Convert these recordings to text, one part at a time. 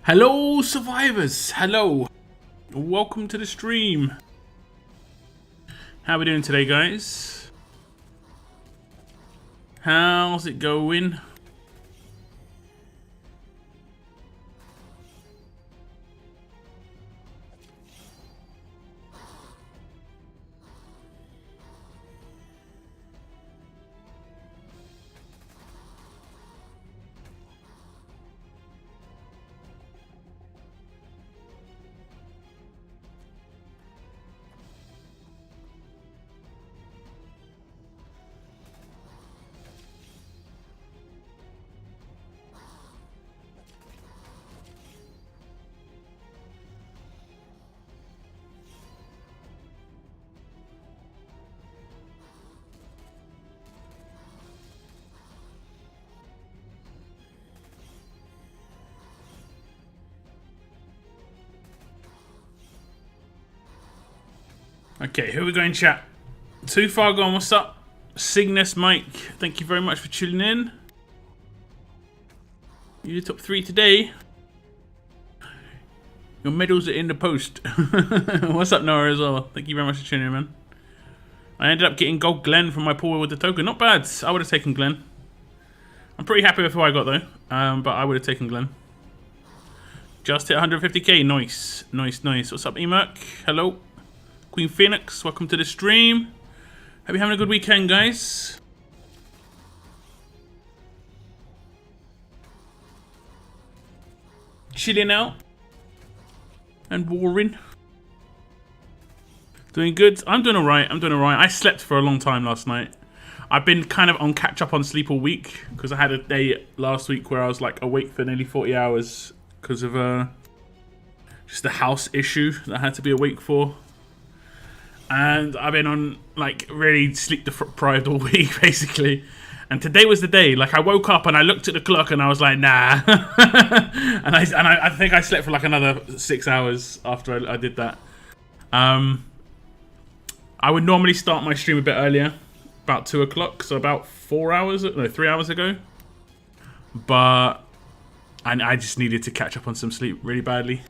Hello survivors, hello, welcome to the stream. How we doing today, guys? How's it going? Okay, here we go in chat. Too far gone, what's up? Cygnus Mike, thank you very much for tuning in. You're top 3 today. Your medals are in the post. What's up, Noah, as well? Thank you very much for tuning in, man. I ended up getting gold Glenn from my pool with the token. Not bad. I would have taken Glenn. I'm pretty happy with who I got, though. But I would have taken Glenn. Just hit 150k. Nice. Nice, nice. What's up, Emerk? Hello. Queen Phoenix, welcome to the stream. Hope you're having a good weekend, guys. Chilling out and boring. Doing good. I'm doing alright. I'm doing alright. I slept for a long time last night. I've been kind of on catch up on sleep all week because I had a day last week where I was like awake for nearly 40 hours because of just a house issue that I had to be awake for. And I've been on like really sleep deprived all week basically, and today was the day. Like I woke up and I looked at the clock and I was like, nah. and I think I slept for like another 6 hours after I did that. I would normally start my stream a bit earlier, about 2 o'clock, so about 3 hours ago. But I just needed to catch up on some sleep really badly.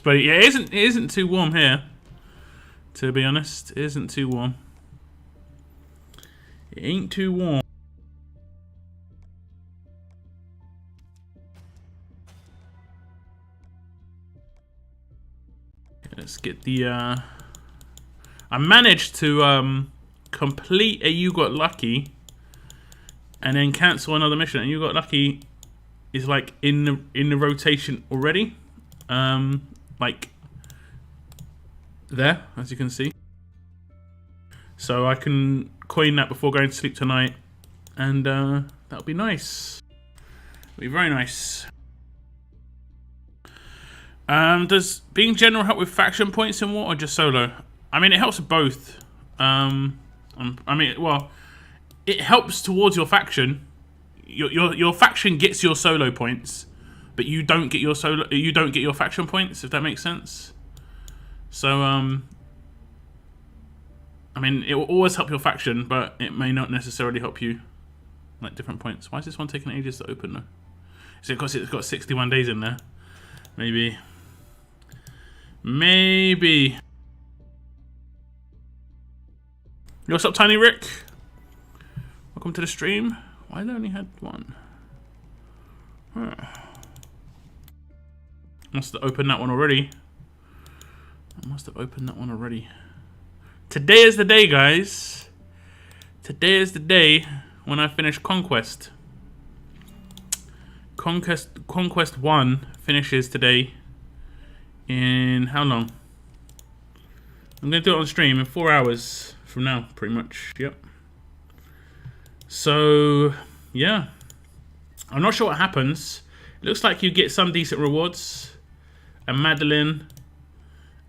But yeah, it isn't too warm here, to be honest. It isn't too warm. It ain't too warm. Let's get the I managed to complete a You Got Lucky and then cancel another mission, and You Got Lucky is like in the rotation already. Like there, as you can see. So I can coin that before going to sleep tonight, and that'll be nice. It'll be very nice. Does being general help with faction points in war or just solo? I mean, it helps with both. I mean, well, it helps towards your faction. Your faction gets your solo points, but you don't get your faction points, if that makes sense. So I mean, it will always help your faction, but it may not necessarily help you like different points. Why is this one taking ages to open though? Is it because it's got 61 days in there? Maybe. What's up, Tiny Rick? Welcome to the stream. Why did I only had one? Huh. Must have opened that one already. Today is the day, guys. Today is the day when I finish Conquest. Conquest 1 finishes today in how long? I'm going to do it on stream in 4 hours from now, pretty much. Yep. So, yeah. I'm not sure what happens. It looks like you get some decent rewards. A Madeline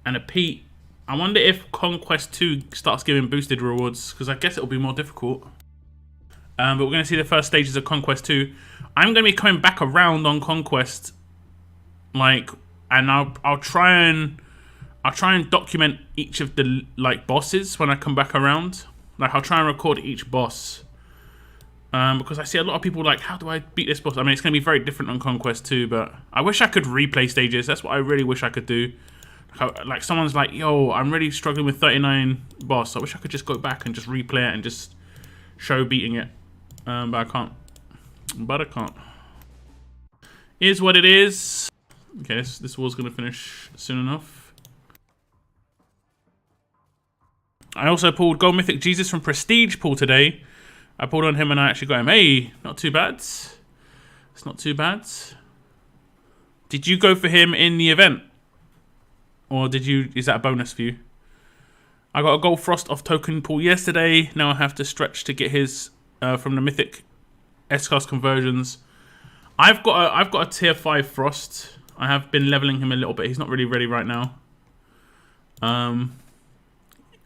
and a Pete. I wonder if Conquest 2 starts giving boosted rewards, because I guess it'll be more difficult. But we're going to see the first stages of Conquest 2. I'm going to be coming back around on Conquest, like, and I'll try and document each of the like bosses when I come back around. Like, I'll try and record each boss. Because I see a lot of people like, how do I beat this boss? I mean, it's going to be very different on Conquest too, but I wish I could replay stages. That's what I really wish I could do. Like someone's like, yo, I'm really struggling with 39 boss. I wish I could just go back and just replay it and just show beating it. But I can't. But I can't. Is what it is. Okay, this war's going to finish soon enough. I also pulled Gold Mythic Jesus from Prestige pool today. I pulled on him and I actually got him. Hey, not too bad. It's not too bad. Did you go for him in the event? Or did you, is that a bonus for you? I got a Gold Frost off token pool yesterday. Now I have to stretch to get his from the Mythic S-Class conversions. I've got a tier 5 Frost. I have been leveling him a little bit. He's not really ready right now.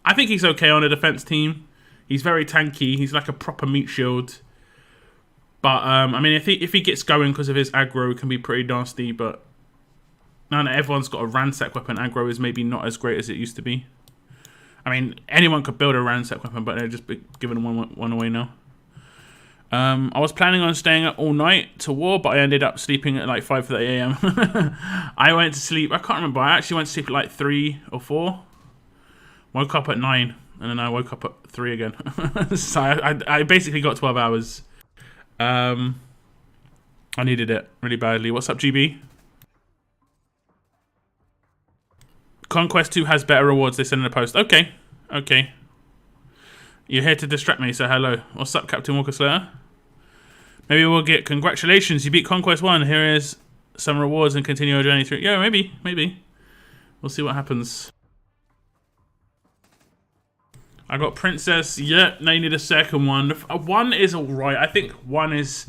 I think he's okay on a defense team. He's very tanky. He's like a proper meat shield. But I mean, if he gets going because of his aggro, it can be pretty nasty. But now that everyone's got a ransack weapon, aggro is maybe not as great as it used to be. I mean, anyone could build a ransack weapon, but they're just giving one away now. I was planning on staying up all night to war, but I ended up sleeping at like 5:30 a.m. I went to sleep. I can't remember. I actually went to sleep at like 3 or 4. Woke up at 9, and then I woke up at 3 again. So I basically got 12 hours. I needed it really badly. What's up, GB? Conquest 2 has better rewards, they said in the post. Okay, okay. You're here to distract me, so hello. What's up, Captain Walker Slayer? Maybe we'll get congratulations, you beat Conquest 1. Here is some rewards and continue our journey through. Yeah, maybe. We'll see what happens. I got Princess. Yeah, now you need a second one. 1 is alright. I think 1 is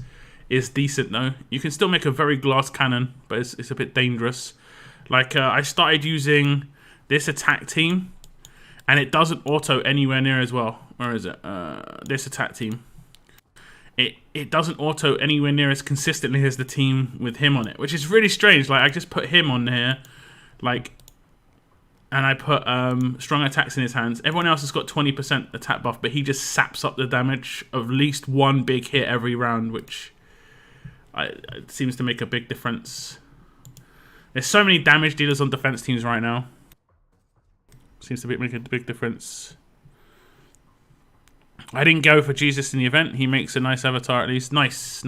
decent though. You can still make a very glass cannon, but it's a bit dangerous. Like I started using this attack team, and it doesn't auto anywhere near as well. Where is it? This attack team. It doesn't auto anywhere near as consistently as the team with him on it, which is really strange. Like I just put him on here, like. And I put strong attacks in his hands. Everyone else has got 20% attack buff, but he just saps up the damage of at least one big hit every round, which it seems to make a big difference. There's so many damage dealers on defense teams right now. Seems to make a big difference. I didn't go for Jesus in the event. He makes a nice avatar at least. Nice.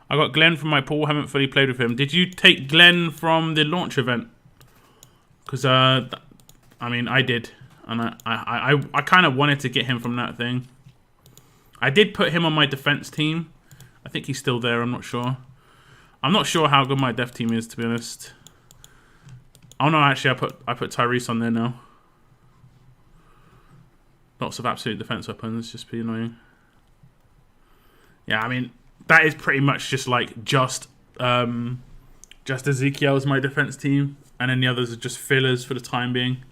I got Glenn from my pool. Haven't fully played with him. Did you take Glenn from the launch event? Because I mean, I did, and I kind of wanted to get him from that thing. I did put him on my defense team. I think he's still there. I'm not sure. I'm not sure how good my def team is, to be honest. Oh no, actually, I put Tyrese on there now. Lots of absolute defense weapons. Just be annoying. Yeah, I mean. That is pretty much just like just Ezekiel is my defense team, and then the others are just fillers for the time being.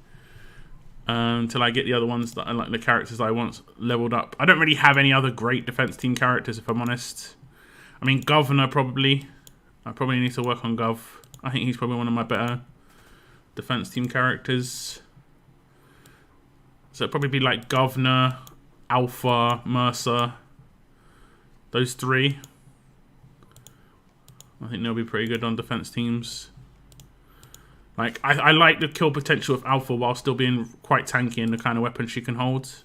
Until I get the other ones that I like, the characters that I want leveled up. I don't really have any other great defense team characters, if I'm honest. I mean, Governor probably. I probably need to work on Gov. I think he's probably one of my better defense team characters. So it'd probably be like Governor, Alpha, Mercer. Those 3. I think they'll be pretty good on defense teams. Like, I like the kill potential of Alpha while still being quite tanky in the kind of weapon she can hold.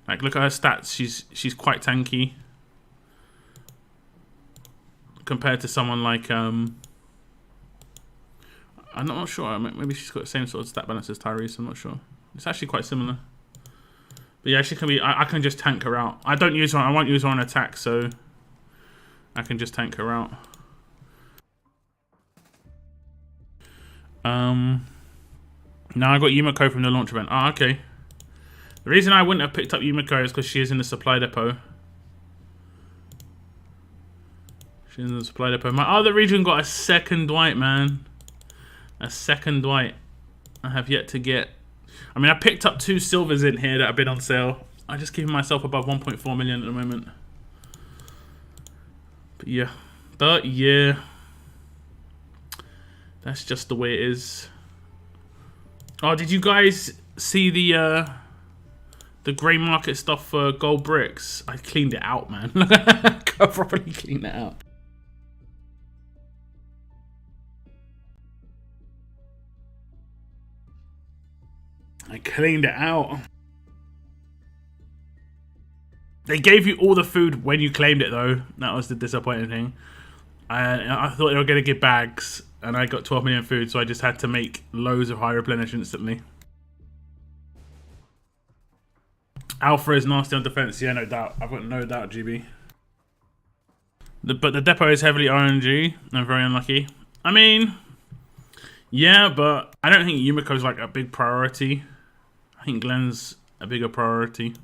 Like, look at her stats. She's quite tanky. Compared to someone like, I'm not sure. Maybe she's got the same sort of stat balance as Tyrese. I'm not sure. It's actually quite similar. But yeah, she can be. I can just tank her out. I don't use her. I won't use her on attack, so I can just tank her out. Now I got Yumiko from the launch event. Ah, okay. The reason I wouldn't have picked up Yumiko is because she is in the supply depot. She's in the supply depot. My other region got a second Dwight, man. A second Dwight. I have yet to get. I mean, I picked up 2 silvers in here that have been on sale. I'm just keeping myself above 1.4 million at the moment. But yeah. That's just the way it is. Oh, did you guys see the grey market stuff for gold bricks? I cleaned it out, man. I properly cleaned it out. I cleaned it out. They gave you all the food when you claimed it, though. That was the disappointing thing. I thought they were going to give bags, and I got 12 million food, so I just had to make loads of high replenish instantly. Alpha is nasty on defense. Yeah, no doubt. I've got no doubt, GB. But the depot is heavily RNG. I'm very unlucky. I mean, yeah, but I don't think Yumiko's like a big priority. I think Glenn's a bigger priority.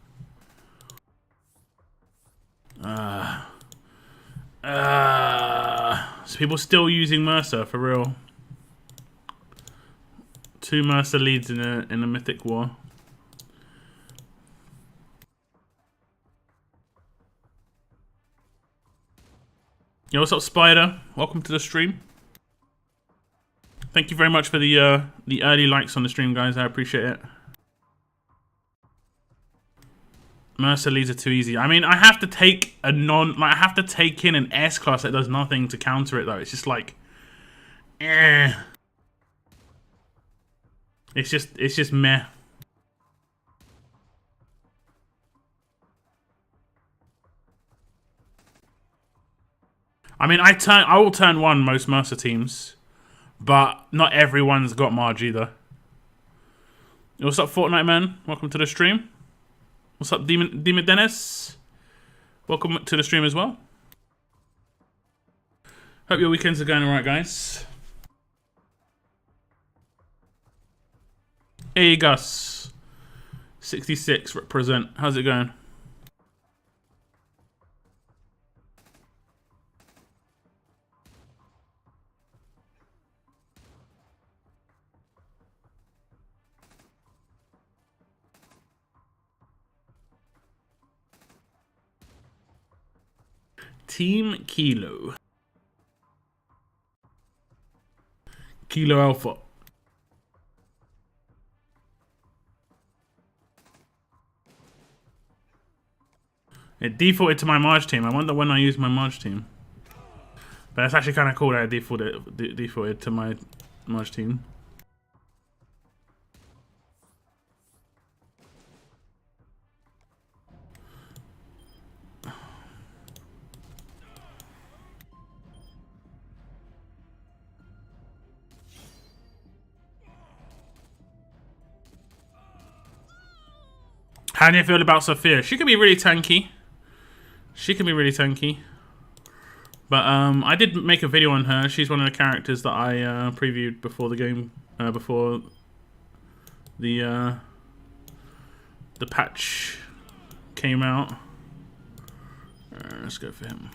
So people still using Mercer for real. 2 Mercer leads in a mythic war. Yo, what's up, Spider? Welcome to the stream. Thank you very much for the early likes on the stream, guys. I appreciate it. Mercer leads are too easy. I mean, I have to take a I have to take in an S class that does nothing to counter it, though. It's just like, eh. It's just meh. I mean, I will turn 1 most Mercer teams, but not everyone's got Marge either. Yo, what's up, Fortnite man? Welcome to the stream. What's up, Demon Dennis? Welcome to the stream as well. Hope your weekends are going alright, guys. Hey, Gus. 66 represent. How's it going? Team Kilo. Kilo Alpha. It defaulted to my Marge team. I wonder when I use my Marge team. But that's actually kind of cool that it defaulted to my Marge team. How do you feel about Sophia? She can be really tanky. She can be really tanky. But I did make a video on her. She's one of the characters that I previewed before the game, before the patch came out. Let's go for him.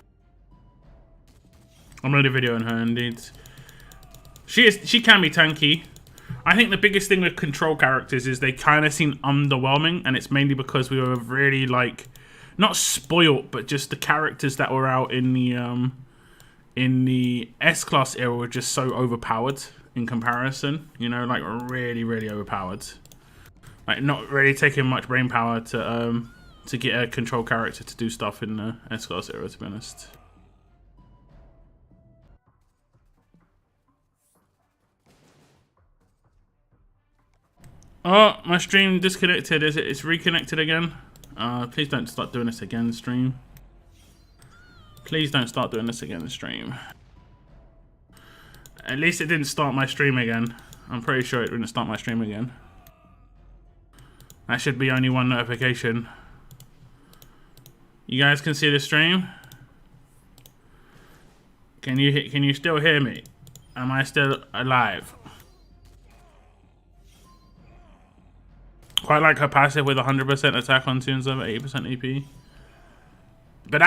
I made a video on her, indeed. She can be tanky. I think the biggest thing with control characters is they kind of seem underwhelming, and it's mainly because we were really like not spoilt, but just the characters that were out in the S class era were just so overpowered in comparison. You know, like really, really overpowered. Like not really taking much brain power to get a control character to do stuff in the S class era, to be honest. Oh, my stream disconnected. It's reconnected again? Please don't start doing this again, stream. Please don't start doing this again, stream. At least it didn't start my stream again. I'm pretty sure it didn't start my stream again. That should be only one notification. You guys can see the stream? Can you still hear me? Am I still alive? Quite like her passive with 100% attack on tunes over 80% EP. But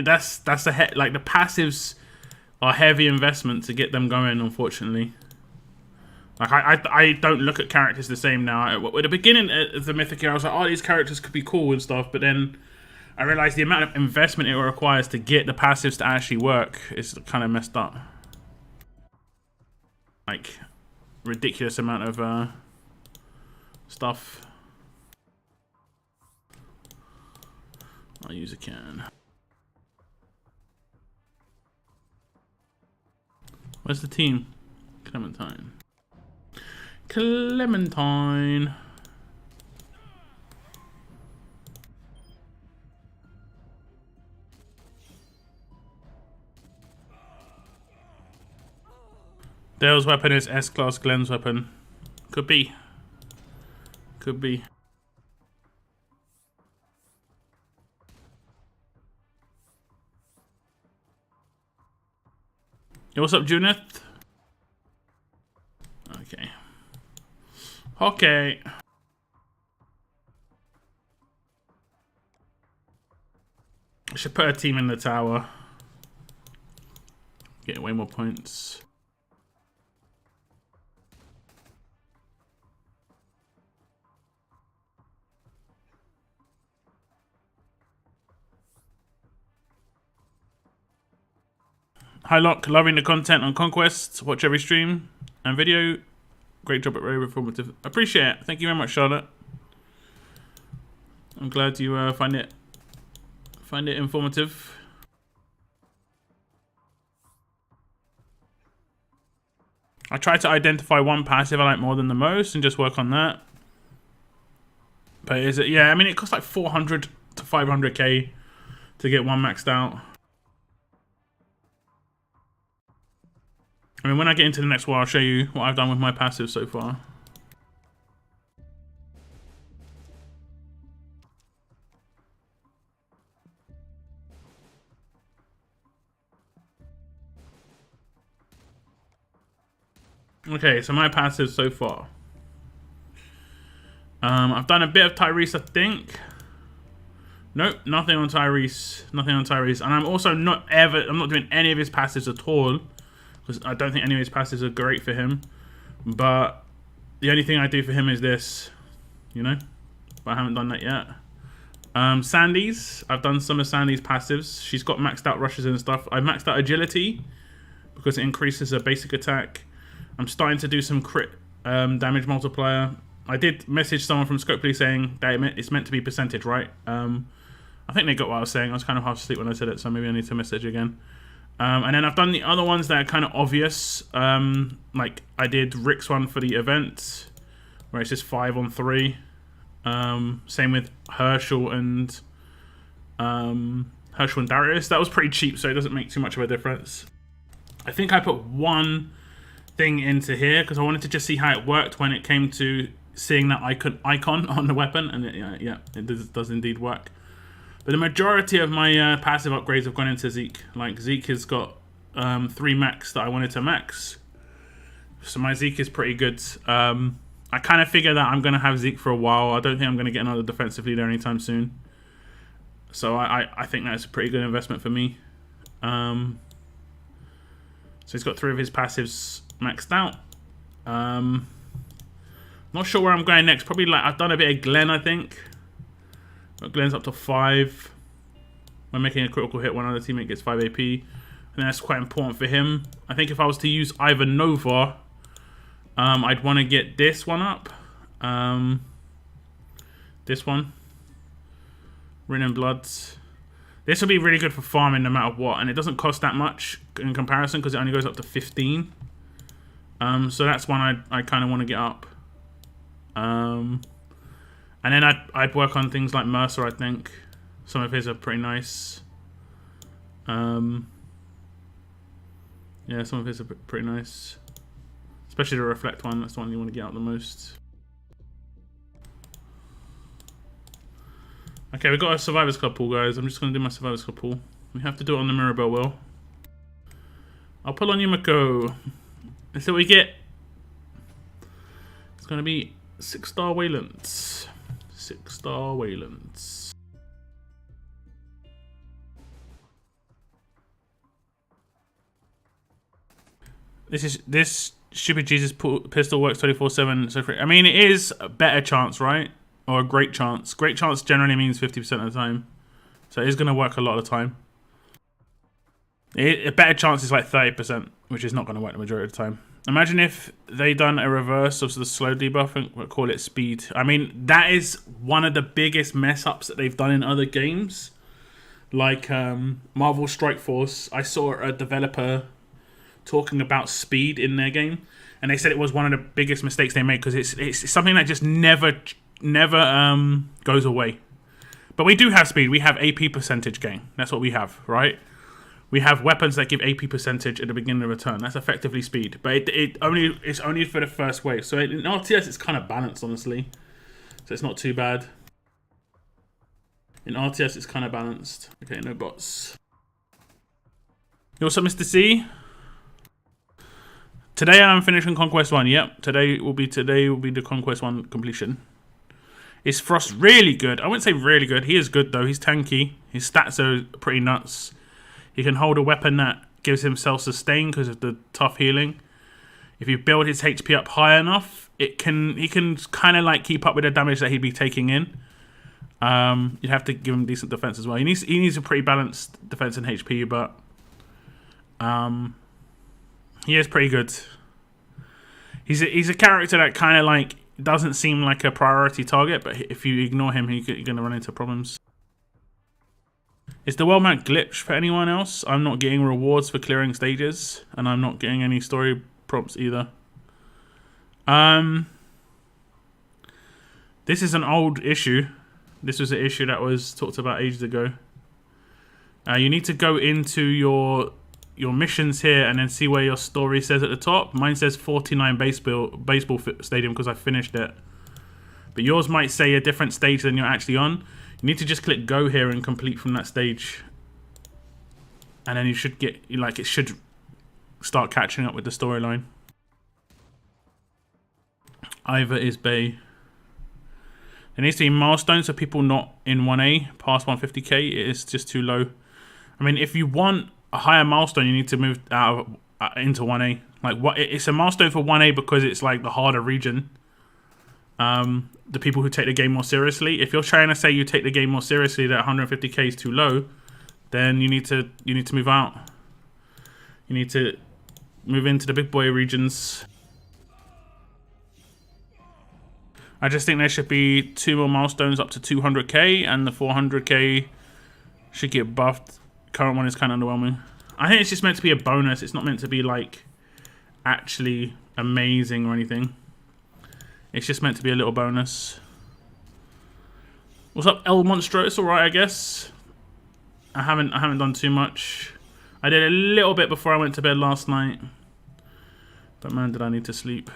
that's like the passives are heavy investment to get them going, unfortunately. Like I don't look at characters the same now. At the beginning of the Mythic era, I was like, oh, these characters could be cool and stuff, but then I realized the amount of investment it requires to get the passives to actually work is kind of messed up. Like ridiculous amount of stuff. I'll use a can. Where's the team? Clementine. Clementine. Dale's weapon is S-class, Glenn's weapon. Could be. Could be. Yo, what's up, Junith? Okay. Okay. I should put a team in the tower. Get way more points. Hi Locke, loving the content on Conquest. Watch every stream and video. Great job, very informative. Appreciate it. Thank you very much, Charlotte. I'm glad you find it informative. I try to identify one passive I like more than the most and just work on that. But is it? Yeah, I mean it costs like 400 to 500k to get one maxed out. I mean, when I get into the next one, I'll show you what I've done with my passive so far. Okay, so my passive so far. I've done a bit of Tyrese, I think. Nope, nothing on Tyrese. Nothing on Tyrese. And I'm also I'm not doing any of his passives at all. Because I don't think any of his passes are great for him. But the only thing I do for him is this. You know? But I haven't done that yet. Sandy's. I've done some of Sandy's passives. She's got maxed out rushes and stuff. I've maxed out agility. Because it increases her basic attack. I'm starting to do some crit damage multiplier. I did message someone from Scopely saying that it's meant to be percentage, right? I think they got what I was saying. I was kind of half asleep when I said it. So maybe I need to message again. And then I've done the other ones that are kind of obvious. Like I did Rick's one for the event, where it's just 5 on 3. Same with Herschel and Darius. That was pretty cheap, so it doesn't make too much of a difference. I think I put one thing into here because I wanted to just see how it worked when it came to seeing that icon on the weapon, and it does indeed work. But the majority of my passive upgrades have gone into Zeke. Like, Zeke has got 3 max that I wanted to max. So my Zeke is pretty good. I kind of figure that I'm going to have Zeke for a while. I don't think I'm going to get another defensive leader anytime soon. So I think that's a pretty good investment for me. So he's got 3 of his passives maxed out. Not sure where I'm going next. Probably like I've done a bit of Glenn, I think. Glenn's up to 5. When making a critical hit, one other teammate gets 5 AP. And that's quite important for him. I think if I was to use either Nova, I'd want to get this one up. This one. Rin and Bloods. This will be really good for farming no matter what. And it doesn't cost that much in comparison because it only goes up to 15. So that's one I kind of want to get up. And then I'd work on things like Mercer, I think. Some of his are pretty nice. Yeah, some of his are pretty nice. Especially the Reflect one. That's the one you want to get out the most. Okay, we've got a Survivors Club pool, guys. I'm just going to do my Survivors Club pool. We have to do it on the Mirabelle wheel. I'll pull on Yumiko. Let's see what we get. It's going to be 6-star Waylands. 6-star Waylands. This stupid Jesus pistol works 24/7. So I mean, it is a better chance, right? Or a great chance. Great chance generally means 50% of the time, so it is going to work a lot of the time. A better chance is like 30%, which is not going to work the majority of the time. Imagine if they done a reverse of the slow debuff and we'll call it speed. I mean, that is one of the biggest mess ups that they've done in other games. Like Marvel Strike Force, I saw a developer talking about speed in their game, and they said it was one of the biggest mistakes they made because it's something that just never goes away. But we do have speed. We have AP percentage gain. That's what we have, right? We have weapons that give AP percentage at the beginning of a turn. That's effectively speed, but it's only for the first wave. So in RTS, it's kind of balanced, honestly. So it's not too bad. In RTS, it's kind of balanced. Okay, no bots. You what's up, Mr. C? Today I'm finishing Conquest 1. Yep, today will be the Conquest 1 completion. Is Frost really good? I wouldn't say really good. He is good though. He's tanky. His stats are pretty nuts. He can hold a weapon that gives himself sustain because of the tough healing. If you build his HP up high enough, he can kind of like keep up with the damage that he'd be taking in. You'd have to give him decent defense as well. He needs a pretty balanced defense and HP, but he is pretty good. He's a character that kind of like doesn't seem like a priority target, but if you ignore him, you're going to run into problems. Is the world map glitch for anyone else? I'm not getting rewards for clearing stages, and I'm not getting any story prompts either. This is an old issue. This was an issue that was talked about ages ago. You need to go into your missions here and then see where your story says at the top. Mine says 49 baseball stadium because I finished it. But yours might say a different stage than you're actually on. You need to just click go here and complete from that stage. And then you should get, like, it should start catching up with the storyline. Ivor is Bay. There needs to be milestones for people not in 1A past 150k. It is just too low. I mean, if you want a higher milestone, you need to move out of, into 1A. Like, what? It's a milestone for 1A because it's like the harder region. The people who take the game more seriously. If you're trying to say you take the game more seriously, that 150k is too low, then you need to move out. You need to move into the big boy regions. I just think there should be 2 more milestones up to 200k, and the 400k should get buffed. Current one is kind of underwhelming. I think it's just meant to be a bonus. It's not meant to be like actually amazing or anything. It's just meant to be a little bonus. What's up, El Monstro? It's alright, I guess. I haven't done too much. I did a little bit before I went to bed last night. But man, did I need to sleep.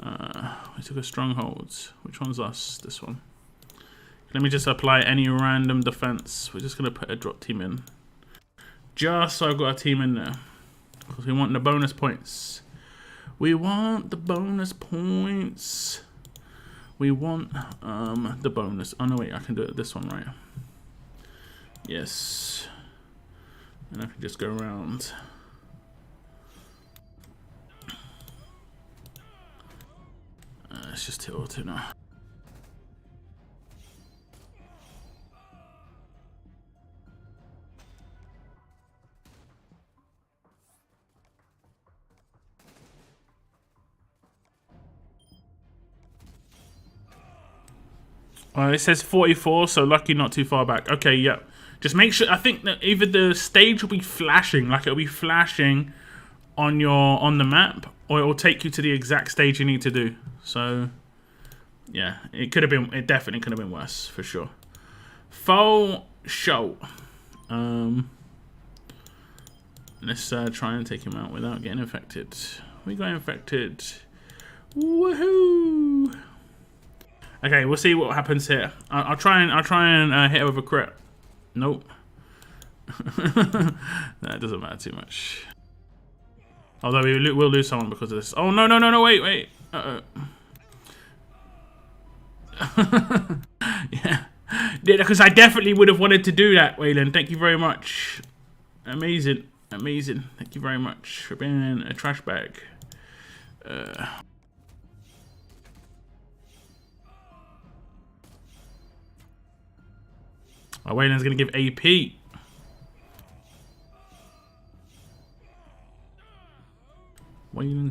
We took a stronghold. Which one's us? This one. Let me just apply any random defense. We're just going to put a drop team in. Just so I've got a team in there. Because we want the bonus points. We want the bonus points. We want the bonus. Oh no, wait, I can do it this one, right? Yes. And I can just go around. Let's just hit auto now. It says 44, so lucky not too far back. Okay, yeah. Just make sure, I think that either the stage will be flashing, like it'll be flashing on the map, or it will take you to the exact stage you need to do. So, yeah, it definitely could have been worse, for sure. Faux show. Let's try and take him out without getting infected. We got infected. Woohoo! Okay, we'll see what happens here. I'll try and hit it with a crit. Nope. That doesn't matter too much. Although we will lose someone because of this. Oh no! Wait. Yeah, because I definitely would have wanted to do that, Waylon. Thank you very much. Amazing. Thank you very much for being a trash bag. Oh, Waylon's going to give AP.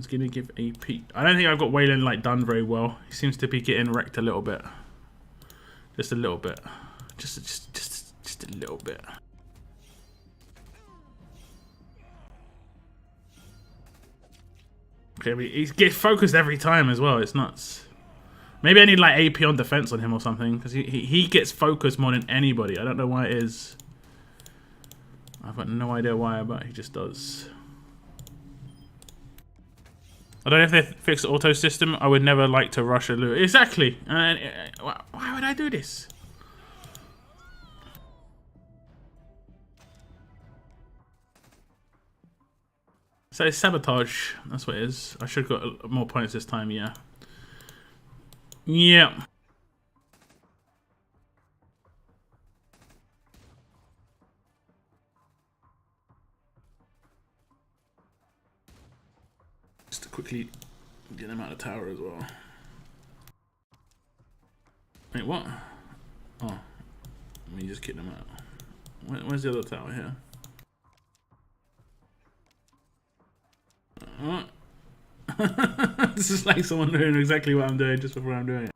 Wayland's gonna give a peek. I don't think I've got Wayland like done very well. He seems to be getting wrecked a little bit. Just a little bit. Just a little bit. Okay, he gets focused every time as well. It's nuts. Maybe I need like AP on defense on him or something, because he gets focused more than anybody. I don't know why it is. I've got no idea why, but he just does. I don't know if they fix the auto system. I would never like to rush a loot. Exactly. Why would I do this? So it's sabotage. That's what it is. I should have got more points this time, yeah. Yeah. Just to quickly get them out of the tower as well. Wait, what? Oh. Let me just kick them out. Where's the other tower here? What? This is like someone doing exactly what I'm doing just before I'm doing it.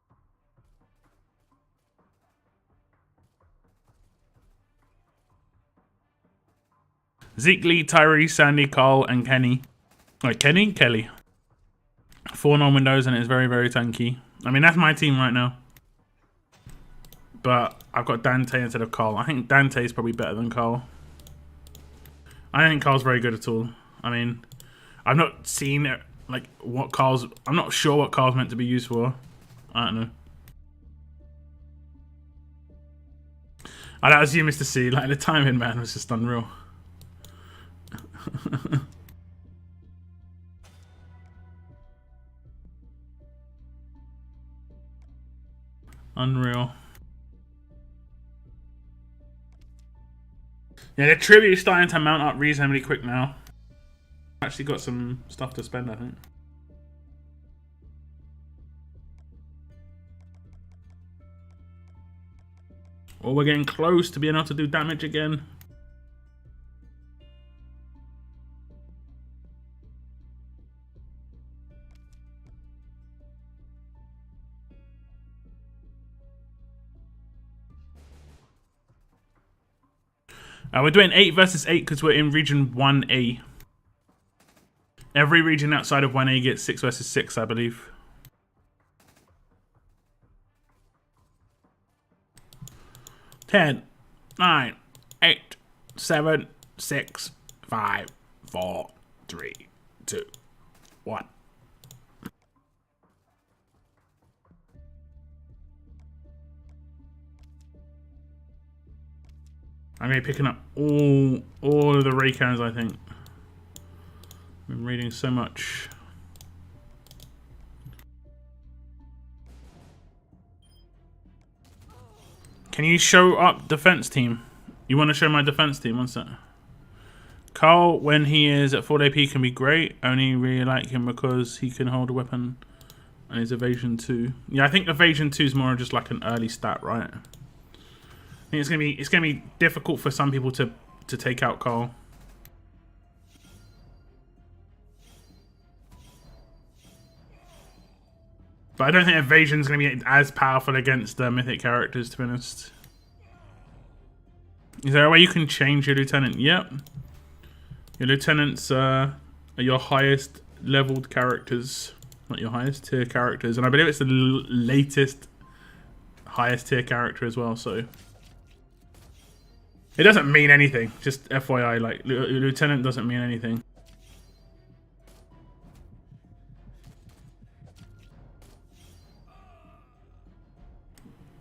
Zeke, Lee, Tyree, Sandy, Carl, and Kenny. Wait, Kenny? Kelly. 4 non-windows, and it's very, very tanky. I mean, that's my team right now. But I've got Dante instead of Carl. I think Dante is probably better than Carl. I don't think Carl's very good at all. I mean, I've not seen it, like what Carl's. I'm not sure what Carl's meant to be used for. I don't know. That was you, Mr. C. Like the timing, man, was just unreal. Unreal. Yeah, the tribute is starting to mount up reasonably quick now. Actually got some stuff to spend, I think. Oh, we're getting close to being able to do damage again. We're doing 8 versus 8 because we're in region 1A. Every region outside of 1A gets 6 versus 6, I believe. Ten, 9, 8, 7, 6, 5, 4, 3, 2, 1. I'm gonna be picking up all of the Raycans, I think. I've been reading so much. Can you show up defense team? You want to show my defense team? One sec. Carl, when he is at 4 AP, can be great. Only really like him because he can hold a weapon and his evasion 2. Yeah, I think evasion 2 is more just like an early stat, right? I think it's gonna be difficult for some people to take out Carl. But I don't think evasion's gonna be as powerful against the mythic characters, to be honest. Is there a way you can change your lieutenant? Yep. Your lieutenants are your highest leveled characters, not your highest tier characters, and I believe it's the latest highest tier character as well. So. It doesn't mean anything, just FYI, like, lieutenant doesn't mean anything.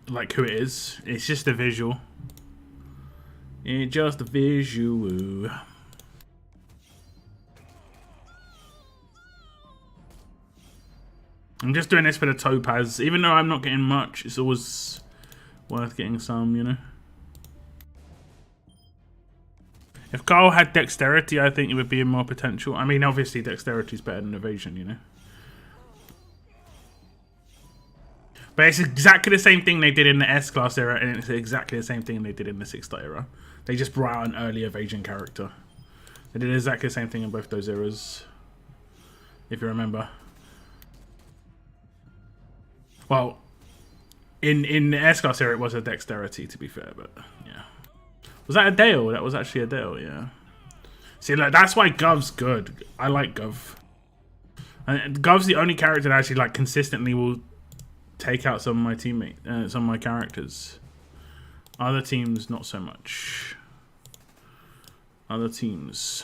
Like who it is, it's just a visual. It's just a visual. I'm just doing this for the topaz, even though I'm not getting much, it's always worth getting some, you know. If Carl had dexterity, I think it would be more potential. I mean, obviously, dexterity is better than evasion, you know. But it's exactly the same thing they did in the S-Class era, and it's exactly the same thing they did in the 6-star era. They just brought out an early evasion character. They did exactly the same thing in both those eras. if you remember. Well, in the S-Class era, it was a dexterity, to be fair, but yeah. Was that a Dale? That was actually a Dale, yeah. See, like, that's why Gov's good. I like Gov. And Gov's the only character that actually, like, consistently will take out some of my teammates, some of my characters. Other teams, not so much. Other teams,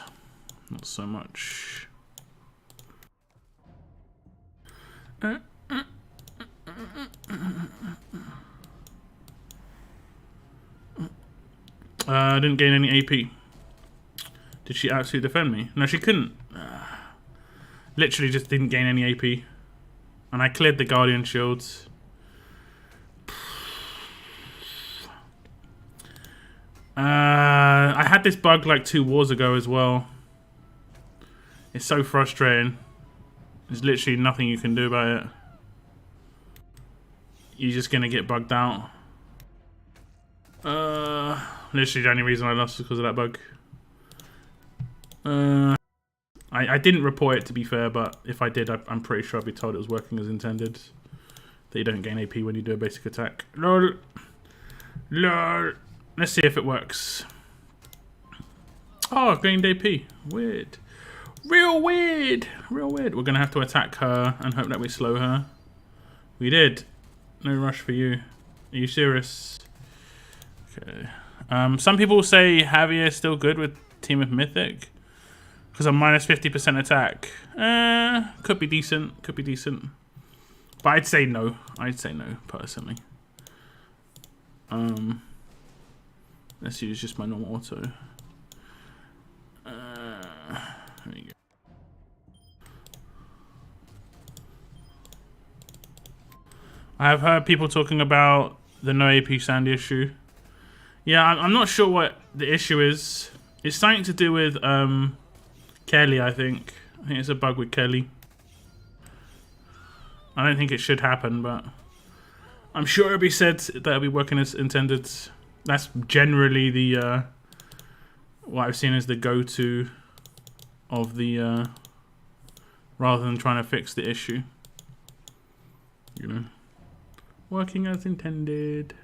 not so much. I didn't gain any AP. Did she actually defend me? No, she couldn't. Literally just didn't gain any AP. And I cleared the Guardian shields. I had this bug like 2 wars ago as well. It's so frustrating. There's literally nothing you can do about it. You're just gonna get bugged out. Literally the only reason I lost was because of that bug. I didn't report it, to be fair, but if I did, I'm pretty sure I'd be told it was working as intended. That you don't gain AP when you do a basic attack. Lol. Lol. Let's see if it works. Oh, I've gained AP. Weird. Real weird. Real weird. We're going to have to attack her and hope that we slow her. We did. No rush for you. Are you serious? Okay. Some people say Javier is still good with Team of Mythic. Because I'm minus 50% attack. Could be decent. Could be decent. But I'd say no. I'd say no, personally. Let's use just my normal auto. There you go. I have heard people talking about the no AP Sandy issue. Yeah, I'm not sure what the issue is. It's something to do with Kelly, I think. I think it's a bug with Kelly. I don't think it should happen, but I'm sure it'll be said that it'll be working as intended. That's generally the what I've seen as the go-to of the rather than trying to fix the issue. You know, working as intended.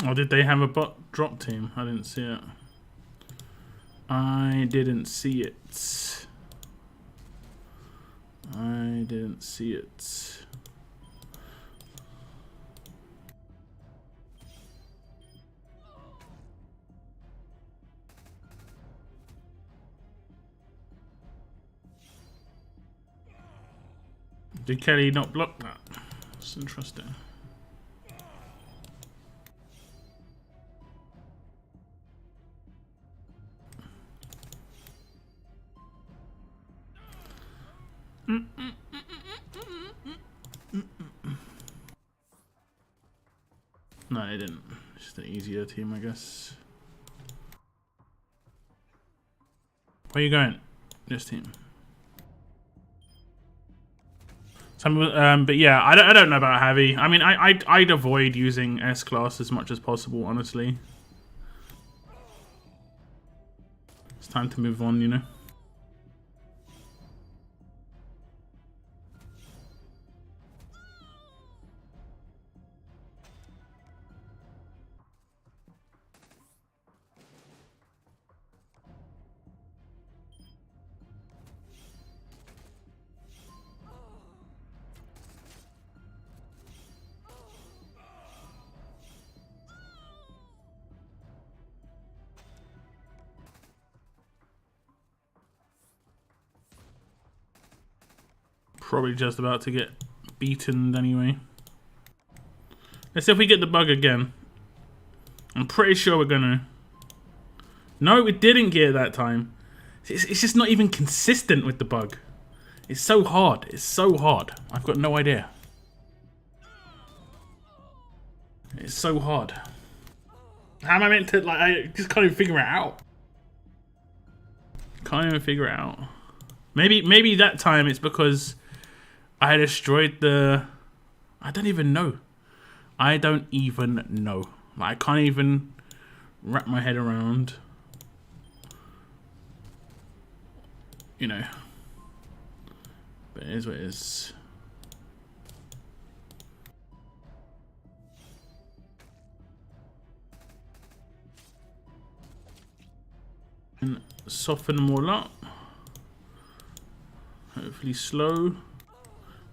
Or did they have a bot drop team? I didn't see it. I didn't see it. I didn't see it. Did Kelly not block that? That's interesting. No, they didn't. It's just an easier team, I guess. Where are you going? This team. But yeah, I don't know about Javi. I mean, I'd avoid using S-Class as much as possible, honestly. It's time to move on, you know? Probably just about to get beaten anyway. Let's see if we get the bug again. I'm pretty sure we're gonna. No, we didn't get it that time. It's just not even consistent with the bug. It's so hard. It's so hard. I've got no idea. It's so hard. How am I meant to, like, I just can't even figure it out. Can't even figure it out. Maybe that time it's because I destroyed the... I don't even know. I don't even know. Like, I can't even wrap my head around, you know. But it is what it is. And soften them all up. Hopefully slow.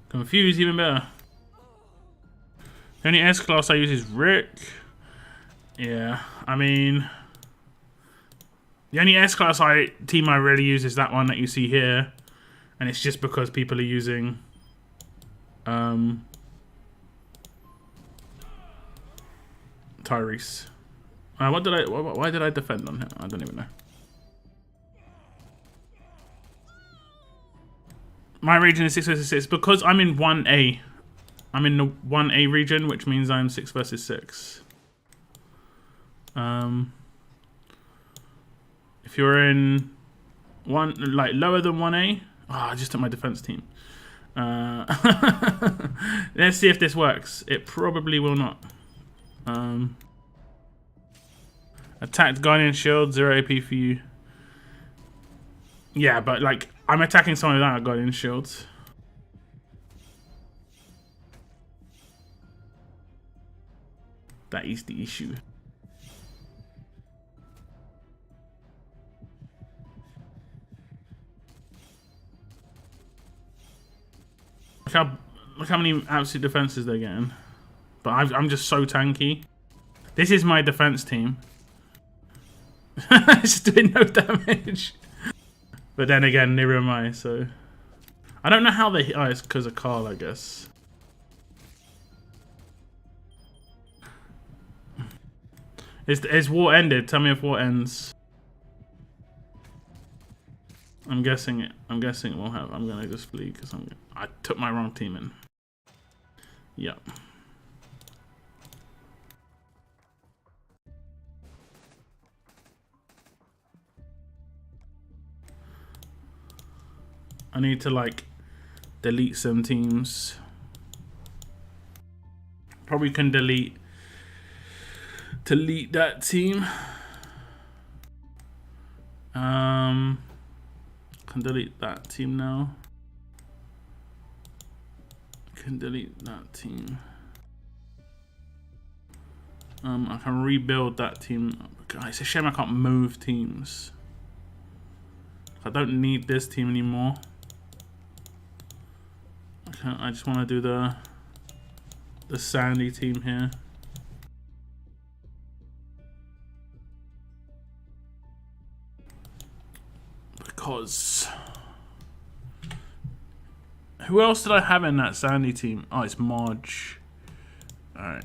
Confuse even better. The only S class I use is Rick. Yeah, I mean, the only S class team I really use is that one that you see here, and it's just because people are using Tyrese. Why did I defend on him? I don't even know. My region is 6 versus 6 because I'm in 1A. I'm in the 1A region, which means I'm 6 versus 6. If you're in like lower than 1A, I just took my defense team. Let's see if this works. It probably will not. Attacked Guardian Shield, 0 AP for you. Yeah, but like I'm attacking someone without a Guardian Shield. That is the issue. Look how many absolute defenses they're getting. But I'm just so tanky. This is my defense team. It's doing no damage. But then again, neither am I, so... I don't know how they... Oh, it's because of Carl, I guess. Is war ended? Tell me if war ends. I'm guessing it will have. I'm gonna just flee because I took my wrong team in. Yep. I need to like delete some teams. Probably can delete that team. Can delete that team now. Can delete that team. I can rebuild that team. God, it's a shame I can't move teams. I don't need this team anymore. I just want to do the Sandy team here. Because who else did I have in that Sandy team? Oh, it's Marge. Alright.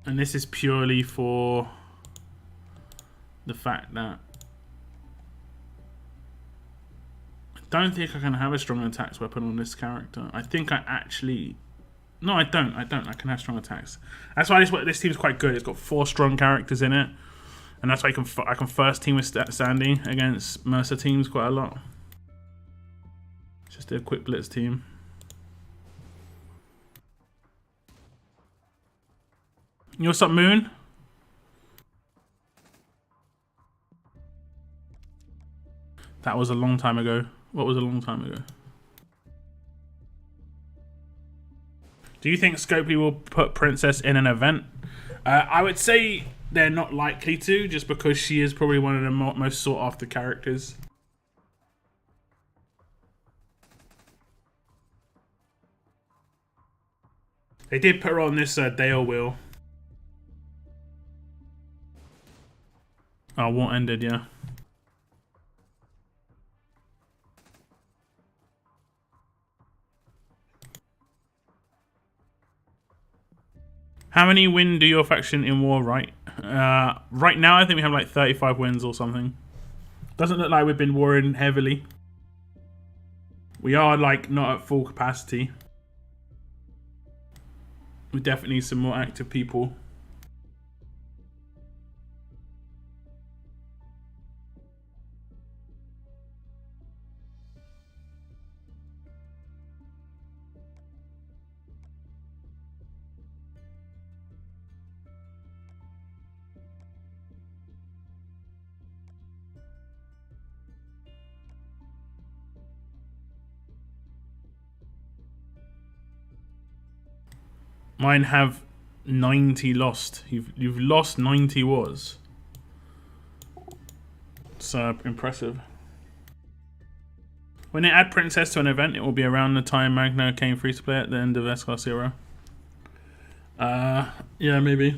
And this is purely for the fact that I don't think I can have a strong attacks weapon on this character. I think I actually... No, I don't. I can have strong attacks. That's why this team's quite good. It's got 4 strong characters in it. And that's why I can first team with Sandy against Mercer teams quite a lot. Just do a quick blitz team. What's up, Moon? That was a long time ago. What was a long time ago? Do you think Scopely will put Princess in an event? I would say they're not likely to, just because she is probably one of the most sought after characters. They did put her on this Dale wheel. Oh, what ended, yeah. How many win do your faction in war, right? Right now, I think we have like 35 wins or something. Doesn't look like we've been warring heavily. We are like not at full capacity. We definitely need some more active people. Mine have 90 lost. You've lost 90 wars. It's impressive. When they add Princess to an event, it will be around the time Magna came free to play at the end of S-Class Zero. Yeah, maybe.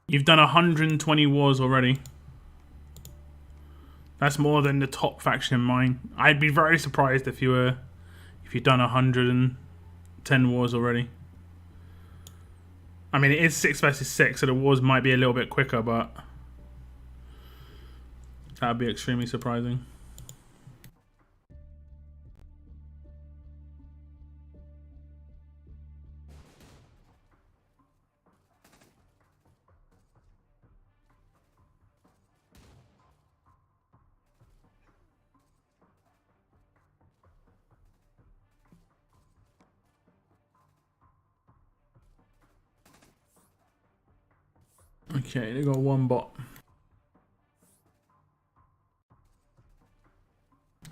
You've done 120 wars already. That's more than the top faction in mine. I'd be very surprised if you'd done 110 wars already. I mean, it is 6 versus 6, so the wars might be a little bit quicker, but that'd be extremely surprising. Okay, they got one bot.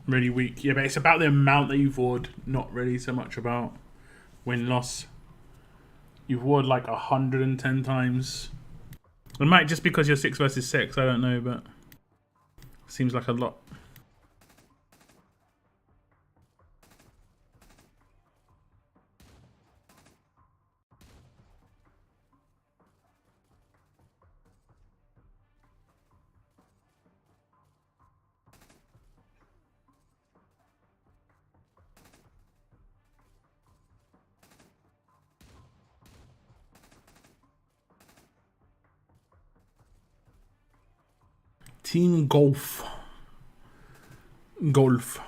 Really weak. Yeah, but it's about the amount that you've warred, not really so much about win-loss. You've warred like 110 times. It might just because you're 6 versus 6, I don't know, but seems like a lot. Team Golf. Golf.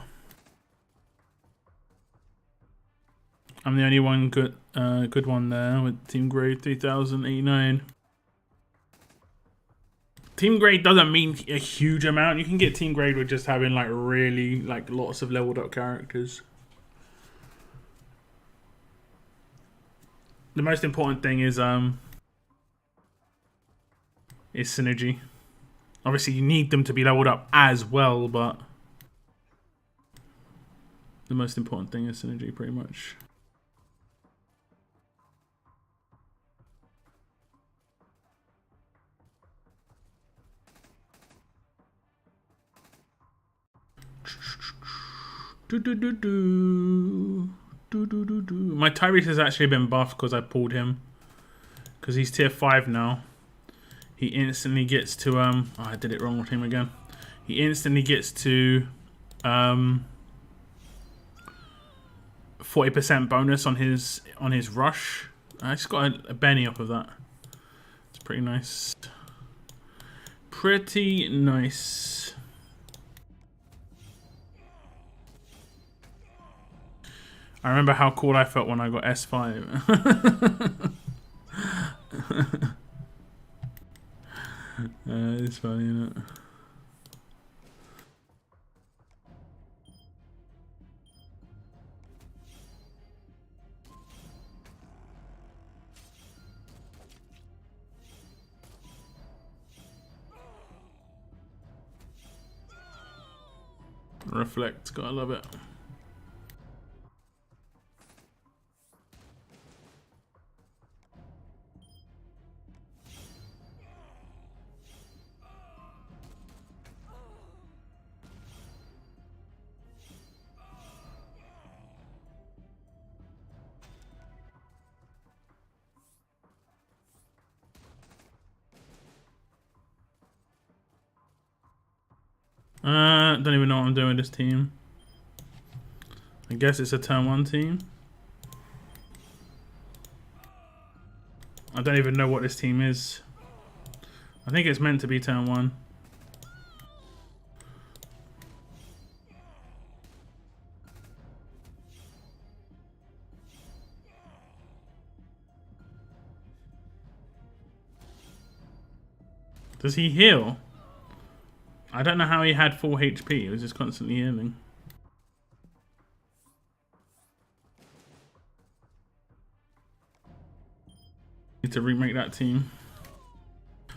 I'm the only one good one there with Team Grade 3089. Team Grade doesn't mean a huge amount. You can get Team Grade with just having like really like lots of leveled up characters. The most important thing is synergy. Obviously, you need them to be leveled up as well, but the most important thing is synergy, pretty much. My Tyrese has actually been buffed because I pulled him. Because he's tier 5 now. He instantly gets to oh, I did it wrong with him again. He instantly gets to 40% bonus on his rush. I just got a Benny off of that. It's pretty nice. Pretty nice. I remember how cool I felt when I got S5. It's funny, isn't it? reflect. Gotta love it. Don't even know what I'm doing with this team. I guess it's a turn 1 team. I don't even know what this team is. I think it's meant to be turn 1. Does he heal? I don't know how he had full HP. He was just constantly healing. Need to remake that team.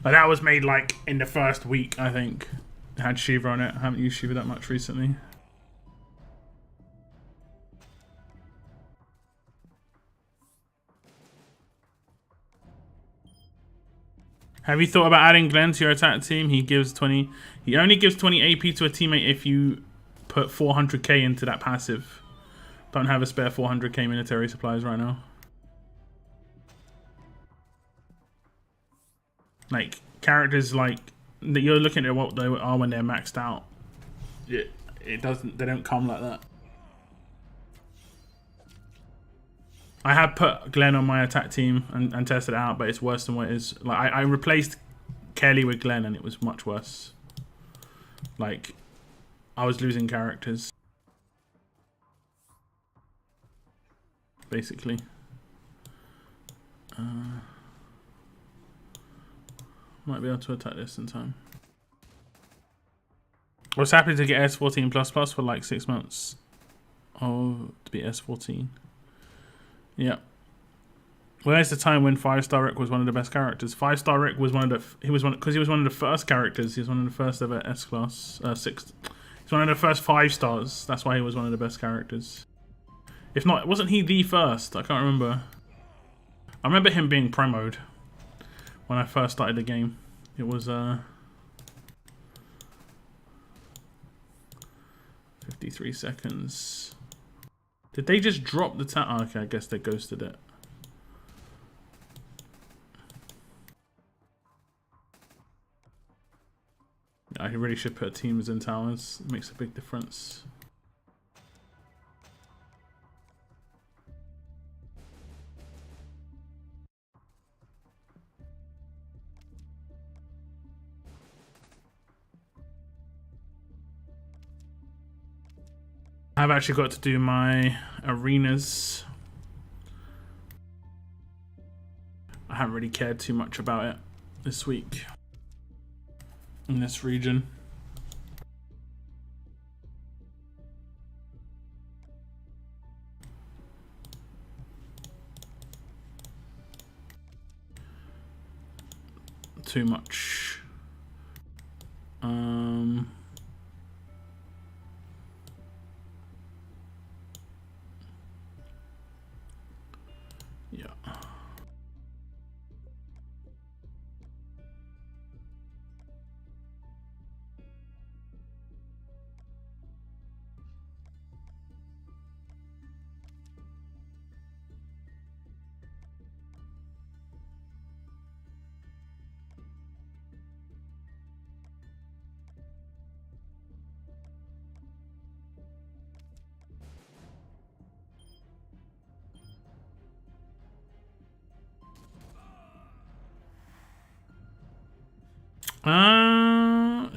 Like, that was made like in the first week, I think. It had Shiva on it. I haven't used Shiva that much recently. Have you thought about adding Glenn to your attack team? He gives 20. He only gives 20 AP to a teammate if you put 400k into that passive. Don't have a spare 400k military supplies right now. Like characters like that, you're looking at what they are when they're maxed out. It doesn't. They don't come like that. I have put Glenn on my attack team and tested it out, but it's worse than what it is. Like I replaced Kelly with Glenn, and it was much worse. Like I was losing characters, basically. Might be able to attack this in time. I was happy to get S14++ for like 6 months. Oh, to be S14. Yeah. Where's the time when 5-star Rick was one of the best characters? 5-star Rick was one of the he was one of the first characters. He was one of the first ever S-class 6. He's one of the first 5 stars. That's why he was one of the best characters. If not, wasn't he the first? I can't remember. I remember him being promoed when I first started the game. It was 53 seconds. Did they just drop the tower? Oh, okay, I guess they ghosted it. I really should put teams in towers. It makes a big difference. I've actually got to do my arenas. I haven't really cared too much about it this week in this region. Too much. Yeah.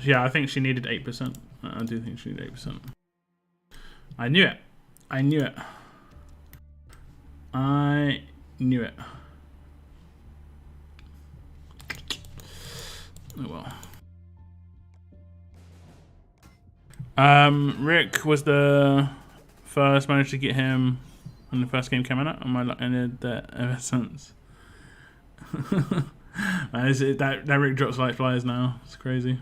Yeah, I think she needed 8%. I do think she needed 8%. I knew it. I knew it. I knew it. Oh well. Rick was the first, managed to get him when the first game came out, and I ended that ever since. That Rick drops like flies now. It's crazy.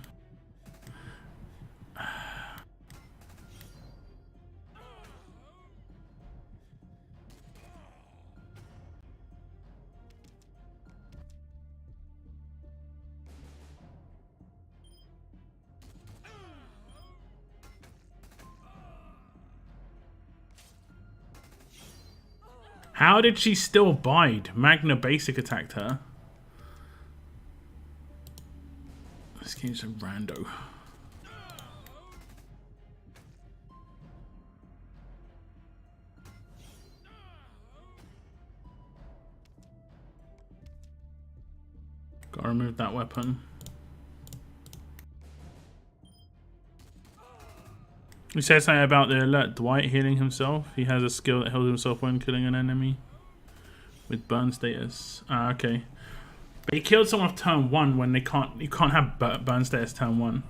How did she still bide? Magna Basic attacked her. This game's a rando. Gotta remove that weapon. He says something about the alert Dwight healing himself. He has a skill that heals himself when killing an enemy with burn status. Ah, okay. But he killed someone off turn 1 when they can't. You can't have burn status turn 1.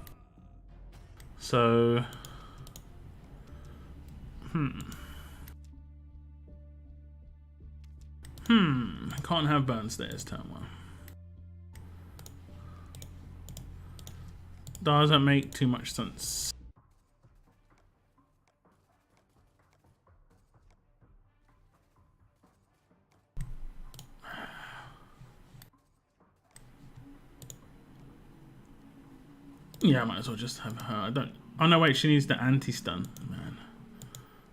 So, I can't have burn status turn 1. Doesn't make too much sense. Yeah, I might as well just have her. I don't. Oh no, wait. She needs the anti-stun. Man,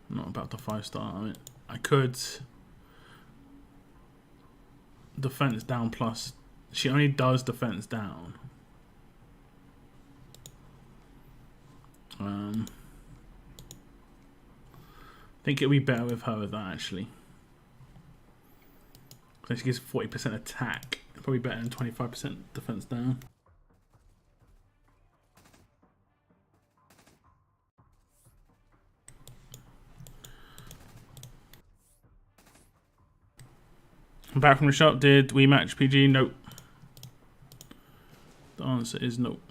I'm not about to 5-star. I mean, I could defense down plus. She only does defense down. I think it'll be better with her with that actually. Because she gives 40% attack. Probably better than 25% defense down. I'm back from the shop. Did we match PG? Nope. The answer is nope.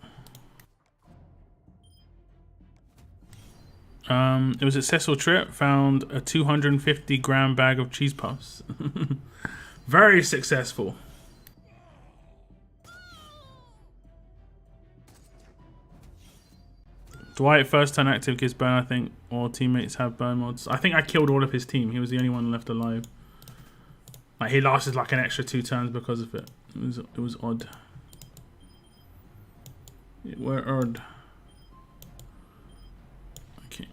It was a successful trip. Found a 250-gram bag of cheese puffs. Very successful. Dwight first turn active gives burn. I think all teammates have burn mods. I think I killed all of his team. He was the only one left alive. Like he lasted like an extra 2 turns because of it. It was odd. It were odd. Okay.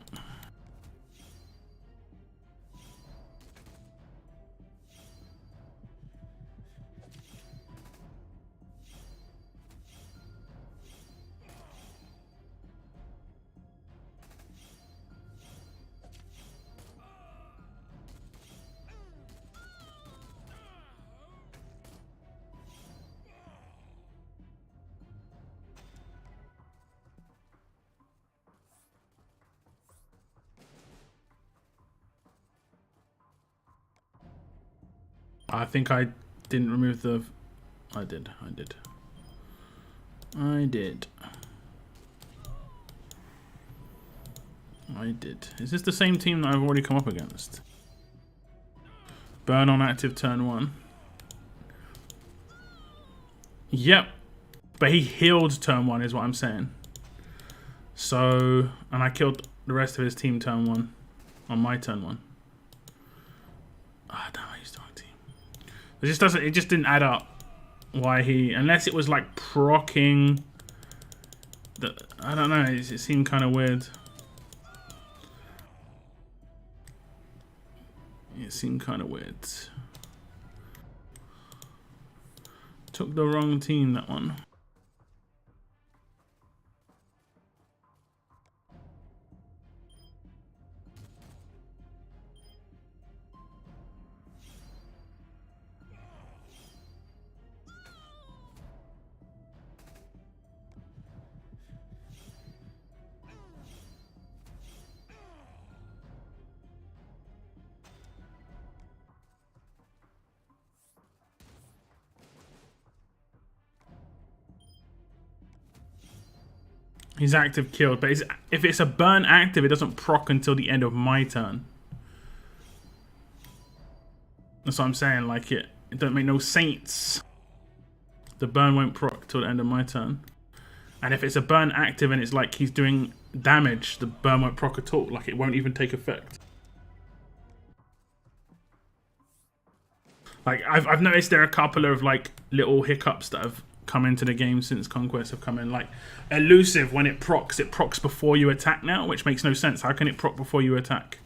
I think I didn't remove the... I did. Is this the same team that I've already come up against? Burn on active turn 1. Yep. But he healed turn 1 is what I'm saying. So... And I killed the rest of his team turn 1. On my turn 1. Ah, damn, I used the wrong team. It just didn't add up. Why he... Unless it was like proccing... I don't know, it seemed kind of weird. It seemed kind of weird. Took the wrong team, that one. His active killed, but if it's a burn active, it doesn't proc until the end of my turn. That's what I'm saying, like it don't make no sense. The burn won't proc till the end of my turn. And if it's a burn active and it's like he's doing damage, the burn won't proc at all. Like it won't even take effect. Like I've noticed there are a couple of like little hiccups that have come into the game since Conquest have come in. Like elusive, when it procs before you attack now, which makes no sense. How can it proc before you attack?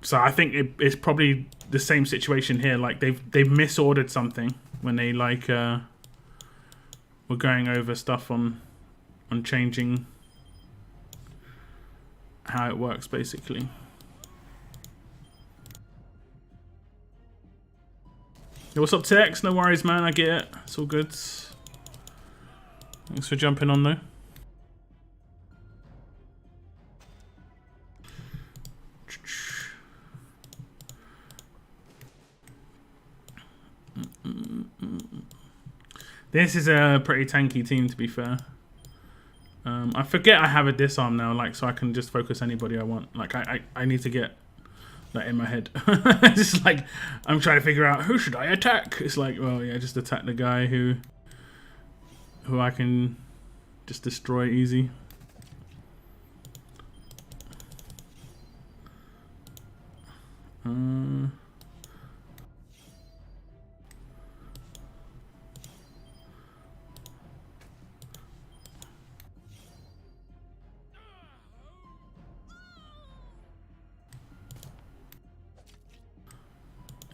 So I think it's probably the same situation here. Like they've misordered something when they like were going over stuff on changing how it works basically. Yo, what's up, Tex? No worries, man. I get it. It's all good. Thanks for jumping on though. This is a pretty tanky team, to be fair. I forget I have a disarm now, like, so I can just focus anybody I want. Like, I need to get that in my head. It's just like, I'm trying to figure out, who should I attack? It's like, well, yeah, just attack the guy who I can just destroy easy.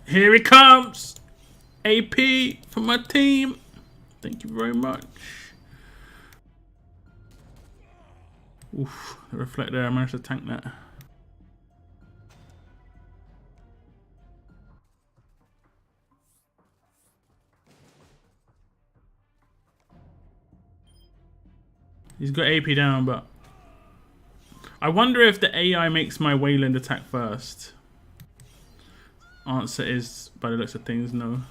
Here he comes! AP for my team. Thank you very much. Oof, the reflector, I managed to tank that. He's got AP down, but I wonder if the AI makes my Wayland attack first. Answer is, by the looks of things, no.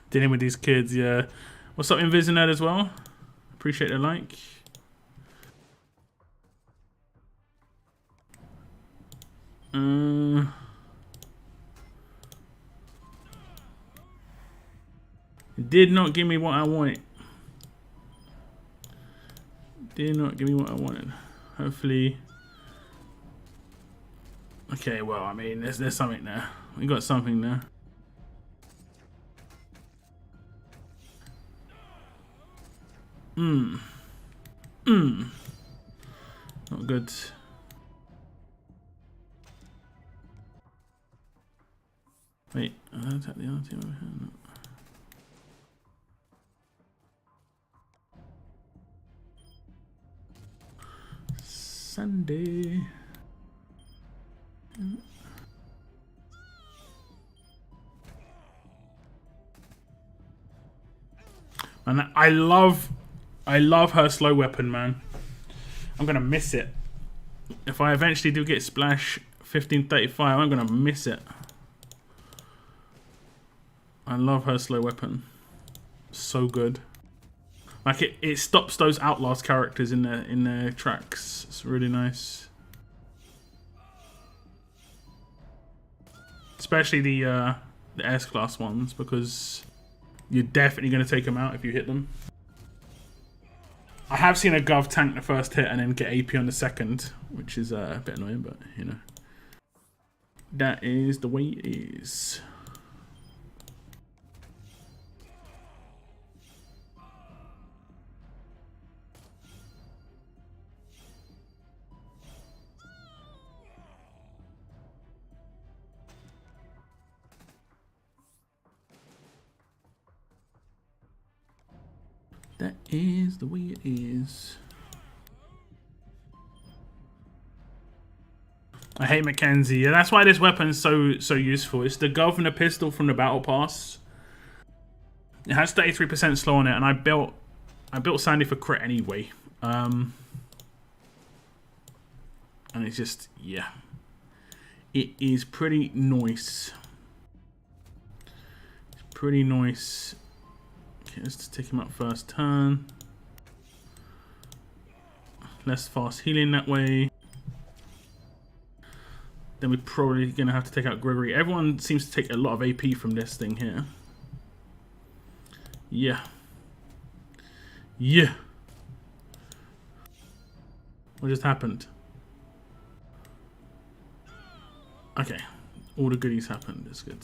Dealing with these kids, yeah. What's up, Invisinerd as well? Appreciate the like. Did not give me what I wanted. Did not give me what I wanted. Hopefully. Okay, well, I mean, there's something there. We got something there. Not good. Wait, I don't attack the other team over here. No. Sunday. And I love her slow weapon, man. I'm gonna miss it. If I eventually do get splash 1535, I'm gonna miss it. I love her slow weapon. So good. Like it stops those Outlast characters in their tracks. It's really nice. Especially the S-class ones, because you're definitely going to take them out if you hit them. I have seen a Gov tank the first hit and then get AP on the second, which is a bit annoying, but you know. That is the way it is. That is the way it is. I hate Mackenzie. Yeah, that's why this weapon's so useful. It's the Gov and the pistol from the battle pass. It has 33% slow on it, and I built Sandy for crit anyway. And it's just, yeah, it is pretty nice. It's pretty nice. Okay, let's just take him up first turn. Less fast healing that way. Then we're probably going to have to take out Gregory. Everyone seems to take a lot of AP from this thing here. Yeah. Yeah. What just happened? Okay. All the goodies happened. That's good.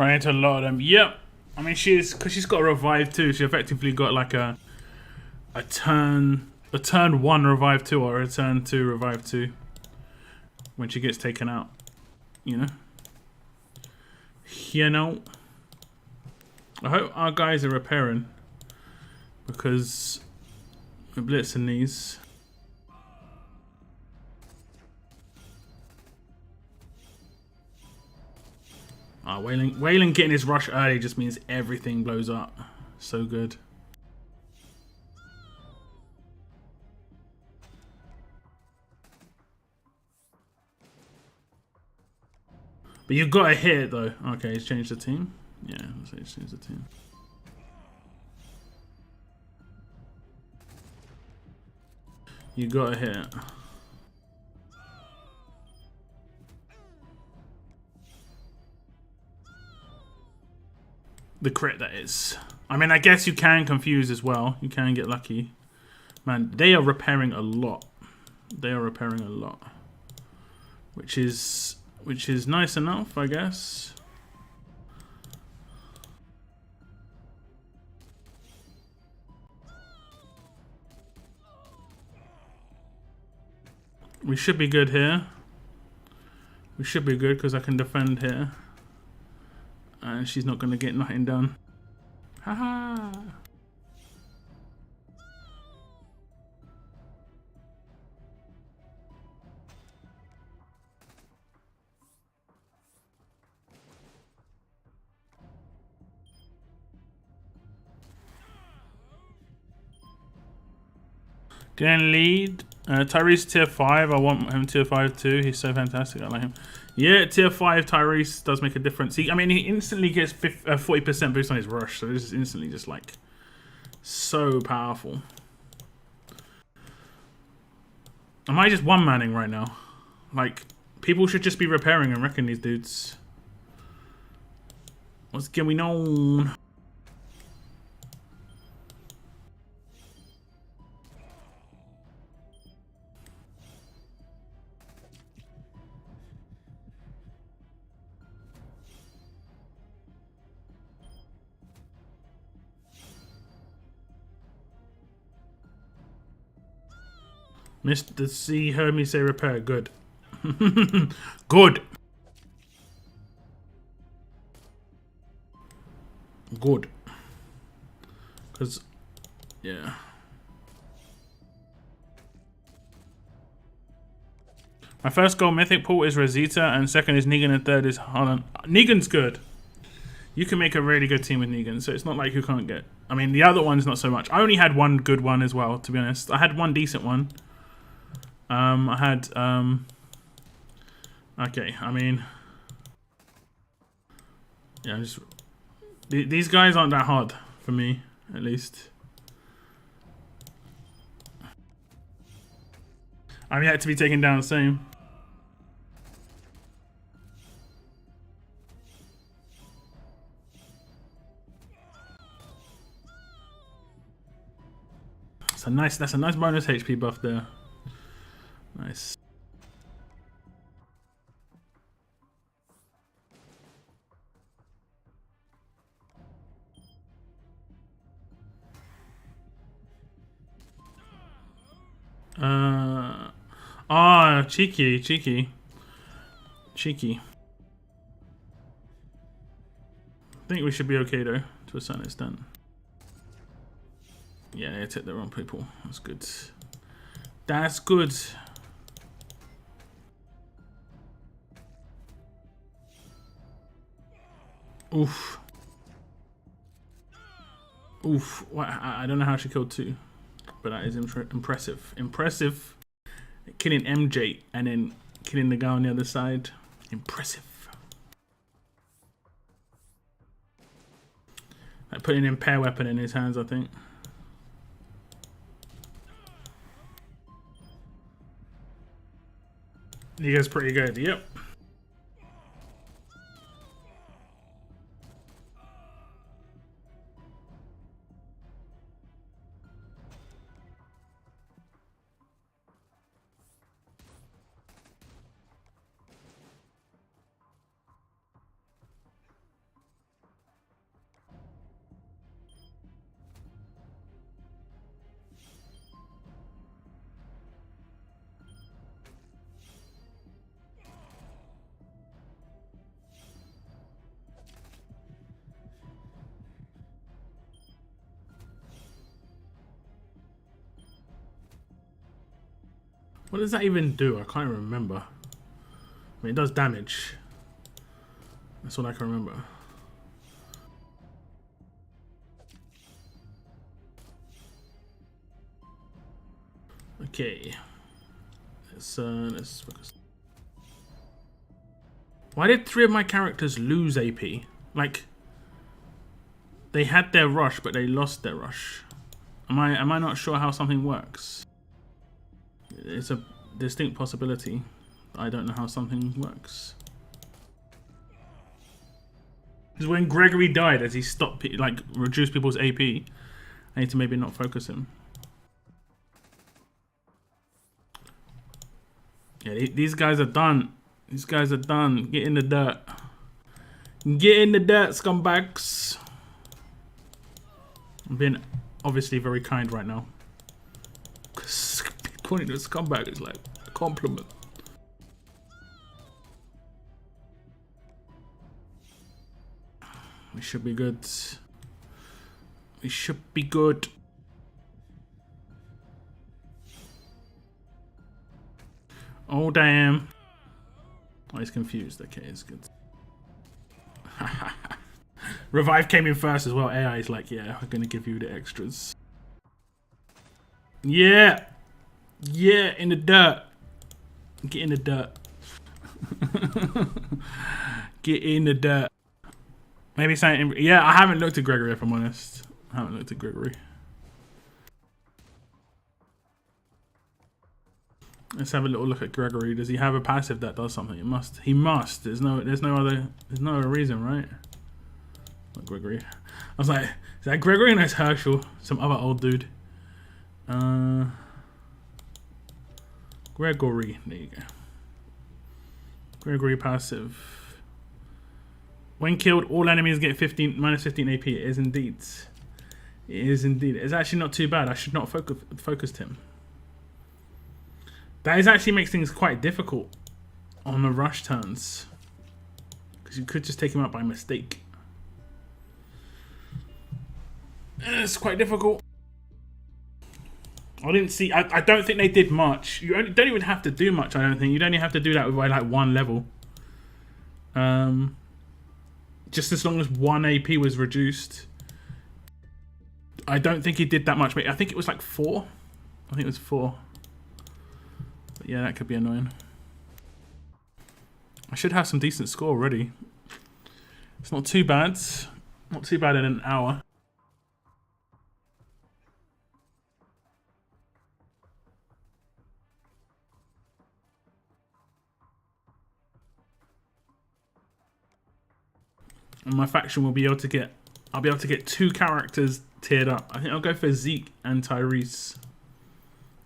Right into a lot of them. Yep. I mean, because she's got a revive too. She effectively got like a turn 1 revive 2 or a turn 2 revive 2 when she gets taken out. You know. You know. I hope our guys are repairing because we're blitzing these. Ah, Wayland getting his rush early just means everything blows up. So good. But you've got to hit it though. Okay, he's changed the team. Yeah, let's say he's changed the team. You got to hit it. The crit, that is. I mean, I guess you can confuse as well. You can get lucky. Man, they are repairing a lot. They are repairing a lot. Which is nice enough, I guess. We should be good here. We should be good because I can defend here. And she's not going to get nothing done. Haha! Getting lead. Tyrese tier 5. I want him tier 5 too. He's so fantastic. I like him. Yeah, tier 5 Tyrese does make a difference. I mean, he instantly gets 40% boost on his rush. So this is instantly just like so powerful. Am I just one-manning right now? Like, people should just be repairing and wrecking these dudes. What's going on? Mr. C heard me say repair. Good. Good. Good. Because, yeah. My first goal mythic pool is Rosita, and second is Negan, and third is Holland. Negan's good. You can make a really good team with Negan, so it's not like you can't get... I mean, the other one's not so much. I only had one good one as well, to be honest. I had one decent one. I had... Okay, I mean... Yeah, just... These guys aren't that hard, for me, at least. I'm yet to be taken down, same. That's a nice bonus HP buff there. Nice. Cheeky. I think we should be okay though, to a certain extent. Yeah, they took the wrong people. That's good. That's good. Oof. Oof. What? I don't know how she killed two, but that is impressive. Impressive. Killing MJ and then killing the guy on the other side. Impressive. Like putting an impair weapon in his hands, I think. He gets pretty good. Yep. What does that even do? I can't remember. I mean, it does damage. That's all I can remember. Okay. Let's focus. Why did 3 of my characters lose AP? Like, they had their rush, but they lost their rush. Am I not sure how something works? It's a distinct possibility. I don't know how something works. Because when Gregory died, as he stopped, like, reduced people's AP, I need to maybe not focus him. Yeah, these guys are done. These guys are done. Get in the dirt. Get in the dirt, scumbags. I'm being obviously very kind right now. Because calling it a scumbag is like a compliment. We should be good. We should be good. Oh, damn. Oh, he's confused. Okay, it's good. Revive came in first as well. AI is like, yeah, we're going to give you the extras. Yeah. Yeah, in the dirt. Get in the dirt. Get in the dirt. Maybe something. Yeah, I haven't looked at Gregory, if I'm honest. I haven't looked at Gregory. Let's have a little look at Gregory. Does he have a passive that does something? It must. He must. There's no other reason, right? Not Gregory. I was like, is that Gregory? No, it's Herschel. Some other old dude. Gregory. There you go. Gregory passive. When killed, all enemies get minus 15 AP. It is indeed. It is indeed. It's actually not too bad. I should not focused him. That is actually makes things quite difficult on the rush turns. Because you could just take him out by mistake. It's quite difficult. I didn't see. I don't think they did much. You don't even have to do much. I don't think you'd only have to do that by like 1 level. Just as long as 1 AP was reduced. I don't think he did that much. I think it was like 4. I think it was 4. But yeah, that could be annoying. I should have some decent score already. It's not too bad. Not too bad in an hour. And my faction will be able to get. I'll be able to get 2 characters tiered up. I think I'll go for Zeke and Tyrese.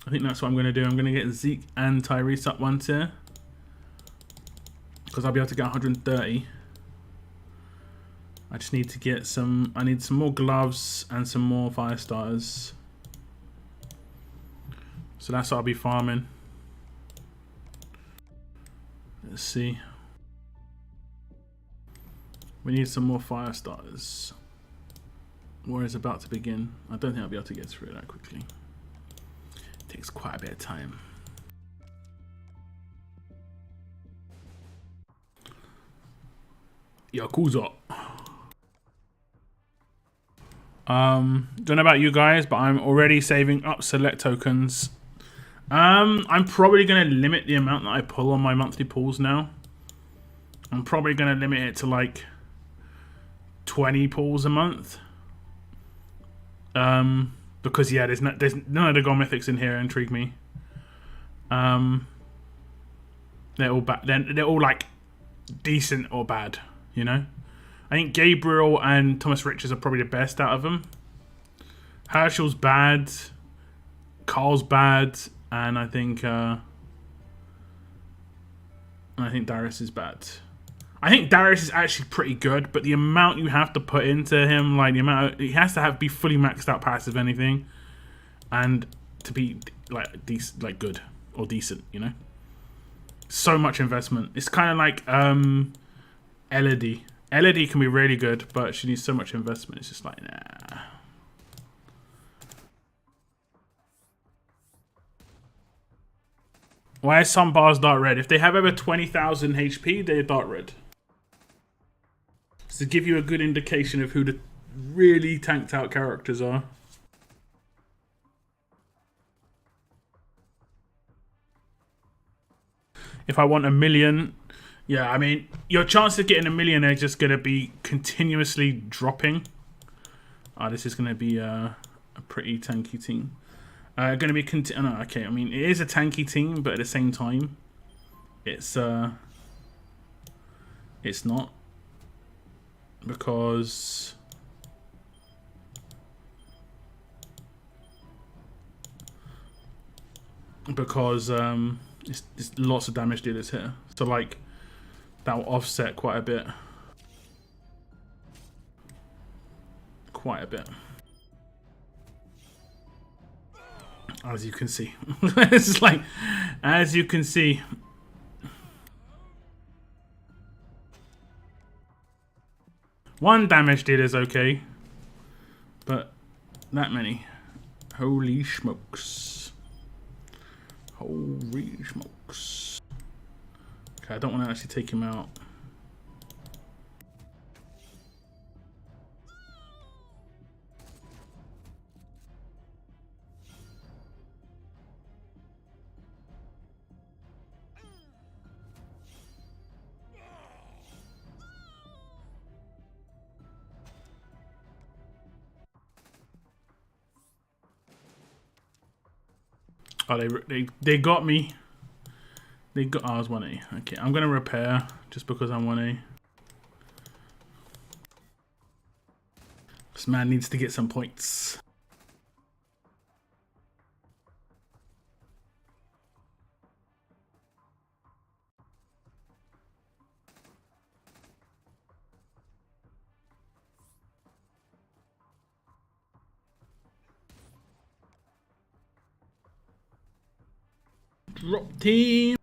I think that's what I'm going to do. I'm going to get Zeke and Tyrese up 1 tier. Because I'll be able to get 130. I just need to get some... I need some more gloves and some more fire starters. So that's what I'll be farming. Let's see. We need some more fire starters. War is about to begin. I don't think I'll be able to get through it that quickly. It takes quite a bit of time. Yakuza. Don't know about you guys, but I'm already saving up select tokens. I'm probably going to limit the amount that I pull on my monthly pulls now. I'm probably going to limit it to like 20 pulls a month. Because yeah, there's none of the gold mythics in here intrigue me. They're all bad. They're all like decent or bad, you know. I think Gabriel and Thomas Richards are probably the best out of them. Herschel's bad, Carl's bad, and I think Darius is bad. I think Darius is actually pretty good, but the amount you have to put into him, like the amount he has to be fully maxed out passive anything, and to be like decent, like good or decent, you know. So much investment. It's kind of like Elodie. Elodie can be really good, but she needs so much investment. It's just like nah. Why are some bars dark red? If they have over 20,000 HP, they're dark red. So to give you a good indication of who the really tanked out characters are. If I want 1 million, yeah, I mean, your chance of getting 1 million are just going to be continuously dropping. This is going to be a pretty tanky team. Going to be no, okay. I mean, it is a tanky team, but at the same time, it's not, because it's lots of damage dealers here, so like that will offset quite a bit. As you can see. It's just like, as you can see. One damage dealer is okay, but that many. Holy smokes. Holy smokes. Okay, I don't want to actually take him out. Oh, they got me. They got. Oh, I was 1A. Okay, I'm gonna repair just because I'm 1A. This man needs to get some points. Drop team.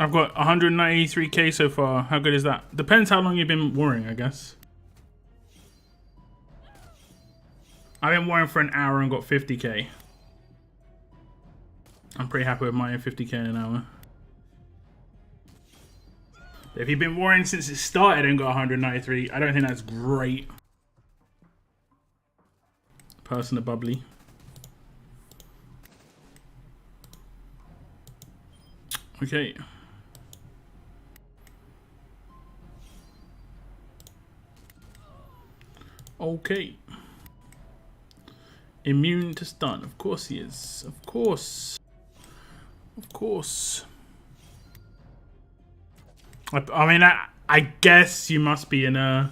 I've got 193k so far. How good is that? Depends how long you've been warring, I guess. I've been warring for an hour and got 50k. I'm pretty happy with my 50k an hour. If you've been warring since it started and got 193, I don't think that's great. Person of bubbly. Okay. Okay. Immune to stun. Of course he is. Of course. Of course. I mean, I guess you must be in like,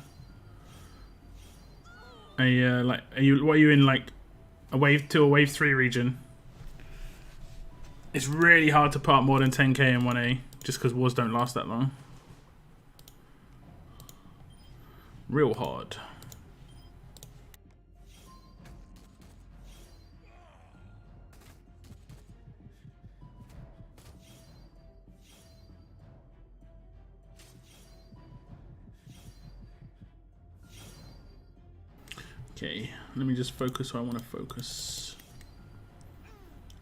what are you in, like a wave 2 or wave 3 region? It's really hard to put more than 10k in 1A just because wars don't last that long. Real hard. Okay, let me just focus where I want to focus.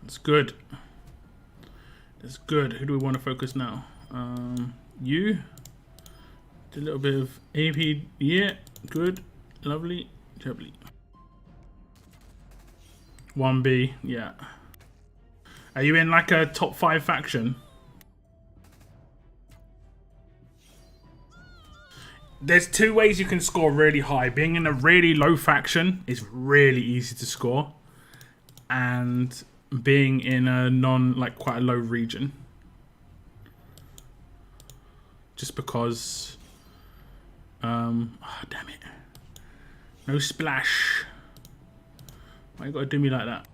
That's good. That's good. Who do we want to focus now? You. A little bit of AP. Yeah, good. Lovely. Jubbly. 1B. Yeah. Are you in like a top 5 faction? There's 2 ways you can score really high. Being in a really low faction is really easy to score. And being in a quite a low region. just because. Oh, damn it! No splash. Why you gotta do me like that?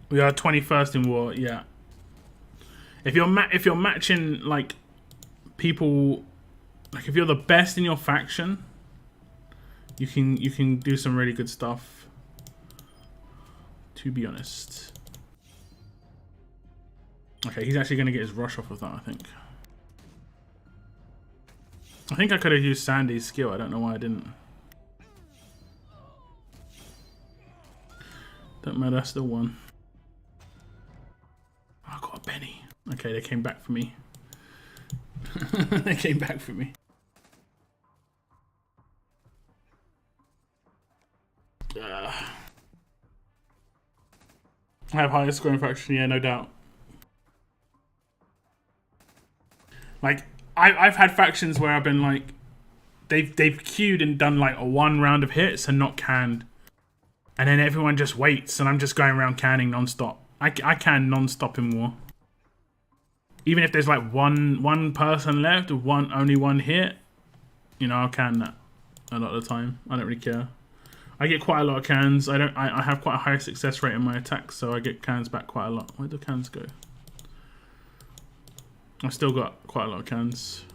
We are 21st in war. Yeah. If you're matching like people, like if you're the best in your faction, you can do some really good stuff. To be honest. Okay, he's actually gonna get his rush off of that, I think. I think I could have used Sandy's skill. I don't know why I didn't. Don't matter. I still won. Oh, I got a penny. Okay, they came back for me. They came back for me. I have highest scoring faction, yeah, no doubt. Like, I've had factions where I've been like, they've queued and done like a 1 round of hits and not canned, and then everyone just waits, and I'm just going around canning non-stop. I can non-stop in war. Even if there's like one person left, only one hit, you know, I'll can that a lot of the time. I don't really care. I get quite a lot of cans. I have quite a high success rate in my attacks, so I get cans back quite a lot. Where do cans go? I've still got quite a lot of cans.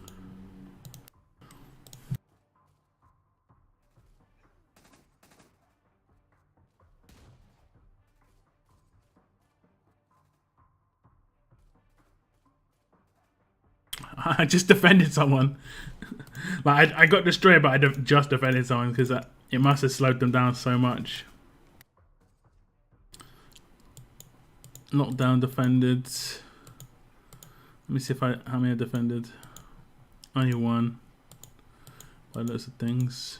I just defended someone. Like I got destroyed, but I just defended someone because it must have slowed them down so much. Knockdown defended. Let me see if how many I defended. Only one. By lots of things.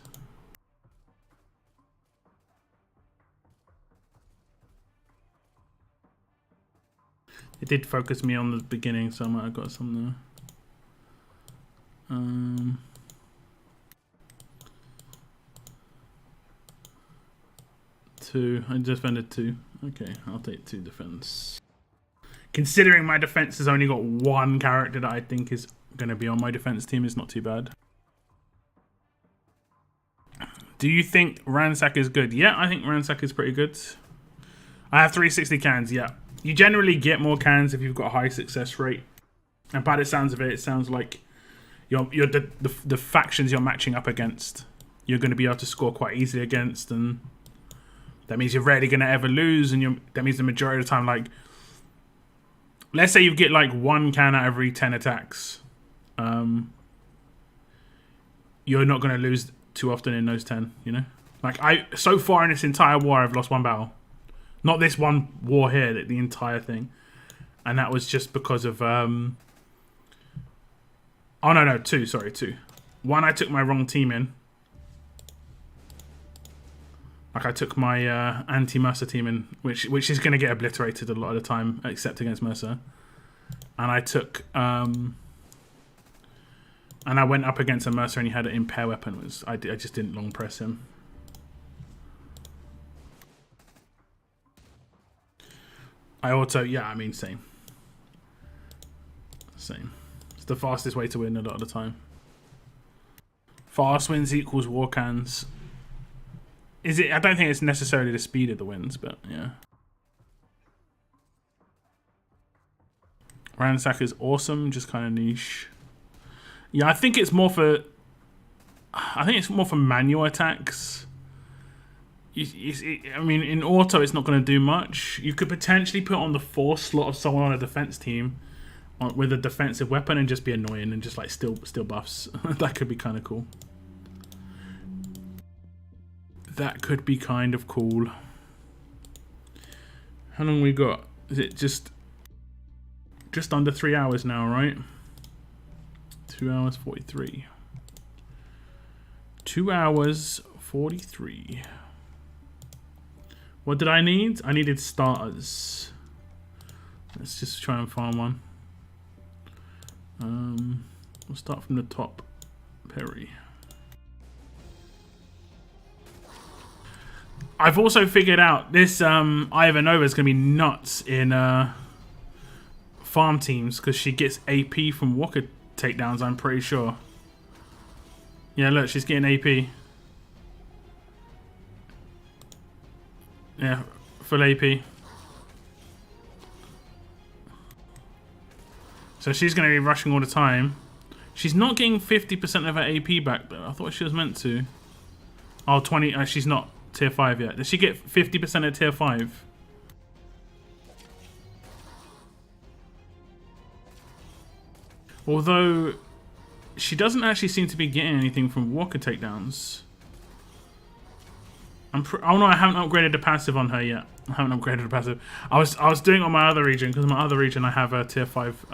It did focus me on the beginning, so I might have got some there. 2. I defended 2. Okay, I'll take 2 defense. Considering my defense has only got 1 character that I think is going to be on my defense team, is not too bad. Do you think Ransack is good? Yeah, I think Ransack is pretty good. I have 360 cans, yeah. You generally get more cans if you've got a high success rate. And by the sounds of it, it sounds like the factions you're matching up against, you're going to be able to score quite easily against, and that means you're rarely going to ever lose, and that means the majority of the time, like, let's say you get like 1 can out every 10 attacks. You're not going to lose too often in those 10, you know? Like, so far in this entire war, I've lost 1 battle. Not this one war here, the entire thing. And that was just because of... Oh, no, 2. Sorry, 2. 1, I took my wrong team in. Like, I took my anti-Mercer team in, which is going to get obliterated a lot of the time, except against Mercer. And I took... and I went up against a Mercer and he had an impair weapon. I just didn't long press him. I auto... Yeah, I mean, same. Same. It's the fastest way to win a lot of the time. Fast wins equals war cans. Is it? I don't think it's necessarily the speed of the wins, but yeah. Ransack is awesome, just kind of niche. Yeah, I think it's more for... I think it's more for manual attacks. I mean, in auto, it's not going to do much. You could potentially put on the 4th slot of someone on a defense team with a defensive weapon and just be annoying and just like still buffs. That could be kind of cool. That could be kind of cool. How long we got? Is it just under 3 hours now, right? 2 hours 43. 2 hours 43. What did I need? I needed starters. Let's just try and find one. We'll start from the top. Perry. I've also figured out this Ivanova is going to be nuts in 5 farm teams because she gets AP from walker takedowns, I'm pretty sure. Yeah, look, she's getting AP. Yeah, full AP. So she's going to be rushing all the time. She's not getting 50% of her AP back, though. I thought she was meant to. Oh, 20. She's not tier 5 yet. Does she get 50% of tier 5? Although, she doesn't actually seem to be getting anything from walker takedowns. Oh no, I haven't upgraded the passive on her yet. I haven't upgraded the passive. I was doing it on my other region, because my other region I have a tier 5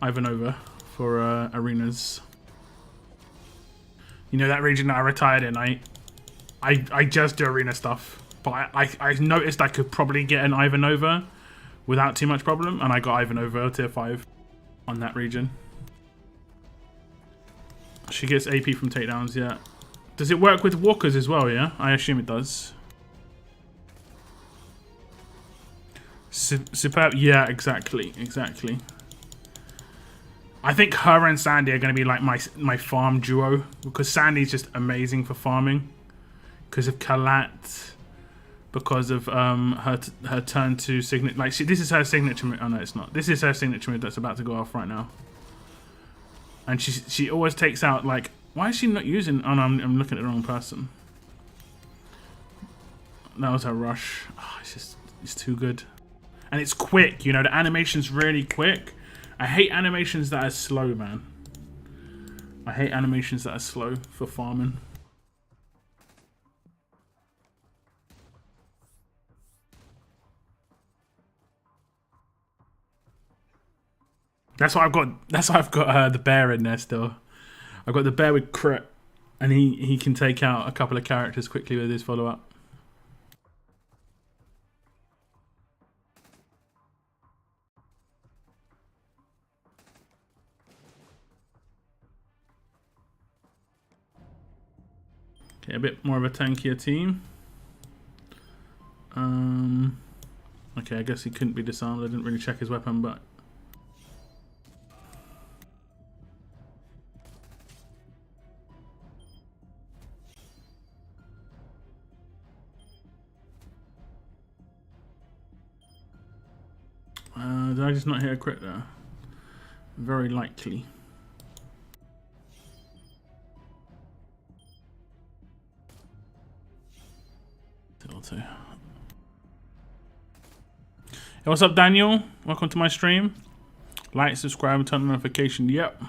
Ivanova for arenas. You know that region that I retired in, I just do arena stuff. But I noticed I could probably get an Ivanova without too much problem, and I got Ivanova tier 5 on that region. She gets AP from takedowns, yeah. Does it work with walkers as well, yeah? I assume it does. Superb. Yeah, exactly. Exactly. I think her and Sandy are going to be like my farm duo. Because Sandy's just amazing for farming. Because of Kalat. Because of her turn to signature. Like, this is her signature move. Oh, no, it's not. This is her signature move that's about to go off right now. And she always takes out, like... Why is she not using... Oh, no, I'm looking at the wrong person. That was her rush. Oh, it's too good. And it's quick, you know. The animation's really quick. I hate animations that are slow, man. I hate animations that are slow for farming. That's why I've got the bear in there still. I've got the bear with crit, and he can take out a couple of characters quickly with his follow-up. Okay, a bit more of a tankier team. Okay, I guess he couldn't be disarmed. I didn't really check his weapon, but... did I just not hit a crit there? Very likely. Hey, what's up, Daniel? Welcome to my stream. Like, subscribe, and turn on notification. Yep.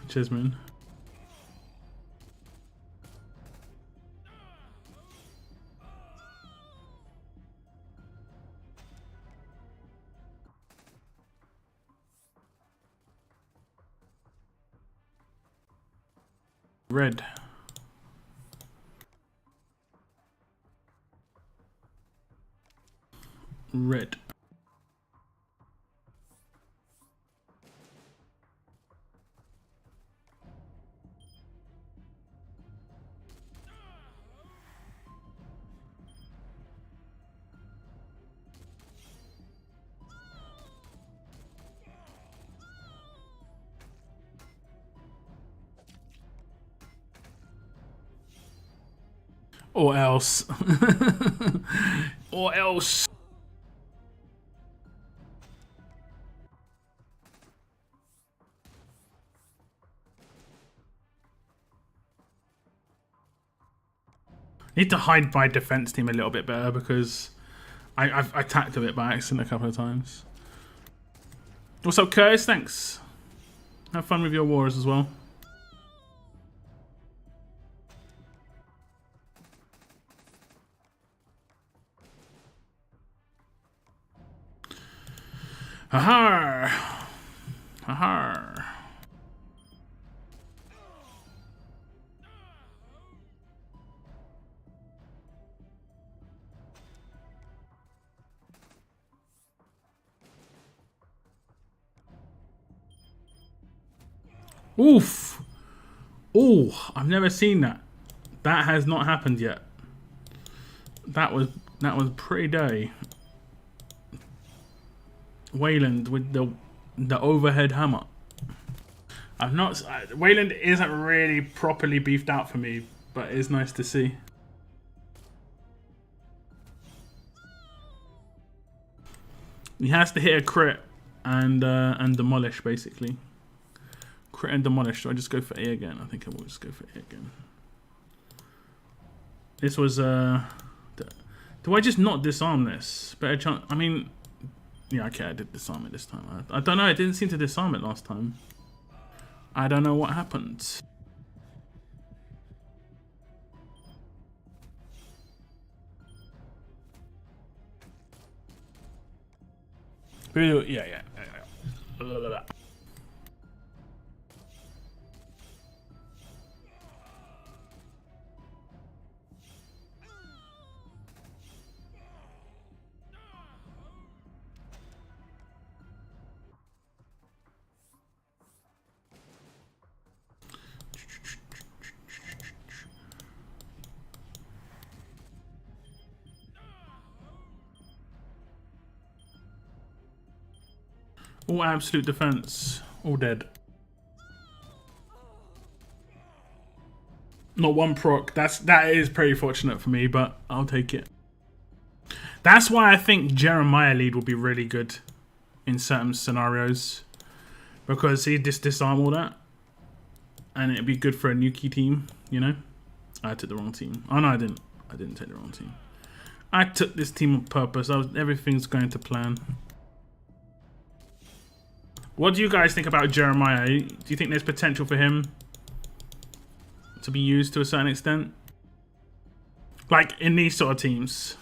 Cheers, man. Red. Red. Or else. Or else. Need to hide my defense team a little bit better because I've attacked a bit by accident a couple of times. What's up, Curtis? Thanks. Have fun with your wars as well. Ha-ha! Ha-ha! Oof! Oh, I've never seen that. That has not happened yet. That was pretty dirty. Wayland with the overhead hammer. I've not. Wayland isn't really properly beefed out for me, but it's nice to see. He has to hit a crit and demolish, basically. Crit and demolish. So I just go for A again. I think I will just go for A again. This was do I just not disarm this? Better chance. I mean, yeah, okay, I did disarm it this time. I don't know. I didn't seem to disarm it last time. I don't know what happened. Yeah. All absolute defense. All dead. Not one proc. That is pretty fortunate for me, but I'll take it. That's why I think Jeremiah lead will be really good in certain scenarios, because he'd just disarm all that, and it'd be good for a Nuki team. You know, I took the wrong team. Oh no, I didn't. I didn't take the wrong team. I took this team on purpose. Everything's going to plan. What do you guys think about Jeremiah? Do you think there's potential for him to be used to a certain extent? Like in these sort of teams.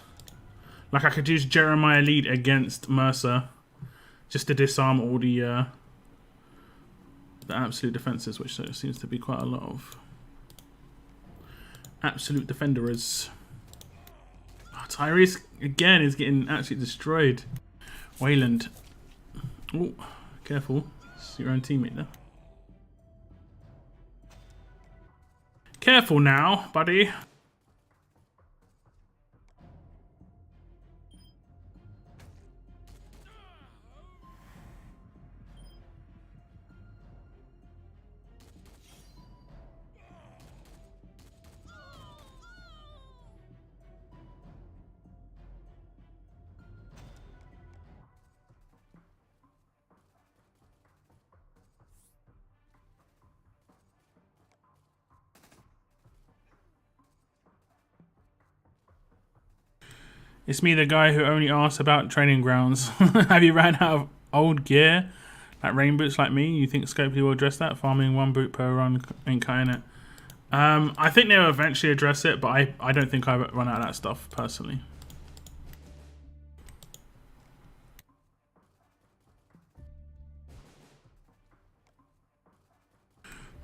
Like I could use Jeremiah lead against Mercer just to disarm all the absolute defenses, which there seems to be quite a lot of. Absolute defenders. Oh, Tyrese again is getting absolutely destroyed. Wayland. Oh. Careful, it's your own teammate there. Careful now, buddy. It's me, the guy who only asks about training grounds. Have you ran out of old gear? Like rain boots like me? You think Scopely will address that? Farming one boot per run ain't cutting it. I think they'll eventually address it, but I don't think I've run out of that stuff, personally.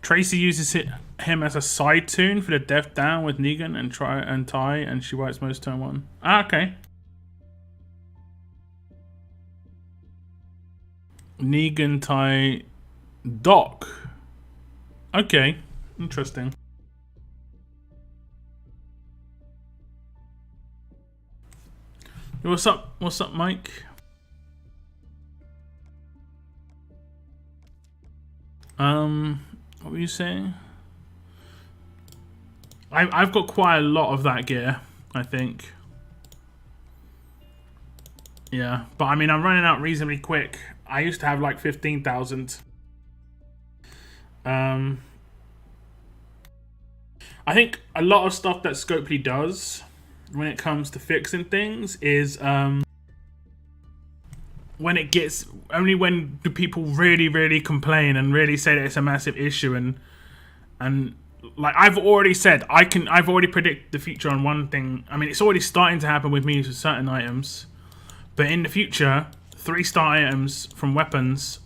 Tracy uses him as a side tune for the Death Down with Negan and Ty, and she writes most turn one. Ah, okay. Negan, Ty, Doc. Okay, interesting. What's up? What's up, Mike? What were you saying? I've got quite a lot of that gear, I think. Yeah, but I mean, I'm running out reasonably quick. I used to have like 15,000. I think a lot of stuff that Scopely does when it comes to fixing things is when it gets only when do people really complain and really say that it's a massive issue, and like I've already said, I've already predicted the future on one thing. I mean, it's already starting to happen with me with certain items, but in the future, 3-star items from weapons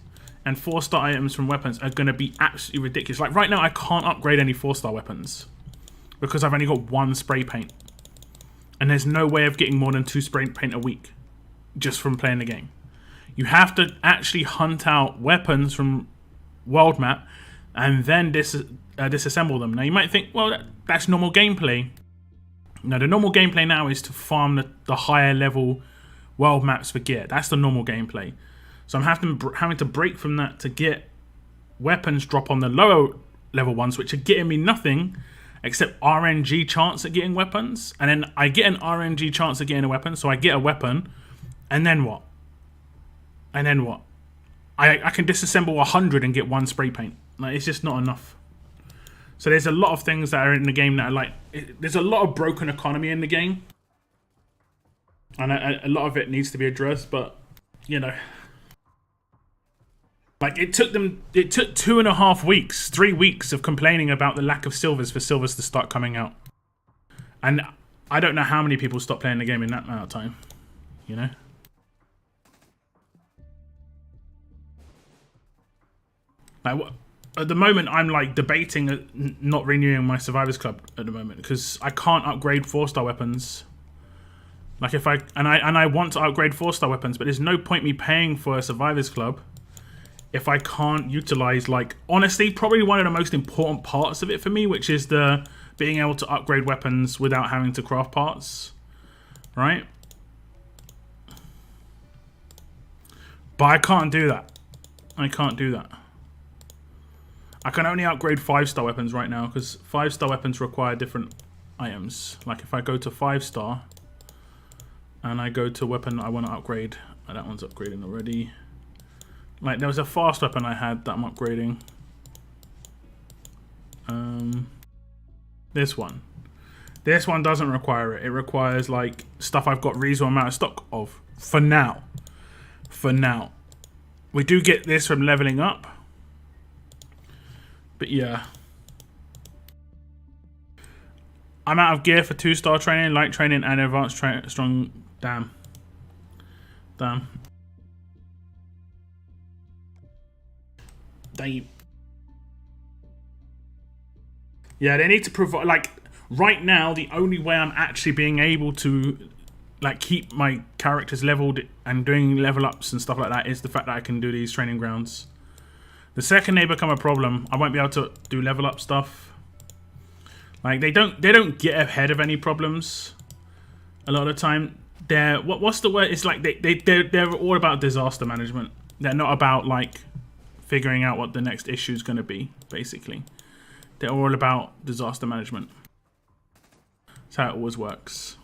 and 4-star items from weapons are going to be absolutely ridiculous. Like right now, I can't upgrade any 4-star weapons because I've only got 1 spray paint, and there's no way of getting more than 2 spray paint a week just from playing the game. You have to actually hunt out weapons from world map and then disassemble them. Now you might think, well, that's normal gameplay. No, the normal gameplay now is to farm the higher level world maps for gear. That's the normal gameplay. So I'm having to break from that to get weapons drop on the lower level ones, which are getting me nothing except RNG chance at getting weapons. And then I get an RNG chance at getting a weapon, so I get a weapon, and then what? And then what? I can disassemble 100 and get 1 spray paint. Like, it's just not enough. So there's a lot of things that are in the game that are like... There's a lot of broken economy in the game. And a lot of it needs to be addressed, but, you know... Like, it took 2.5 weeks, 3 weeks of complaining about the lack of silvers for silvers to start coming out. And I don't know how many people stopped playing the game in that amount of time, you know? Like, at the moment, I'm like debating not renewing my Survivors Club at the moment because I can't upgrade 4-star weapons. Like, if I want to upgrade 4-star weapons, but there's no point me paying for a Survivors Club if I can't utilize, like, honestly, probably one of the most important parts of it for me, which is the being able to upgrade weapons without having to craft parts, right? But I can't do that. I can't do that. I can only upgrade 5-star weapons right now because 5-star weapons require different items. Like, if I go to 5-star and I go to weapon I want to upgrade, that one's upgrading already. Like, there was a fast weapon I had that I'm upgrading. This one. This one doesn't require it. It requires, like, stuff I've got reasonable amount of stock of. For now. For now. We do get this from leveling up. But yeah. I'm out of gear for 2-star training, light training, and advanced training. Strong. Damn. Damn. Yeah, they need to provide, like, right now the only way I'm actually being able to, like, keep my characters leveled and doing level ups and stuff like that is the fact that I can do these training grounds. The second they become a problem, I won't be able to do level up stuff. Like, they don't get ahead of any problems a lot of the time. They're what's the word? It's like they're all about disaster management. They're not about, like, figuring out what the next issue is going to be, basically. They're all about disaster management. That's how it always works.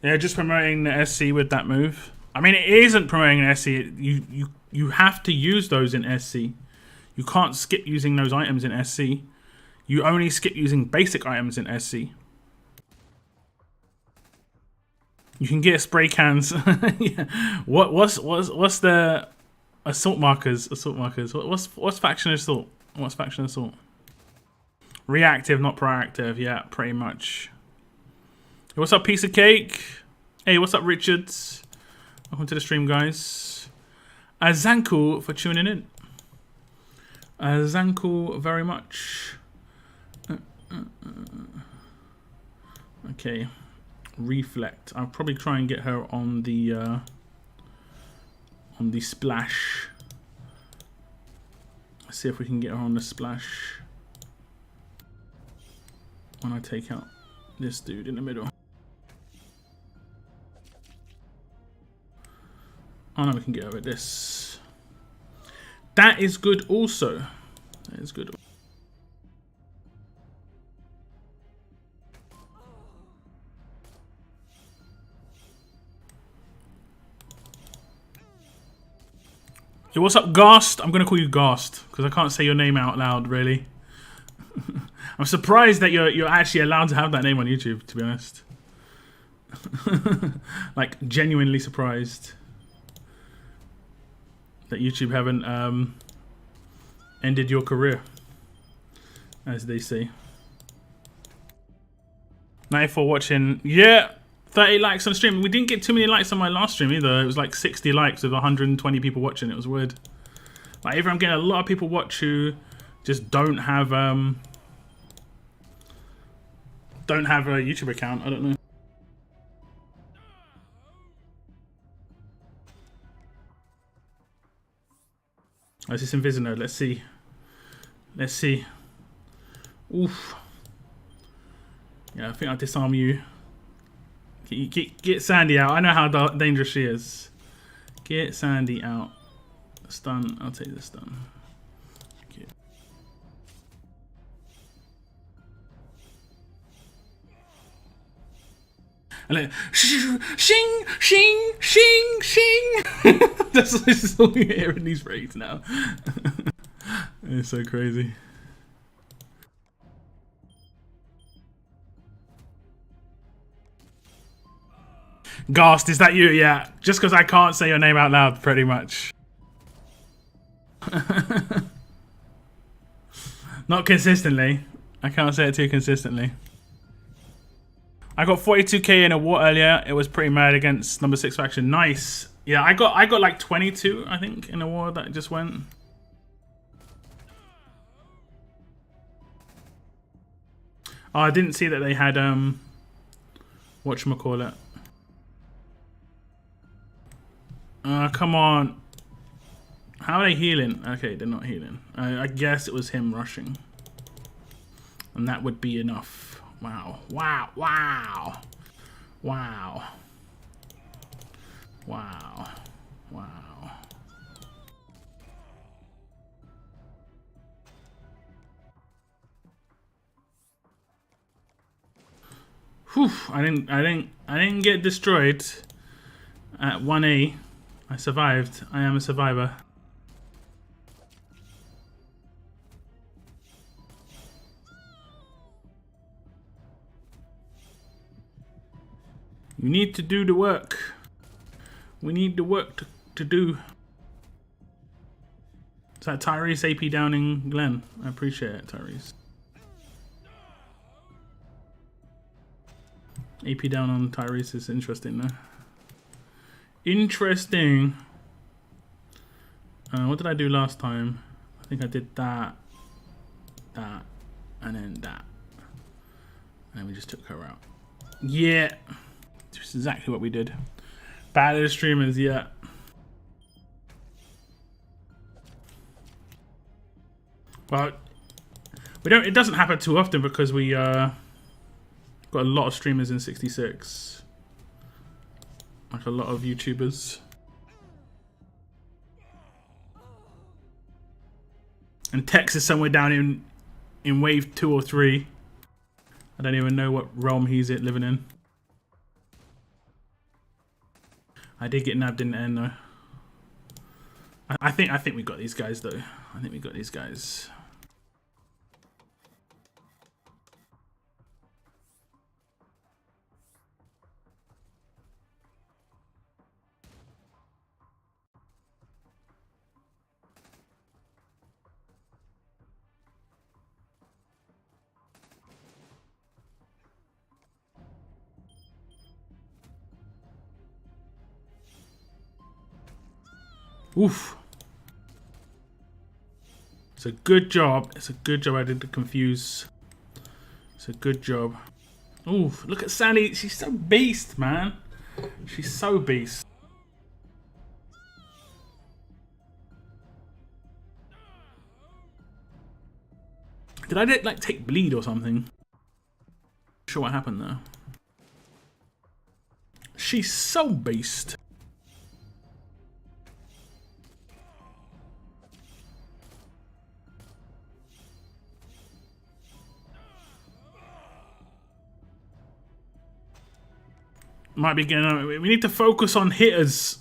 Yeah, just promoting the SC with that move. I mean, it isn't promoting an SC. You have to use those in SC. You can't skip using those items in SC. You only skip using basic items in SC. You can get spray cans. Yeah. What's the assault markers? Assault markers. What's faction assault? What's faction assault? Reactive, not proactive. Yeah, pretty much. Hey, what's up, piece of cake? Hey, what's up, Richards? Welcome to the stream, guys. Azanku for tuning in. Azanku very much. Okay. Reflect. I'll probably try and get her on the splash. Let's see if we can get her on the splash when I take out this dude in the middle. Oh no, we can get her with this. That is good also. That is good. Yo, what's up, Ghast? I'm gonna call you Ghast because I can't say your name out loud, really. I'm surprised that you're actually allowed to have that name on YouTube, to be honest. Like, genuinely surprised that YouTube haven't ended your career, as they say. 94 watching. Yeah, 30 likes on the stream. We didn't get too many likes on my last stream either. It was like 60 likes with 120 people watching. It was weird. Like, either I'm getting a lot of people watch who just don't have a YouTube account. I don't know. Oh, is this Invisino? Let's see. Let's see. Oof. Yeah, I think I'll disarm you. Get Sandy out. I know how dangerous she is. Get Sandy out. Stun. I'll take the stun. Okay. And like, shing, shing, shing, shing. That's all you hear in these raids now. It's so crazy. Ghast, is that you? Yeah. Just because I can't say your name out loud, pretty much. Not consistently. I can't say it too consistently. I got 42k in a war earlier. It was pretty mad against number 6 faction. Nice. Yeah, I got like 22, I think, in a war that just went. Oh, I didn't see that they had whatchamacallit. Come on. How are they healing? Okay, they're not healing. I guess it was him rushing. And that would be enough. Wow. Wow. Wow. Wow. Wow. Wow. Whew. I didn't get destroyed at 1A. I survived. I am a survivor. You need to do the work. We need the work to do. Is that Tyrese AP downing Glenn? I appreciate it, Tyrese. AP down on Tyrese is interesting though. Interesting. What did I do last time? I think I did that, and then that. And then we just took her out. Yeah. That's exactly what we did. Bad as streamers, yeah. Well, we don't. It doesn't happen too often because we got a lot of streamers in 66, like a lot of YouTubers. And Tex is somewhere down in wave 2 or 3. I don't even know what realm he's living in. I did get nabbed in the end though. I think we got these guys though. I think we got these guys. Oof. It's a good job. It's a good job I didn't confuse. It's a good job. Oof. Look at Sandy. She's so beast, man. She's so beast. Did I like take bleed or something? Not sure what happened there. She's so beast. Might be getting on. We need to focus on hitters.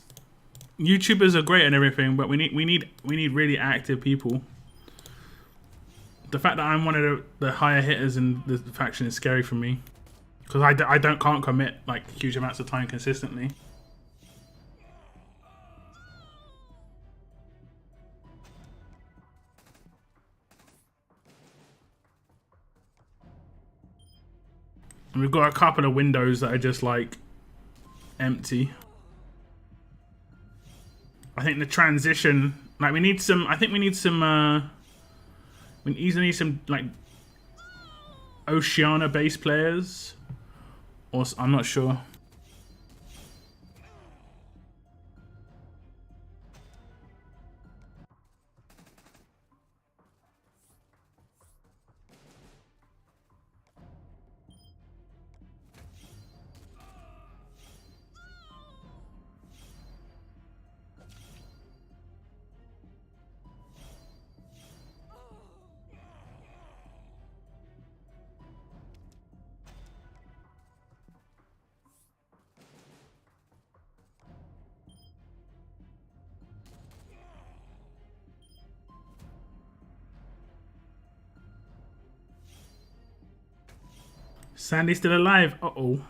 YouTubers are great and everything, but we need really active people. The fact that I'm one of the higher hitters in the faction is scary for me, because I can't commit like huge amounts of time consistently. And we've got a couple of windows that are just like empty. I think the transition, like we need some. I think we need some. We either need some like Oceania based players, or I'm not sure. Sandy's still alive. Uh-oh.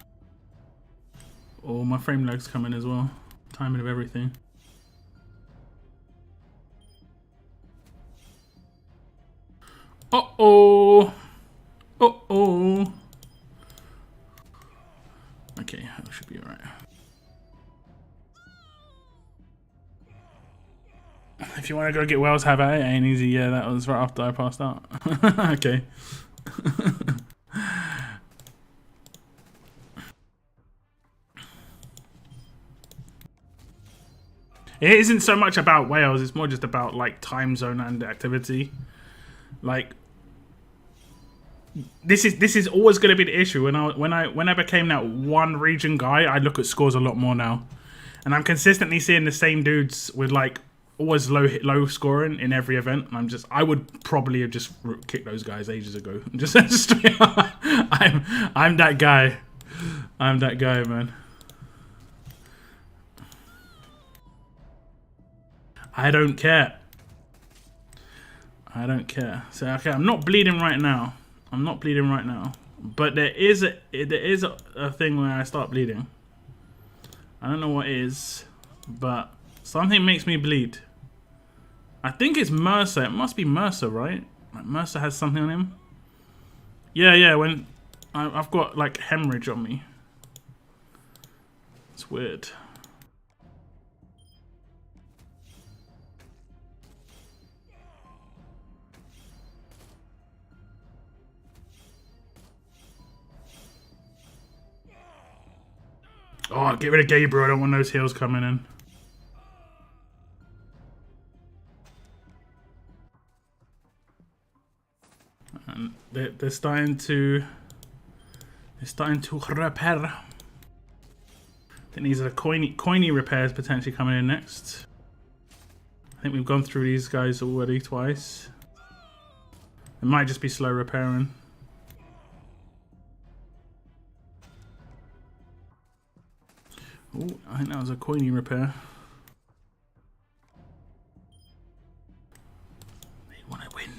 Oh, my frame lag's coming as well. Timing of everything. Uh-oh. Uh-oh. Okay, that should be alright. If you want to go get Wells, have at it. Ain't easy. Yeah, that was right after I passed out. Okay. It isn't so much about Wales, it's more just about like time zone and activity. Like this is always going to be the issue. When I became that one region guy, I look at scores a lot more now, and I'm consistently seeing the same dudes with like always low scoring in every event. And I would probably have just kicked those guys ages ago. just I'm that guy. I'm that guy, man. I don't care. I don't care. So okay, I'm not bleeding right now. I'm not bleeding right now. But there is a thing where I start bleeding. I don't know what it is, but something makes me bleed. I think it's Mercer. It must be Mercer, right? Like Mercer has something on him. Yeah. When I've got like hemorrhage on me. It's weird. Oh, get rid of Gabriel. I don't want those heals coming in. And they're starting to repair. I think these are coiny repairs potentially coming in next. I think we've gone through these guys already twice. It might just be slow repairing. Oh, I think that was a coiny repair. They want to win.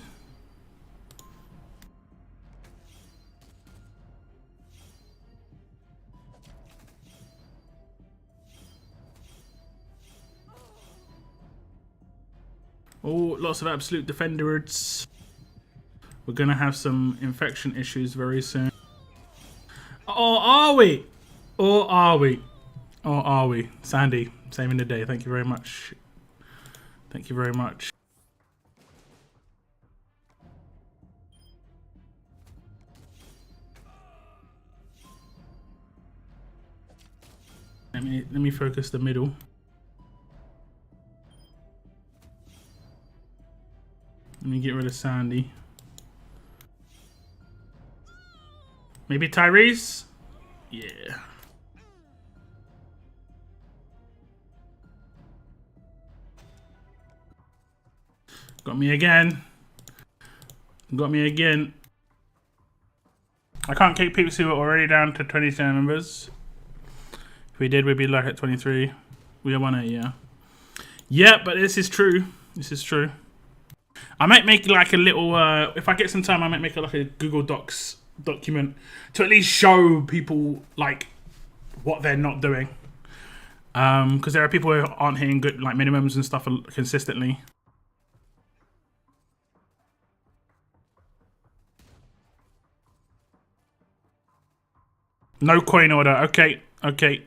Oh, lots of absolute defenders. We're going to have some infection issues very soon. Or are we? Or are we? Or are we? Sandy, saving the day. Thank you very much. Thank you very much. Let me focus the middle. Let me get rid of Sandy. Maybe Tyrese? Yeah. Got me again. Got me again. I can't kick peeps who are already down to 27 members. If we did, we'd be like at 23. We are 1-8, yeah. Yeah, but this is true. This is true. I might make like a little, if I get some time, I might make like a Google Docs document to at least show people like what they're not doing. Because there are people who aren't hitting good like minimums and stuff consistently. No coin order. Okay. Okay.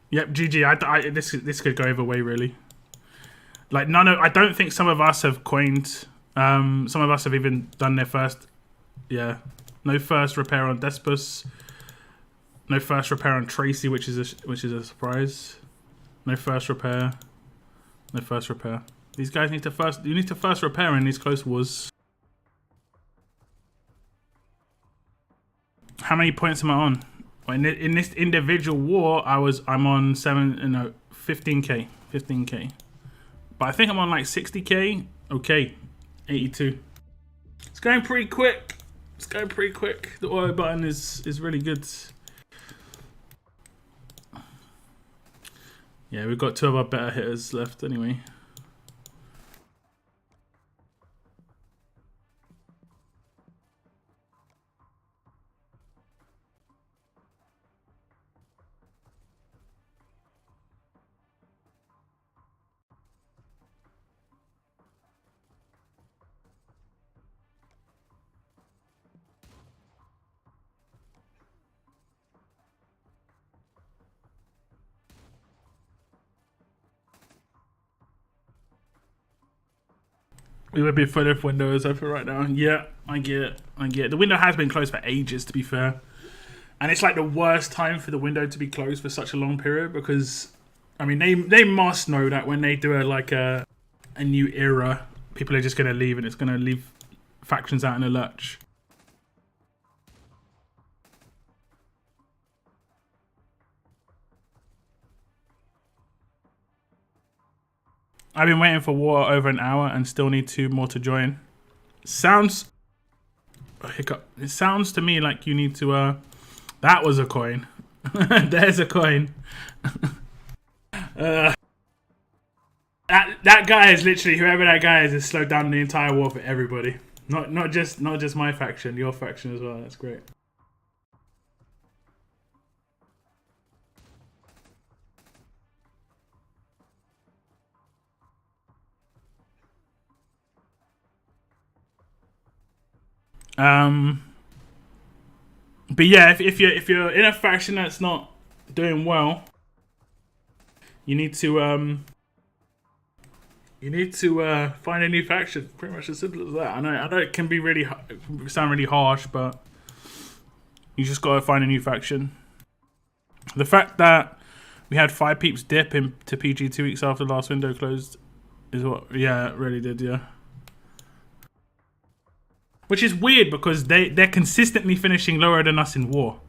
Yep. GG. This could go either way, really. Like I don't think some of us have coined. Some of us have even done their first. Yeah. No first repair on Despus. No first repair on Tracy, which is a surprise. No first repair. No first repair. These guys need to first. You need to first repair in these close wars. How many points am I on? In this individual war, I'm on 15k, 15k. But I think I'm on like 60k. Okay, 82. It's going pretty quick. It's going pretty quick. The auto button is really good. Yeah, we've got 2 of our better hitters left anyway. We would be full if window is open right now. Yeah, I get it. I get it. The window has been closed for ages, to be fair. And it's like the worst time for the window to be closed for such a long period because, I mean, they must know that when they do a new era, people are just going to leave and it's going to leave factions out in a lurch. I've been waiting for water over an hour and still need 2 more to join. Sounds... Hiccup. It sounds to me like you need to... That was a coin. There's a coin. That guy is literally... Whoever that guy is has slowed down the entire war for everybody. Not just my faction, your faction as well. That's great. But yeah, if you're in a faction that's not doing well, you need to find a new faction. Pretty much as simple as that. I know it can be sound really harsh, but you just gotta find a new faction. The fact that we had 5 peeps dip into PG 2 weeks after the last window closed is what, yeah, it really did, yeah. Which is weird because they're consistently finishing lower than us in war.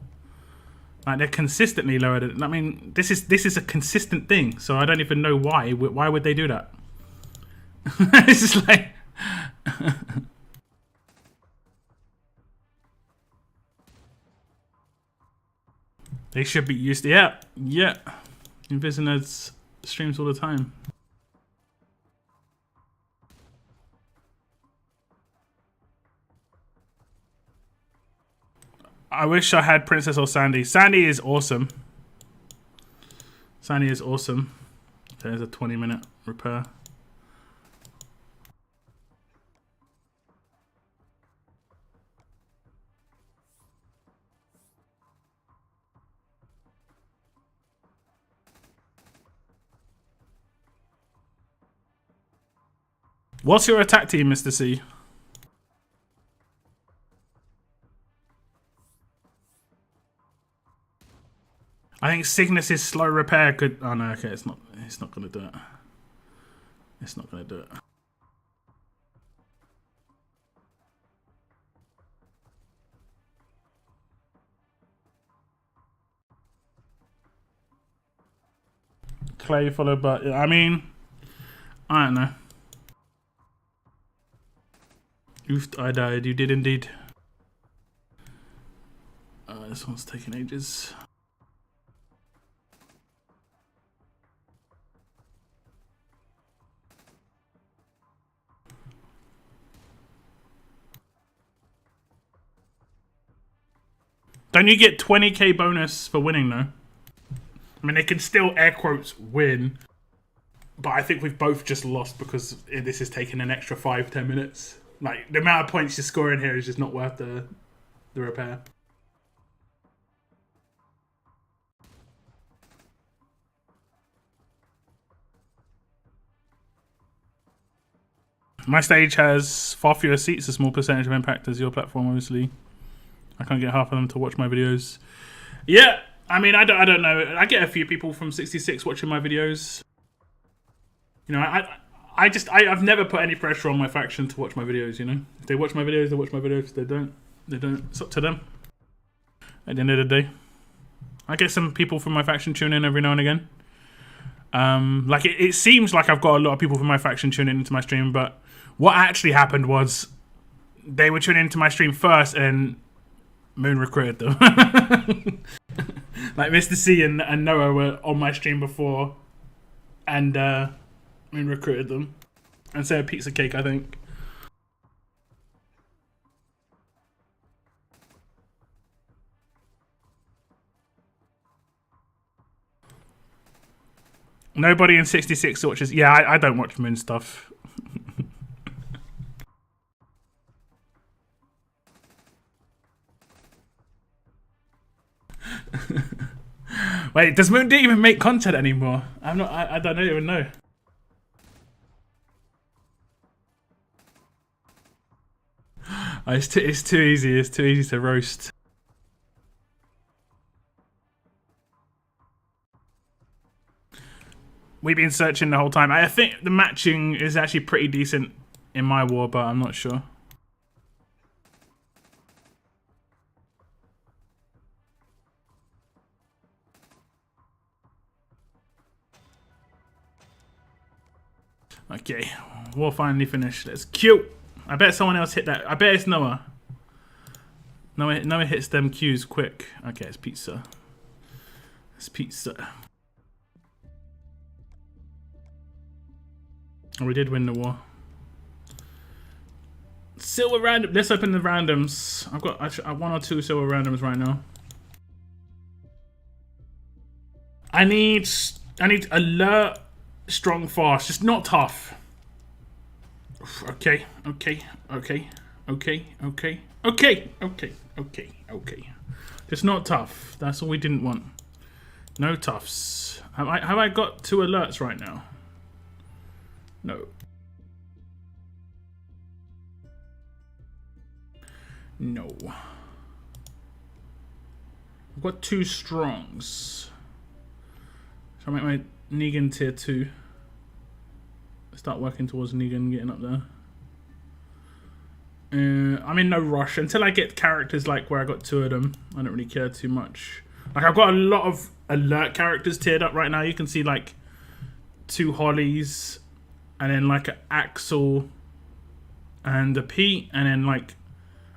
Like they're consistently lower than. I mean, this is a consistent thing. So I don't even know why. Why would they do that? It's just like. They should be used to. Yeah. Invisina's streams all the time. I wish I had Princess or Sandy. Sandy is awesome. Sandy is awesome. There's a 20-minute repair. What's your attack team, Mr. C? I think Cygnus's slow repair could... Oh no, okay, it's not going to do it. It's not going to do it. Clay followed by... I mean... I don't know. Oof, I died. You did indeed. This one's taking ages. Don't you get 20k bonus for winning though? I mean, they can still air quotes win, but I think we've both just lost because this is taking an extra 5-10 minutes. Like the amount of points you're scoring here is just not worth the repair. My stage has far fewer seats, a small percentage of impact as your platform, obviously. I can't get half of them to watch my videos. Yeah, I mean, I don't know. I get a few people from 66 watching my videos. You know, I've never put any pressure on my faction to watch my videos, you know? If they watch my videos, they watch my videos. If they don't, they don't. It's up to them. At the end of the day. I get some people from my faction tune in every now and again. Like, it seems like I've got a lot of people from my faction tuning into my stream, but what actually happened was they were tuning into my stream first and Moon recruited them. Like Mr. C and Noah were on my stream before, and Moon recruited them. And so Pizza Cake, I think. Nobody in 66 watches. Yeah, I don't watch Moon stuff. Wait, does Moon even make content anymore? I don't even know. It's too easy. It's too easy to roast. We've been searching the whole time. I think the matching is actually pretty decent in my war, but I'm not sure. Okay, war finally finished. Let's queue. I bet someone else hit that. I bet it's Noah. Noah hits them queues quick. Okay, it's pizza. It's pizza. Oh, we did win the war. Silver random. Let's open the randoms. I've got actually, 1 or 2 silver randoms right now. I need alert, strong, fast. Just not tough. Okay. Just not tough. That's all we didn't want. No toughs. Have I got 2 alerts right now? No. No. I've got 2 strongs. Shall I make my Negan tier 2? Start working towards Negan getting up there. I'm in no rush until I get characters like where I got 2 of them. I don't really care too much. Like I've got a lot of alert characters tiered up right now. You can see like 2 Hollies, and then like an Axel and a Pete, and then like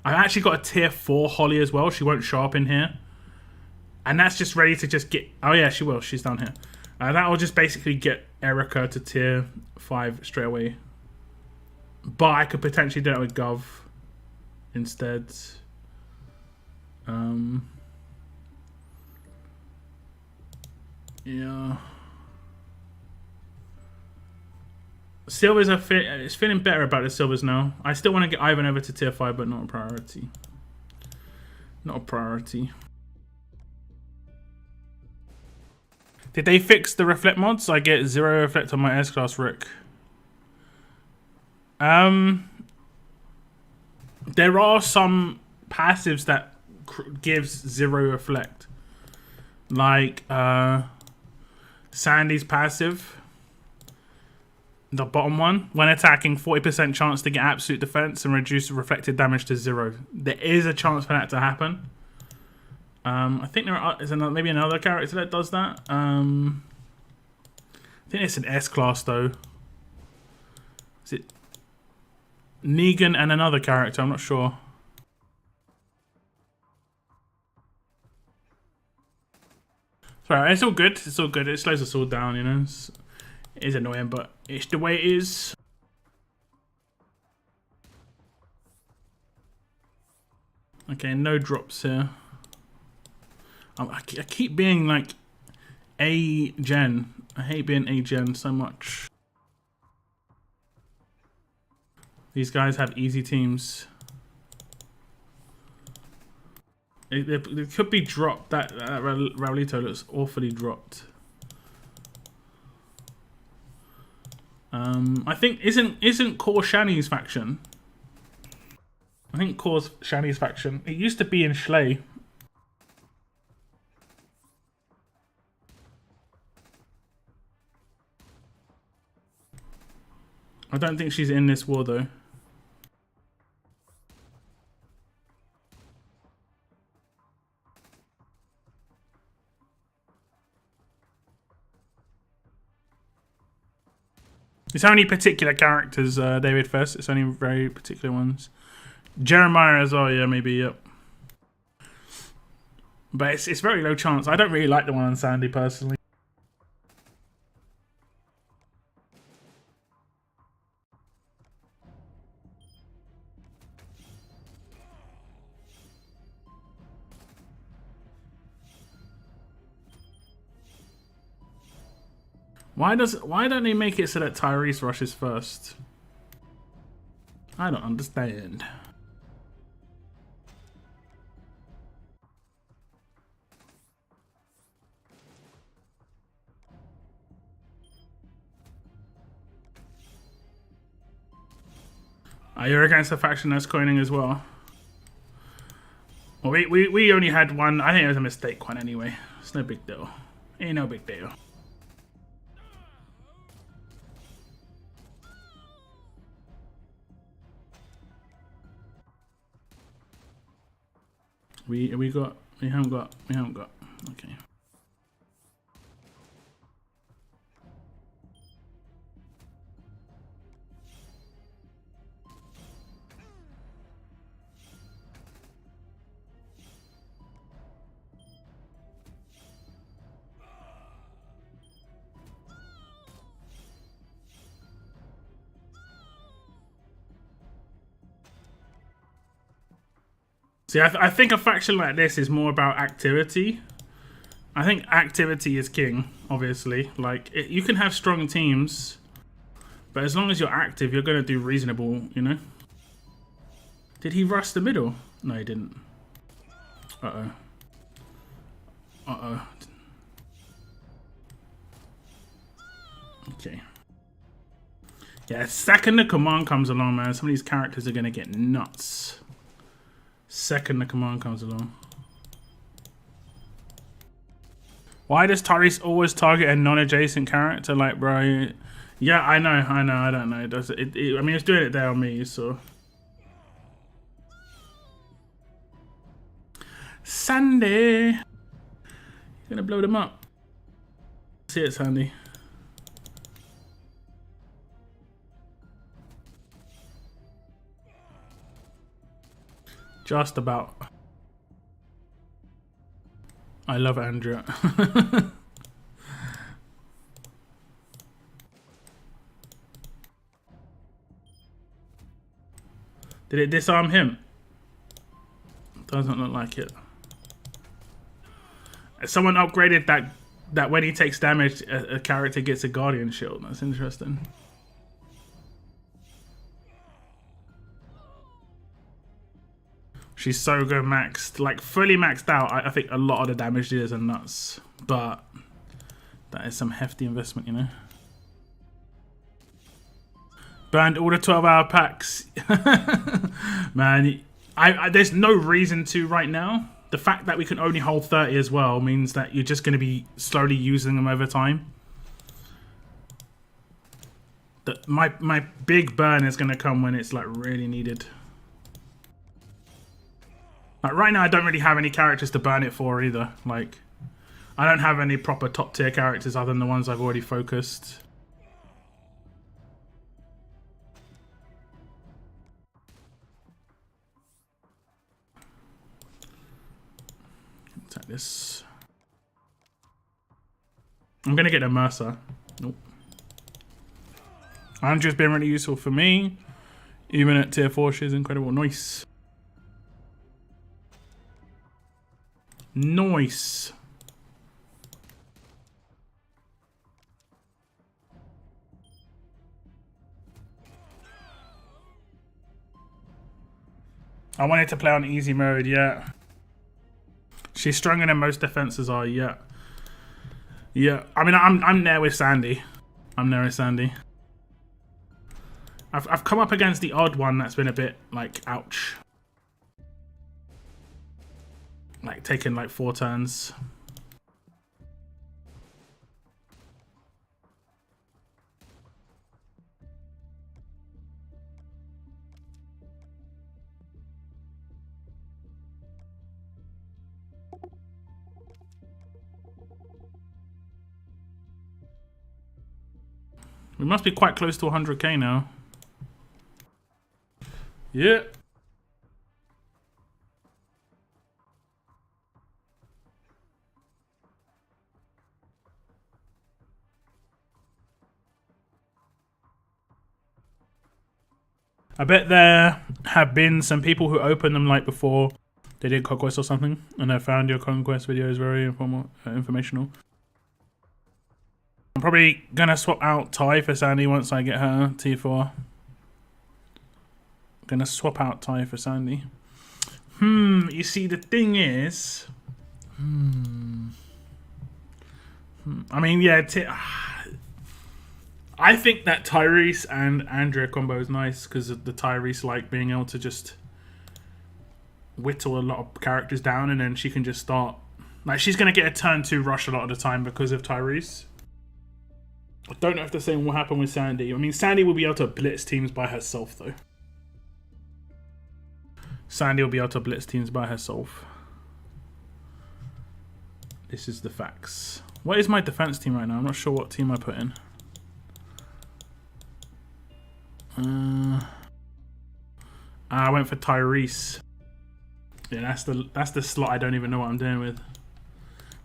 I've actually got a tier 4 Holly as well. She won't show up in here, and that's just ready to just get. Oh yeah, she will. She's down here. That will just basically get Erica to tier 5 straight away. But I could potentially do it with Gov instead. Yeah. Silvers are it's feeling better about the silvers now. I still want to get Ivan over to tier 5, but not a priority. Not a priority. Did they fix the reflect mods? I get 0 reflect on my S-Class Rick. There are some passives that gives 0 reflect. Like Sandy's passive. The bottom one, when attacking, 40% chance to get absolute defense and reduce reflected damage to 0. There is a chance for that to happen. I think there is maybe another character that does that. I think it's an S class though. Is it Negan and another character? I'm not sure. Sorry, it's all good. It's all good. It slows us all down, you know. It is annoying, but it's the way it is. Okay, no drops here. I keep being like A-gen. I hate being A-gen so much. These guys have easy teams. It could be dropped. That Raulito looks awfully dropped. I think isn't Core Shani's faction? I think Core's Shani's faction. It used to be in Schley. I don't think she's in this war though. It's only particular characters, David first. It's only very particular ones. Jeremiah as well, yeah, maybe, yep. But it's very low chance. I don't really like the one on Sandy personally. Why don't they make it so that Tyrese rushes first? I don't understand. You're against the faction that's coining as well. Well, we only had one. I think it was a mistake one anyway. It's no big deal. Ain't no big deal. We haven't got. Okay. See, I think a faction like this is more about activity. I think activity is king, obviously. Like, you can have strong teams, but as long as you're active, you're going to do reasonable, you know? Did he rush the middle? No, he didn't. Uh-oh. Uh-oh. Okay. Yeah, second the command comes along, man, some of these characters are going to get nuts. Second the command comes along. Why does Tyrese always target a non-adjacent character? Like, bro, yeah, I know, I don't know. I mean, it's doing it there on me, so. Sandy. You're gonna blow them up. See it, Sandy. Just about. I love Andrea. Did it disarm him? Doesn't look like it. Someone upgraded that when he takes damage, a character gets a guardian shield. That's interesting. She's so good maxed. Like, fully maxed out, I think a lot of the damage dealers are nuts. But that is some hefty investment, you know? Banned all the 12-hour packs. Man, there's no reason to right now. The fact that we can only hold 30 as well means that you're just going to be slowly using them over time. My big burn is going to come when it's, like, really needed. Like, right now, I don't really have any characters to burn it for either. Like, I don't have any proper top tier characters other than the ones I've already focused. Take this. I'm gonna get a Mercer. Nope. Andrew's been really useful for me. Even at tier 4, she's incredible. Nice. Nice. I wanted to play on easy mode, yeah. She's stronger than most defenses are, yeah. Yeah, I mean, I'm there with Sandy. I'm there with Sandy. I've come up against the odd one that's been a bit, like, ouch. Like, taking, like, 4 turns. We must be quite close to 100k now. Yeah. I bet there have been some people who opened them like before they did Conquest or something, and I found your Conquest videos very informational. I'm probably gonna swap out Ty for Sandy once I get her T4. Gonna swap out Ty for Sandy. You see, the thing is, I mean, yeah, I think that Tyrese and Andrea combo is nice because of the Tyrese like being able to just whittle a lot of characters down, and then she can just start. Like, she's going to get a turn 2 rush a lot of the time because of Tyrese. I don't know if the same will happen with Sandy. I mean, Sandy will be able to blitz teams by herself, though. Sandy will be able to blitz teams by herself. This is the facts. What is my defense team right now? I'm not sure what team I put in. I went for Tyrese. Yeah, that's the slot I don't even know what I'm doing with.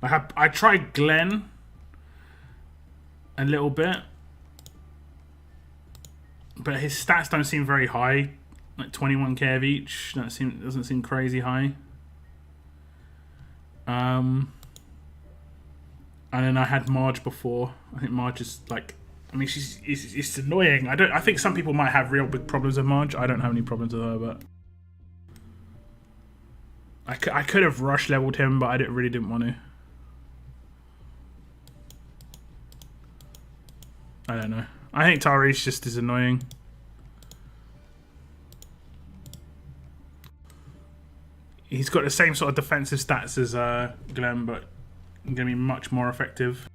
Like I tried Glenn a little bit, but his stats don't seem very high. Like 21k of each. Doesn't seem crazy high. And then I had Marge before. I think Marge is like, I mean, it's annoying. I think some people might have real big problems with Marge. I don't have any problems with her, but I could have rush leveled him, but I really didn't want to. I don't know. I think Tyrese just is annoying. He's got the same sort of defensive stats as Glenn, but going to be much more effective.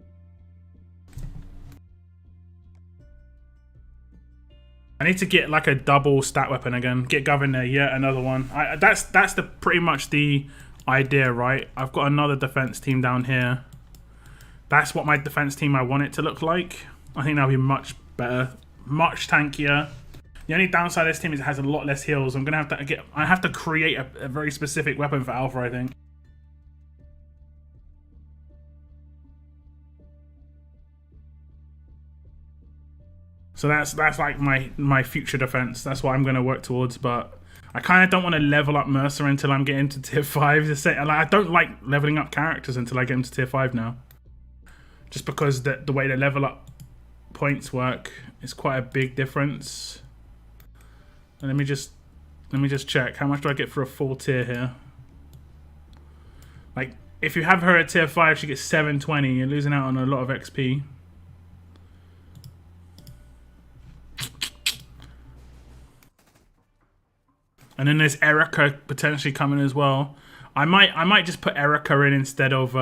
I need to get like a double stat weapon again. Get Gov there, yeah, another one. That's pretty much the idea, right? I've got another defense team down here. That's what my defense team I want it to look like. I think that'll be much better, much tankier. The only downside of this team is it has a lot less heals. I'm gonna have to create a very specific weapon for Alpha, I think. So that's like my future defense. That's what I'm gonna work towards. But I kind of don't want to level up Mercer until I'm getting to tier 5. I don't like leveling up characters until I get into tier 5 now. Just because the way the level up points work is quite a big difference. And let me just check. How much do I get for a full tier here? Like, if you have her at tier 5, she gets 720. You're losing out on a lot of XP. And then there's Erica potentially coming as well. I might just put Erica in instead of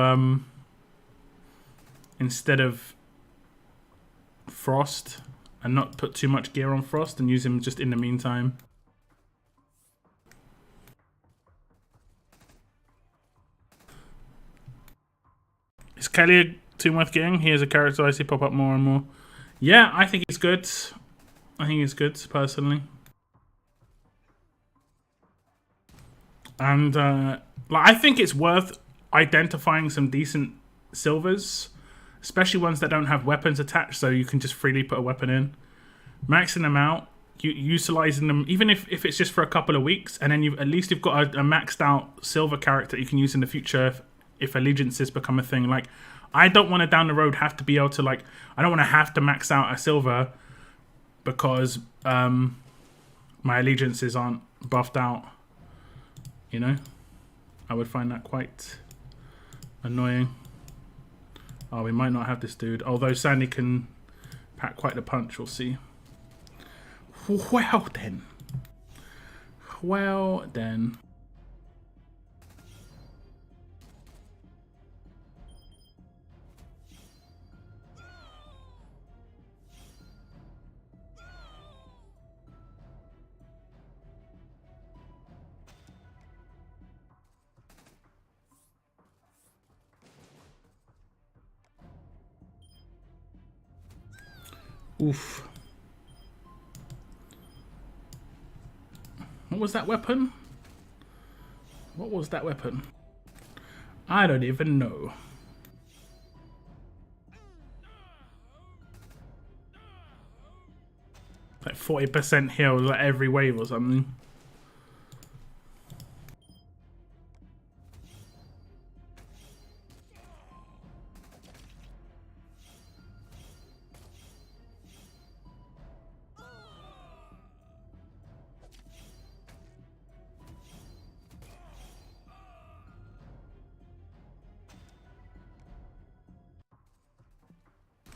Frost, and not put too much gear on Frost and use him just in the meantime. Is Kelly a team worth getting? He is a character I see pop up more and more. Yeah, I think he's good. I think he's good, personally. And like, I think it's worth identifying some decent silvers, especially ones that don't have weapons attached, so you can just freely put a weapon in. Maxing them out, utilizing them, even if it's just for a couple of weeks, and then at least you've got a maxed out silver character you can use in the future if allegiances become a thing. Like, I don't want to down the road have to be able to, like, I don't want to have to max out a silver because my allegiances aren't buffed out. You know, I would find that quite annoying. Oh, we might not have this dude. Although Sandy can pack quite the punch, we'll see. Well then. Well then. Oof. What was that weapon? What was that weapon? I don't even know. Like 40% heal like every wave or something.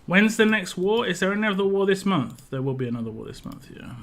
When's the next war? Is there another war this month? There will be another war this month, yeah.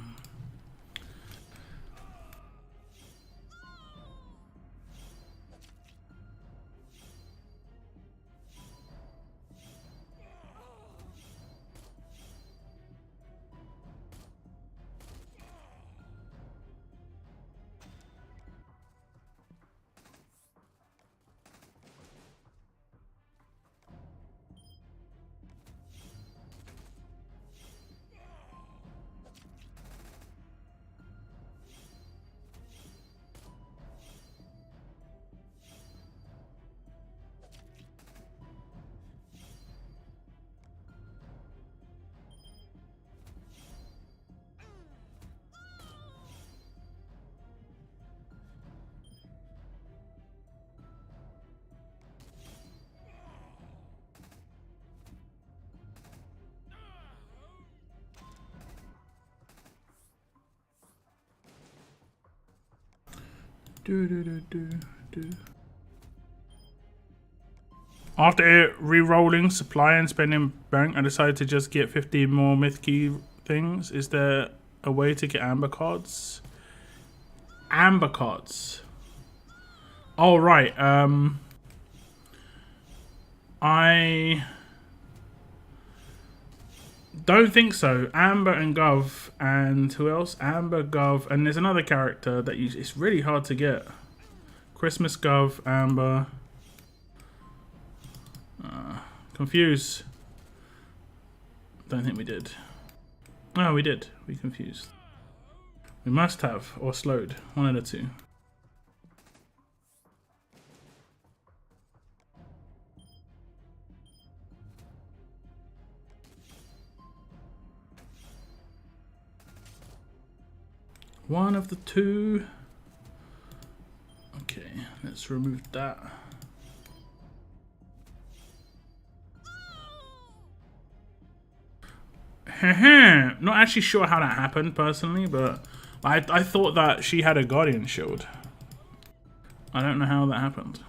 After re-rolling supply and spending bank, I decided to just get 50 more myth key things. Is there a way to get amber cards? Amber cards. Oh right. I don't think so. Amber and Gov, and who else? Amber, Gov, and there's another character that it's really hard to get. Christmas, Gov, Amber. Confuse. Don't think we did. Oh, we did. We confused. We must have, or slowed. One of the two. One of the two. Okay, let's remove that. Not actually sure how that happened personally, but I thought that she had a guardian shield. I don't know how that happened.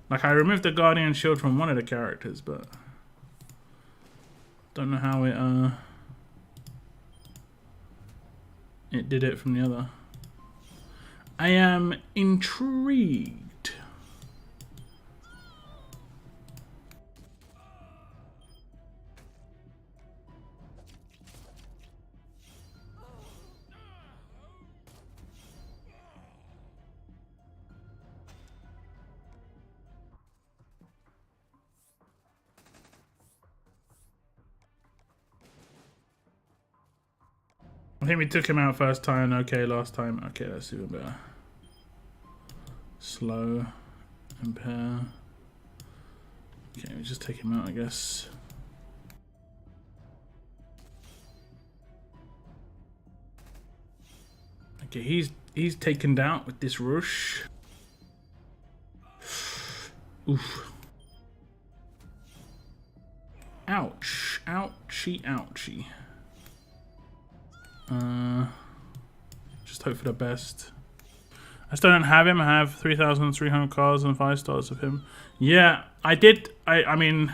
Like, I removed the guardian shield from one of the characters, but don't know how it did it from the other. I am intrigued. I think we took him out first time, okay, last time. Okay, that's even better. Slow, impair. Okay, we just take him out, I guess. Okay, he's taken down with this rush. Oof. Ouch. Ouchie, ouchie. Just hope for the best. I still don't have him. I have 3,300 cards and 5 stars of him. Yeah, I did. I mean,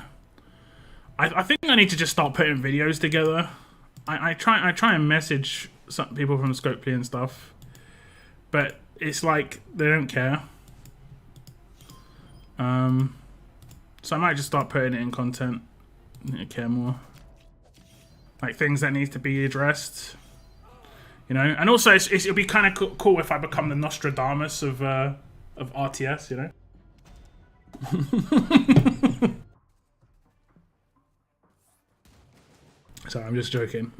I think I need to just start putting videos together. I try and message some people from Scopely and stuff, but it's like they don't care. So I might just start putting it in content. I need to care more. Like things that need to be addressed. You know, and also it'll be kind of cool if I become the Nostradamus of RTS, you know. Sorry, I'm just joking.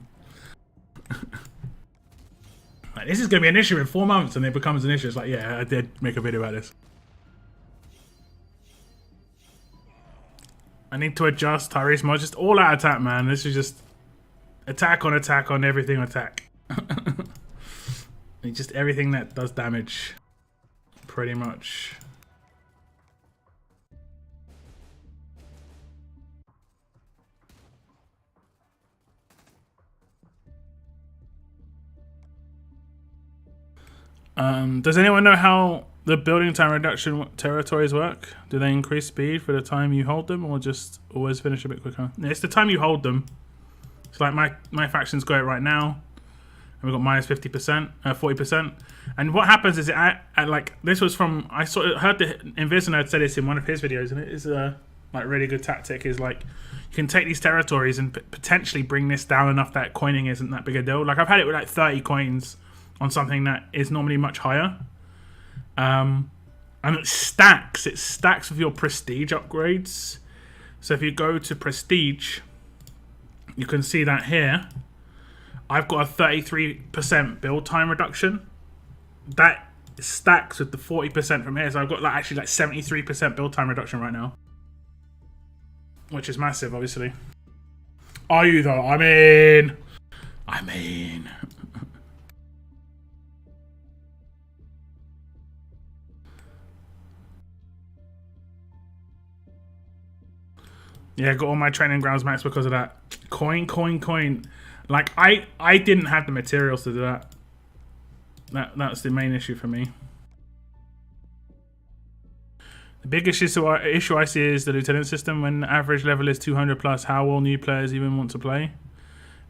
Like, this is gonna be an issue in 4 months, and it becomes an issue. It's like, yeah, I did make a video about this. I need to adjust Tyrese mod. Just all out attack, man. This is just attack on everything attack. Just everything that does damage, pretty much. Does anyone know how the building time reduction territories work? Do they increase speed for the time you hold them, or just always finish a bit quicker? It's the time you hold them. So like my faction's got it right now. And we've got minus 50%, 40%. And what happens is at like, this was from, I heard the Invisino had said this in one of his videos, and it is a like really good tactic, is like, you can take these territories and potentially bring this down enough that coining isn't that big a deal. Like I've had it with like 30 coins on something that is normally much higher. And it stacks with your prestige upgrades. So if you go to prestige, you can see that here. I've got a 33% build time reduction. That stacks with the 40% from here. So I've got like actually like 73% build time reduction right now. Which is massive, obviously. Are you though? I mean. Yeah, got all my training grounds max because of that. Coin. Like, I didn't have the materials to do that. That's the main issue for me. The biggest issue I see is the lieutenant system. When average level is 200 plus, how will new players even want to play?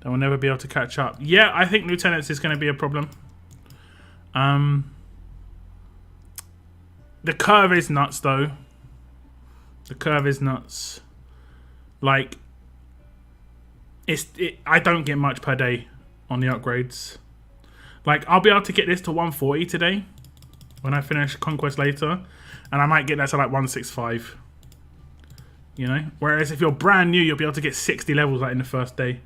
They will never be able to catch up. Yeah, I think lieutenants is going to be a problem. The curve is nuts, though. The curve is nuts. Like, I don't get much per day on the upgrades. Like, I'll be able to get this to 140 today when I finish Conquest later. And I might get that to like 165. You know? Whereas if you're brand new, you'll be able to get 60 levels like in the first day.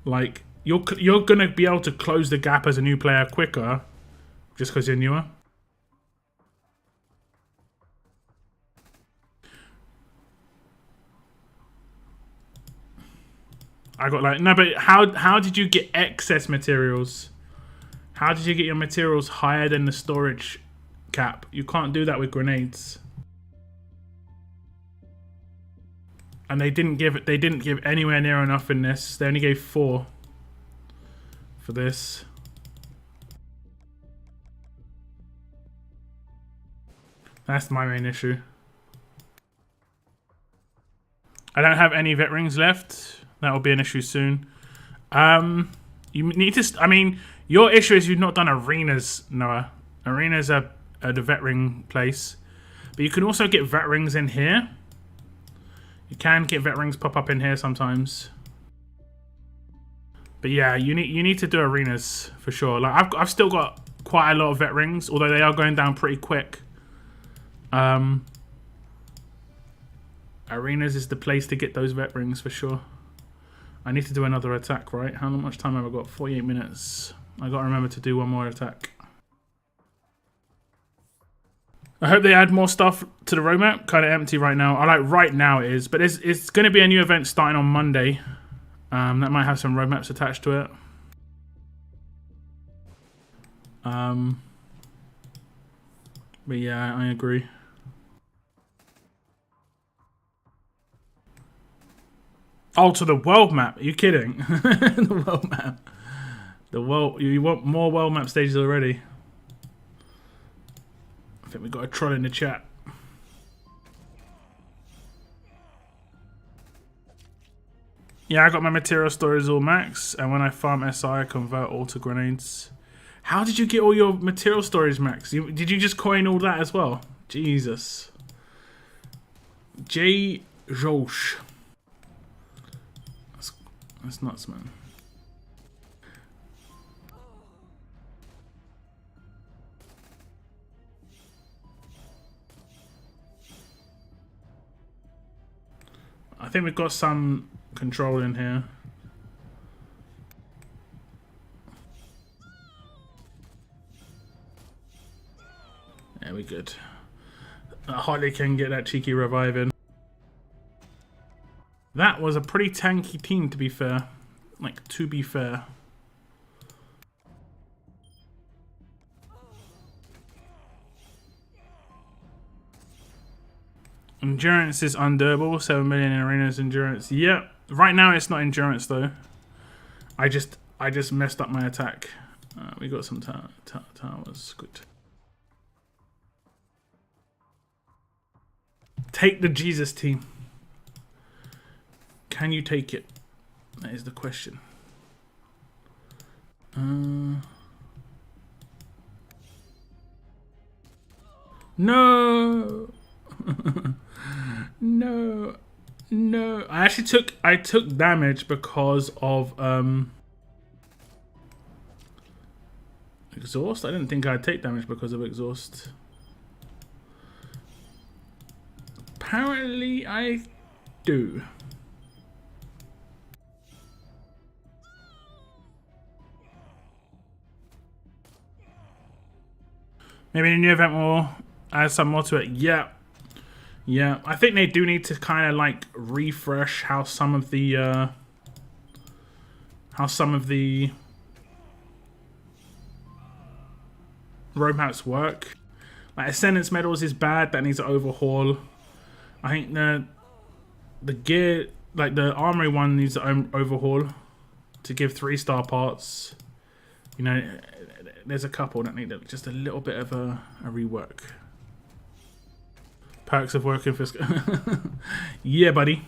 Like, you're going to be able to close the gap as a new player quicker just because you're newer. I got like, no, but how did you get excess materials? How did you get your materials higher than the storage cap? You can't do that with grenades. And they didn't give anywhere near enough in this. They only gave 4 for this. That's my main issue. I don't have any vet rings left. That will be an issue soon. You need to. I mean, your issue is you've not done arenas, Noah. Arenas are the vet ring place, but you can also get vet rings in here. You can get vet rings pop up in here sometimes. But yeah, you need to do arenas for sure. Like I've still got quite a lot of vet rings, although they are going down pretty quick. Arenas is the place to get those vet rings for sure. I need to do another attack, right? How much time have I got? 48 minutes. I got to remember to do one more attack. I hope they add more stuff to the roadmap. Kind of empty right now. I like right now it is, but it's going to be a new event starting on Monday. That might have some roadmaps attached to it. But yeah, I agree. Oh, to the world map. Are you kidding? The world map. The world. You want more world map stages already? I think we got a troll in the chat. Yeah, I got my material storage all max, and when I farm SI, I convert all to grenades. How did you get all your material storage max? Did you just coin all that as well? Jesus. J. Josh. That's nuts, man. I think we've got some control in here. Yeah, we're good. Harley can get that cheeky revive in. That was a pretty tanky team, to be fair. Like, to be fair. Endurance is undoable. 7 million in arenas endurance. Yep. Right now it's not endurance though. I just messed up my attack. We got some towers. Good. Take the Jesus team. Can you take it? That is the question. No. No. No. I took damage because of exhaust. I didn't think I'd take damage because of exhaust. Apparently I do. Maybe the new event will add some more to it. Yeah. Yeah. I think they do need to kind of like refresh how some of the roadmaps work. Like Ascendance Medals is bad, that needs an overhaul. I think the gear, like the armory one, needs an overhaul to give 3-star parts. You know, there's a couple that need just a little bit of a rework. Perks of working for... Yeah, buddy.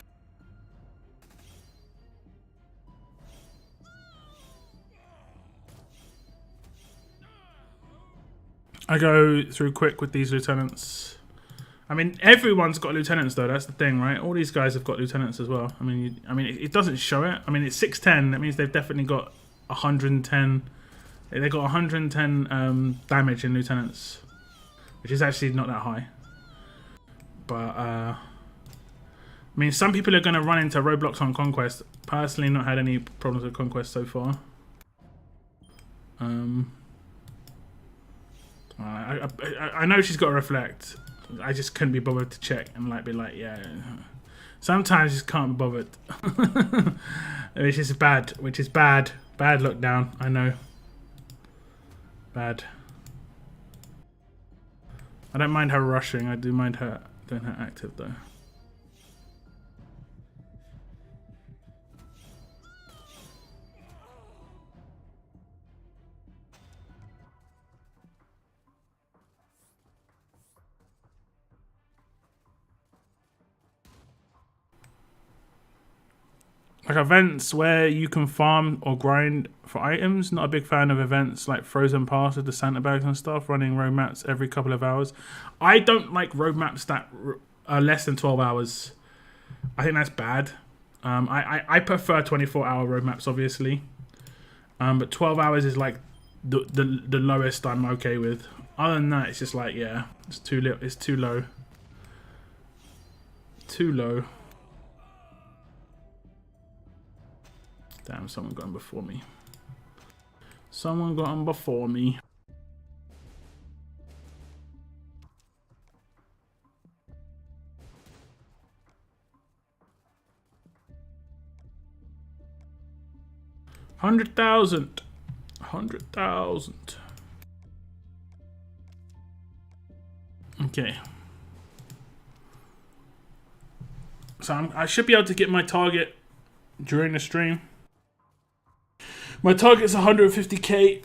I go through quick with these lieutenants. I mean, everyone's got lieutenants though. That's the thing, right? All these guys have got lieutenants as well. I mean, it doesn't show it. I mean, it's 610. That means they've definitely got 110. They got 110 damage in lieutenants, which is actually not that high. But I mean, some people are going to run into roadblocks on Conquest. Personally, not had any problems with Conquest so far. I know she's got to reflect. I just couldn't be bothered to check and like be like, yeah. Sometimes you just can't be bothered. Which is bad. Which is bad. Bad lockdown. I know. Bad. I don't mind her rushing. I do mind her doing her active though. Like events where you can farm or grind for items. Not a big fan of events like Frozen Pass with the Santa bags and stuff, running road maps every couple of hours. I don't like road maps that are less than 12 hours. I think that's bad. I prefer 24-hour road maps, obviously. But 12 hours is like the lowest I'm okay with. Other than that, it's just like, yeah, it's too little. It's too low. Too low. Damn, someone got him before me. Someone got him before me. $100,000. 100,000. Okay. So I should be able to get my target during the stream. My target is 150k.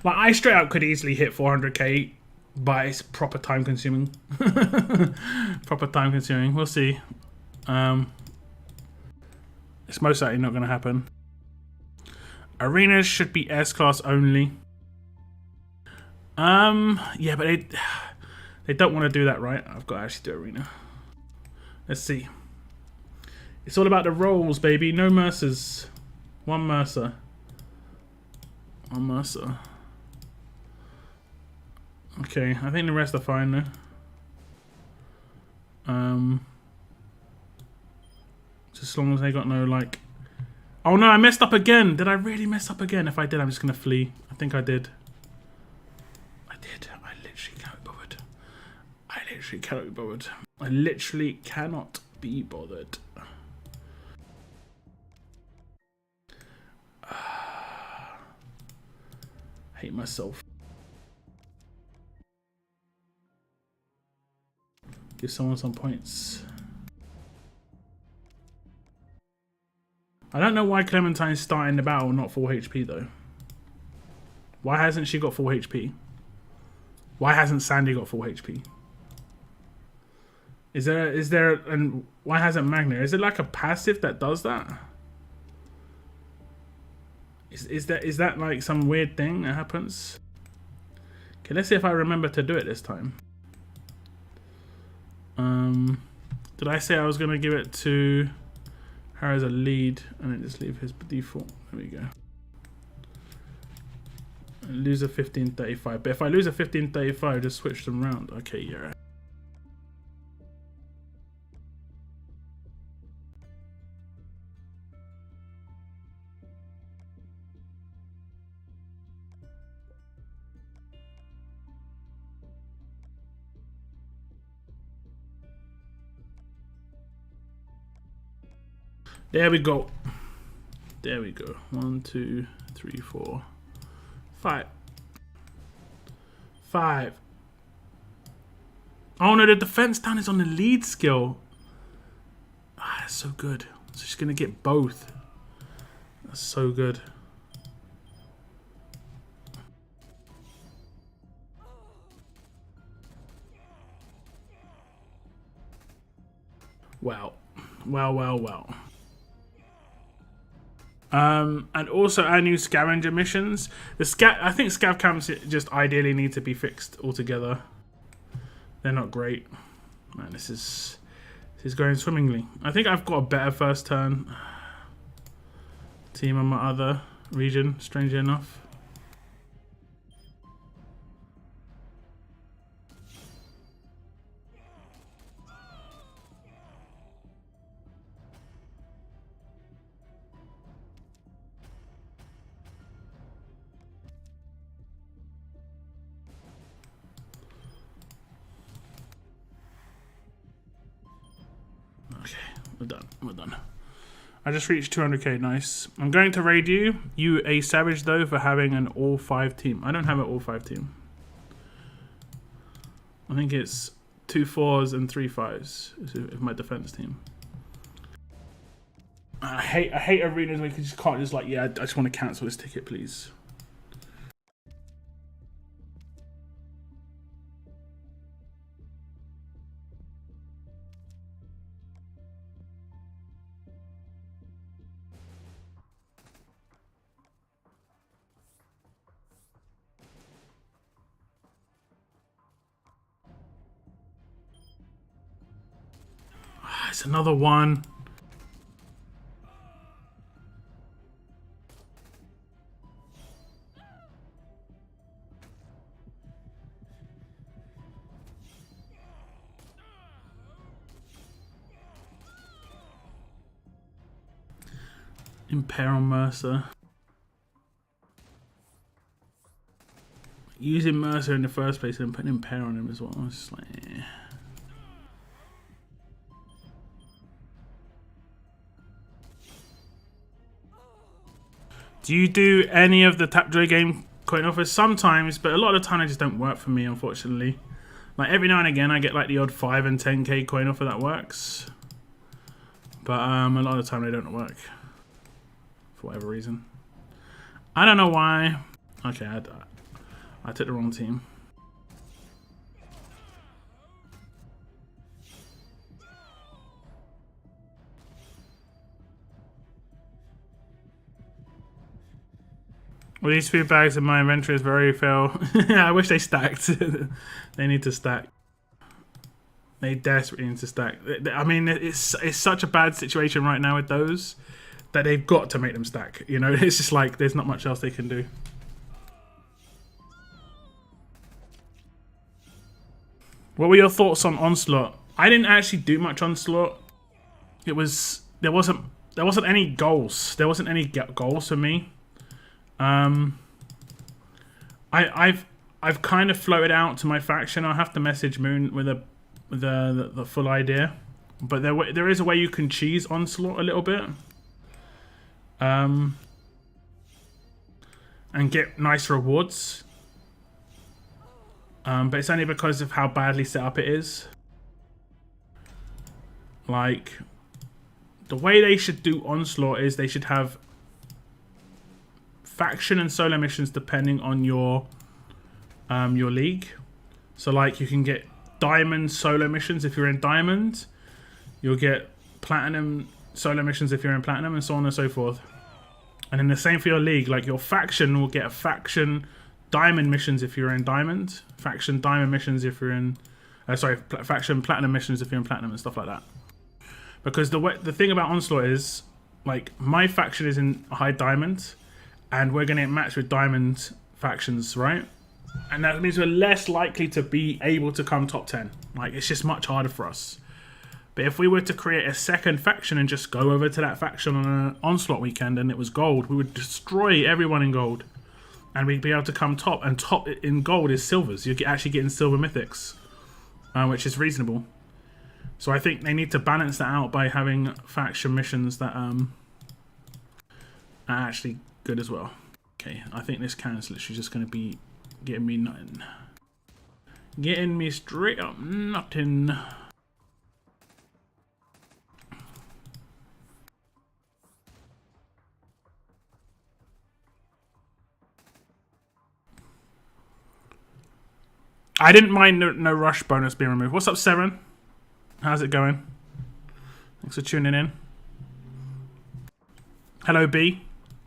Like, I straight up could easily hit 400k, but it's proper time consuming. Proper time consuming. We'll see. It's most likely not going to happen. Arenas should be S-class only. Yeah, but they don't want to do that, right? I've got to actually do arena. Let's see. It's all about the rolls, baby. No Mercers. One Mercer. One Mercer. Okay, I think the rest are fine though. Just as long as they got no like... Oh no, I messed up again. Did I really mess up again? If I did, I'm just going to flee. I think I did. I did. I literally cannot be bothered. I literally cannot be bothered. I literally cannot be bothered. Hate myself. Give someone some points. I don't know why Clementine's starting the battle not full HP though. Why hasn't she got full HP? Why hasn't Sandy got full HP? Is there and why hasn't Magna? Is it like a passive that does that? Is that like some weird thing that happens? Okay, let's see if I remember to do it this time. Did I say I was gonna give it to her as a lead and then just leave his default? There we go. Lose a 1535. But if I lose a 1535, just switch them around. Okay, yeah. Right. There we go. There we go. 1, 2, 3, 4, 5. 5. Oh no, the defense down is on the lead skill. Ah, that's so good. So she's gonna get both. That's so good. Wow. Well. And also our new scavenger missions. I think scav camps just ideally need to be fixed altogether. They're not great. Man, this is going swimmingly. I think I've got a better first turn team on my other region, strangely enough. Okay, we're done. I just reached 200k, nice. I'm going to raid you. You a savage though for having an all 5 team. I don't have an all 5 team. I think it's 2 4s and 3 5s is my defense team. I hate arenas where you just can't just like, yeah, I just want to cancel this ticket, please. It's another one. Impair on Mercer. Using Mercer in the first place and putting Impair on him as well. It's just like, eh. Do you do any of the TWD game coin offers? Sometimes, but a lot of the time they just don't work for me, unfortunately. Like every now and again I get like the odd 5 and 10k coin offer that works. But a lot of the time they don't work. For whatever reason. I don't know why. Okay, I took the wrong team. Well, these 3 bags in my inventory is very fail. I wish they stacked. They need to stack. They desperately need to stack. I mean, it's such a bad situation right now with those that they've got to make them stack. You know, it's just like there's not much else they can do. What were your thoughts on Onslaught? I didn't actually do much Onslaught. There wasn't any goals. There wasn't any goals for me. I've kind of floated out to my faction. I'll have to message Moon with the full idea, but there is a way you can cheese Onslaught a little bit, and get nice rewards. But it's only because of how badly set up it is. Like, the way they should do Onslaught is they should have faction and solo missions depending on your league. So like you can get diamond solo missions if you're in diamond. You'll get platinum solo missions if you're in platinum, and so on and so forth. And then the same for your league. Like your faction will get a faction diamond missions if you're in diamond, faction diamond missions if you're in faction platinum missions if you're in platinum, and stuff like that. Because the thing about Onslaught is, like, my faction is in high diamond and we're going to match with diamond factions, right? And that means we're less likely to be able to come top 10. Like, it's just much harder for us. But if we were to create a second faction and just go over to that faction on an Onslaught weekend and it was gold, we would destroy everyone in gold. And we'd be able to come top. And top in gold is silvers. You're actually getting silver mythics, which is reasonable. So I think they need to balance that out by having faction missions that are actually good as well. Okay, I think this can's literally just going to be getting me nothing. Getting me straight up nothing. I didn't mind no rush bonus being removed. What's up, Seren? How's it going? Thanks for tuning in. Hello, B,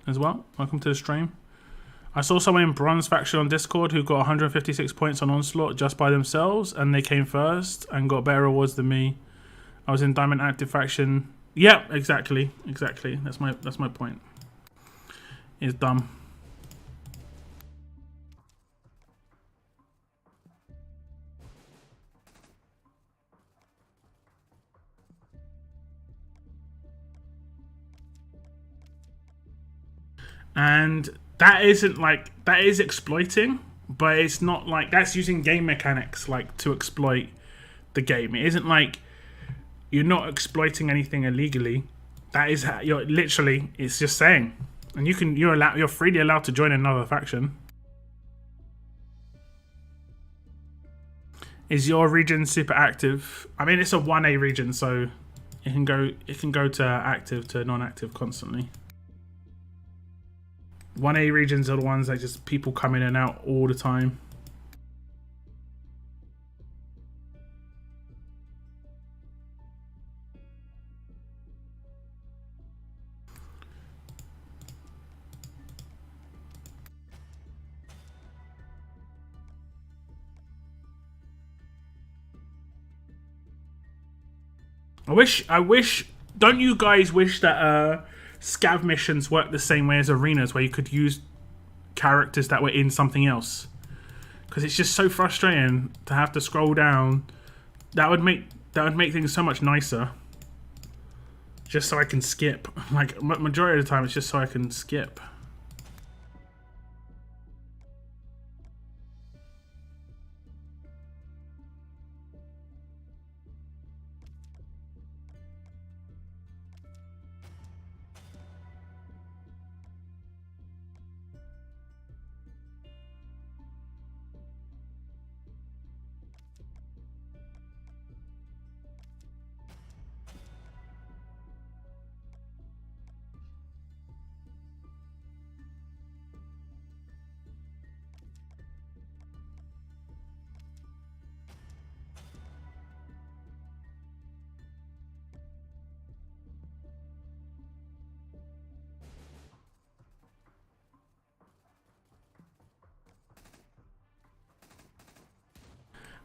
as well. Welcome to the stream. I saw someone in Bronze Faction on Discord who got 156 points on Onslaught just by themselves, and they came first and got better rewards than me. I was in Diamond Active Faction. Yeah, exactly. That's my point. It's dumb. And that isn't like, that is exploiting, but it's not like, that's using game mechanics like to exploit the game. It isn't like you're not exploiting anything illegally. That is how you're literally, it's just saying. And you're freely allowed to join another faction. Is your region super active? I mean, it's a 1A region, so it can go to active to non-active constantly. 1A regions are the ones that just people come in and out all the time. I wish, don't you guys wish that scav missions work the same way as arenas, where you could use characters that were in something else? Because it's just so frustrating to have to scroll down. That would make things so much nicer. Just so I can skip. Like, majority of the time it's just so I can skip.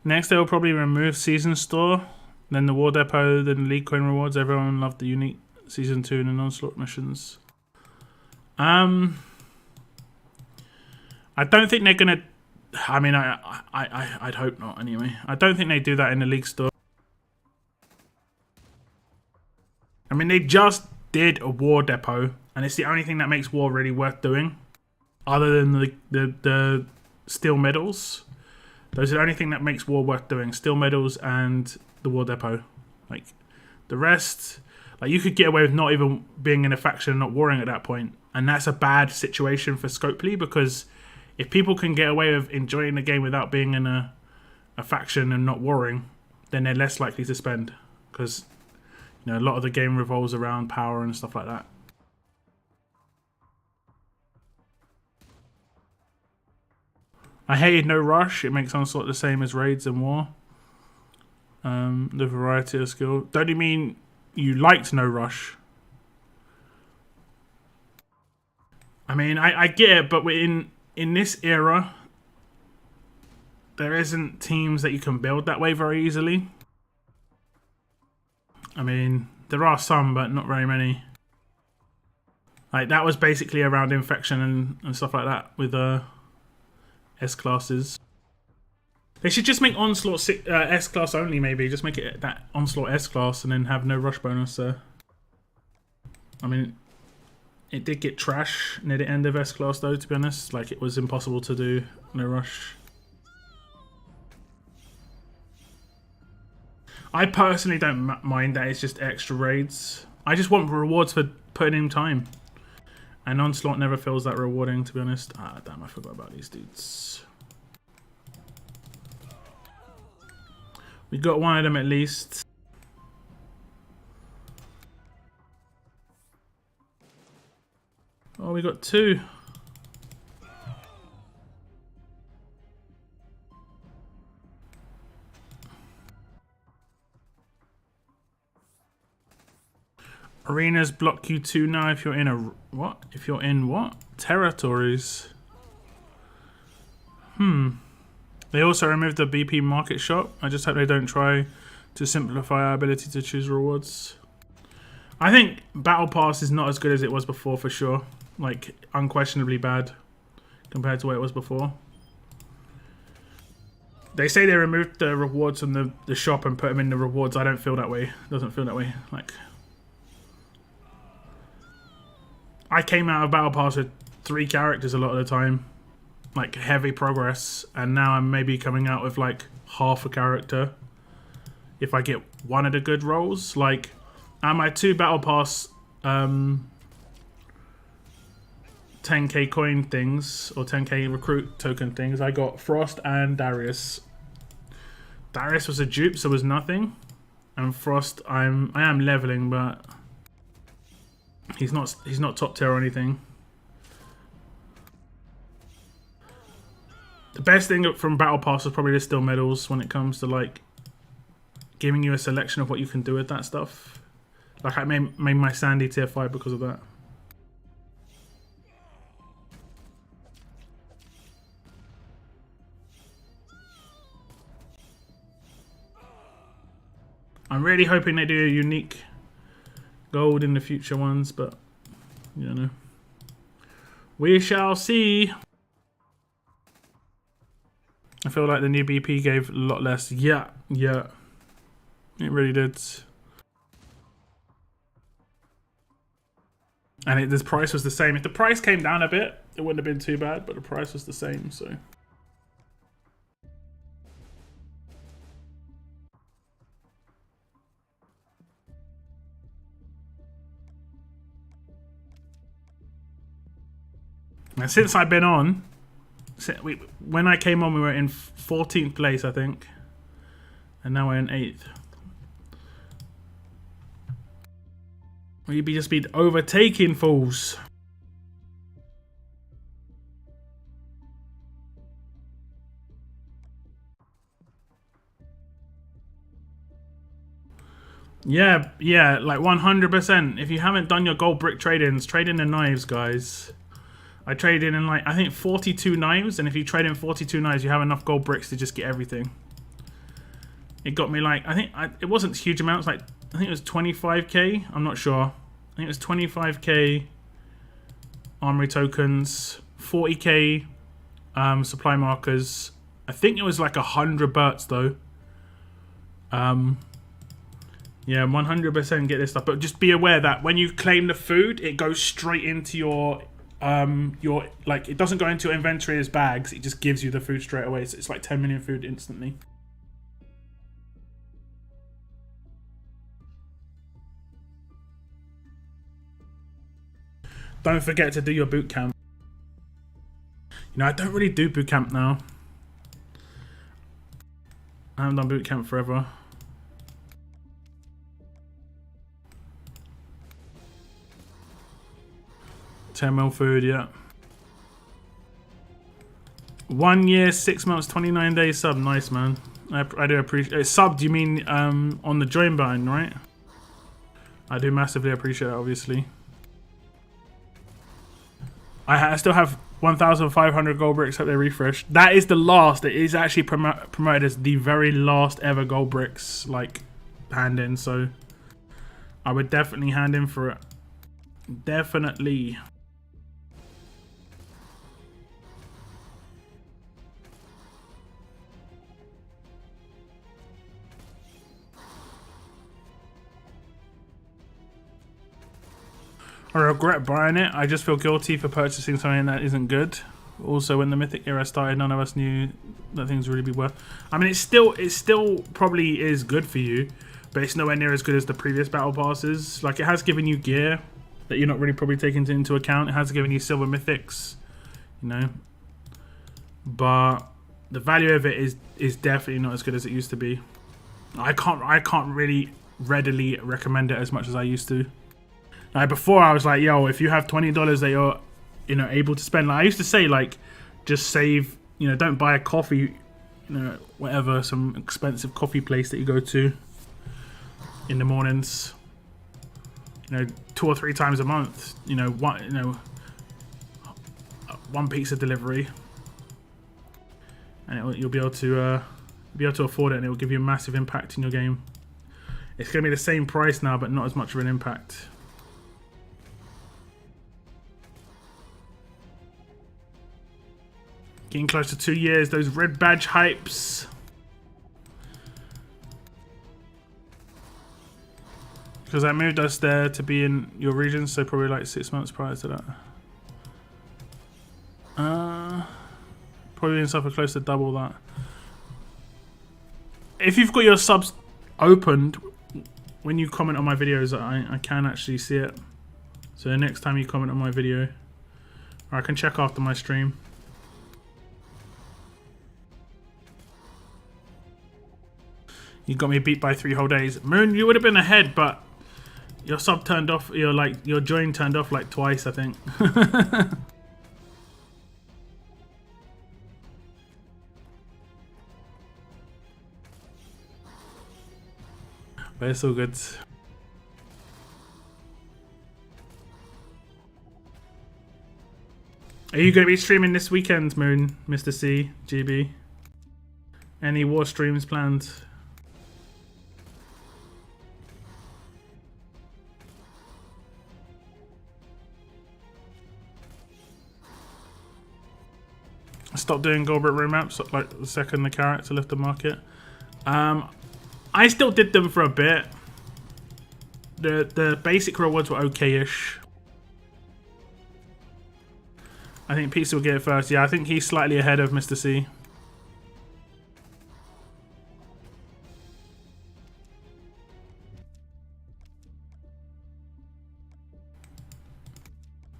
Next, they will probably remove Season Store, then the War Depot, then the League Coin Rewards. Everyone loved the unique Season 2 and the non-slot missions. I don't think they're gonna. I mean, I'd hope not. Anyway, I don't think they do that in the League Store. I mean, they just did a War Depot, and it's the only thing that makes War really worth doing, other than the steel medals. Those are the only thing that makes War worth doing. Steel medals and the War Depot. Like, the rest, like, you could get away with not even being in a faction and not warring at that point. And that's a bad situation for Scopely, because if people can get away with enjoying the game without being in a faction and not warring, then they're less likely to spend. Because, you know, a lot of the game revolves around power and stuff like that. I hated No Rush. It makes Onslaught the same as Raids and War. The variety of skill. Don't you mean you liked No Rush? I mean, I get it, but we're in this era, there isn't teams that you can build that way very easily. I mean, there are some, but not very many. Like, that was basically around Infection and stuff like that with S-classes. They should just make Onslaught S-class only, maybe. Just make it that Onslaught S-class and then have no rush bonus there. I mean, it did get trash near the end of S-class though, to be honest. Like, it was impossible to do no rush. I personally don't mind that it's just extra raids. I just want rewards for putting in time. And Onslaught never feels that rewarding, to be honest. Ah, damn, I forgot about these dudes. We got one of them at least. Oh, we got two. Arenas block you too now if you're in a what? If you're in what? Territories. They also removed the BP market shop. I just hope they don't try to simplify our ability to choose rewards. I think Battle Pass is not as good as it was before for sure. Like, unquestionably bad compared to what it was before. They say they removed the rewards from the shop and put them in the rewards. I don't feel that way. It doesn't feel that way. Like, I came out of Battle Pass with 3 characters a lot of the time. Like, heavy progress. And now I'm maybe coming out with, like, half a character. If I get one of the good rolls. Like, at my 2 Battle Pass 10k coin things, or 10k recruit token things, I got Frost and Darius. Darius was a dupe, so was nothing. And Frost, I am leveling, but he's not top tier or anything. The best thing from Battle Pass was probably the Steel Medals when it comes to like giving you a selection of what you can do with that stuff. Like I made my Sandy tier 5 because of that. I'm really hoping they do a unique gold in the future ones, but you don't know. We shall see. I feel like the new BP gave a lot less. Yeah. It really did. And the price was the same. If the price came down a bit, it wouldn't have been too bad, but the price was the same, so. And since I've been on, when I came on, we were in 14th place, I think. And now we're in 8th. We'd just be overtaking fools. Yeah, like 100%. If you haven't done your gold brick trade-ins, trade in the knives, guys. I traded in like, I think 42 knives, and if you trade in 42 knives, you have enough gold bricks to just get everything. It got me like, it wasn't huge amounts, like, I think it was 25k, I'm not sure. I think it was 25k armory tokens, 40k supply markers. I think it was like 100 Berts though. Yeah, 100% get this stuff, but just be aware that when you claim the food, it goes straight into your like, it doesn't go into your inventory as bags, it just gives you the food straight away. So it's like 10 million food instantly. Don't forget to do your boot camp. You know, I don't really do boot camp now. I haven't done boot camp forever. $10 food, yeah. 1 year, 6 months, 29 days sub. Nice, man. I do appreciate it. Sub, do you mean on the join button, right? I do massively appreciate it, obviously. I still have 1,500 gold bricks. Hope they refresh. That is the last. It is actually promoted as the very last ever gold bricks, like, hand in. So I would definitely hand in for it. Definitely. I regret buying it. I just feel guilty for purchasing something that isn't good. Also, when the Mythic era started, none of us knew that things would really be worth. I mean, it still probably is good for you, but it's nowhere near as good as the previous battle passes. Like, it has given you gear that you're not really probably taking into account. It has given you silver mythics, you know. But the value of it is definitely not as good as it used to be. I can't really readily recommend it as much as I used to. Like, before I was like, yo, if you have $20 that you're, you know, able to spend, like I used to say, like, just save, you know, don't buy a coffee, you know, whatever, some expensive coffee place that you go to in the mornings. you know, 2 or 3 times a month. You know, one pizza delivery, and you'll be able to afford it, and it will give you a massive impact in your game. It's going to be the same price now, but not as much of an impact. Getting close to 2 years. Those red badge hypes. Because I moved us there to be in your region, so probably like 6 months prior to that. Probably in something close to double that. If you've got your subs opened, when you comment on my videos, I can actually see it. So the next time you comment on my video, or I can check after my stream. You got me beat by 3 whole days. Moon, you would have been ahead, but your sub turned off. Your join turned off like twice, I think. But it's all good. Are you going to be streaming this weekend, Moon, Mr. C, GB? Any war streams planned? Stop doing Goldbrick room maps like the second the character left the market. I still did them for a bit. The basic rewards were okay-ish. I think Pizza will get it first. Yeah, I think he's slightly ahead of Mr. C.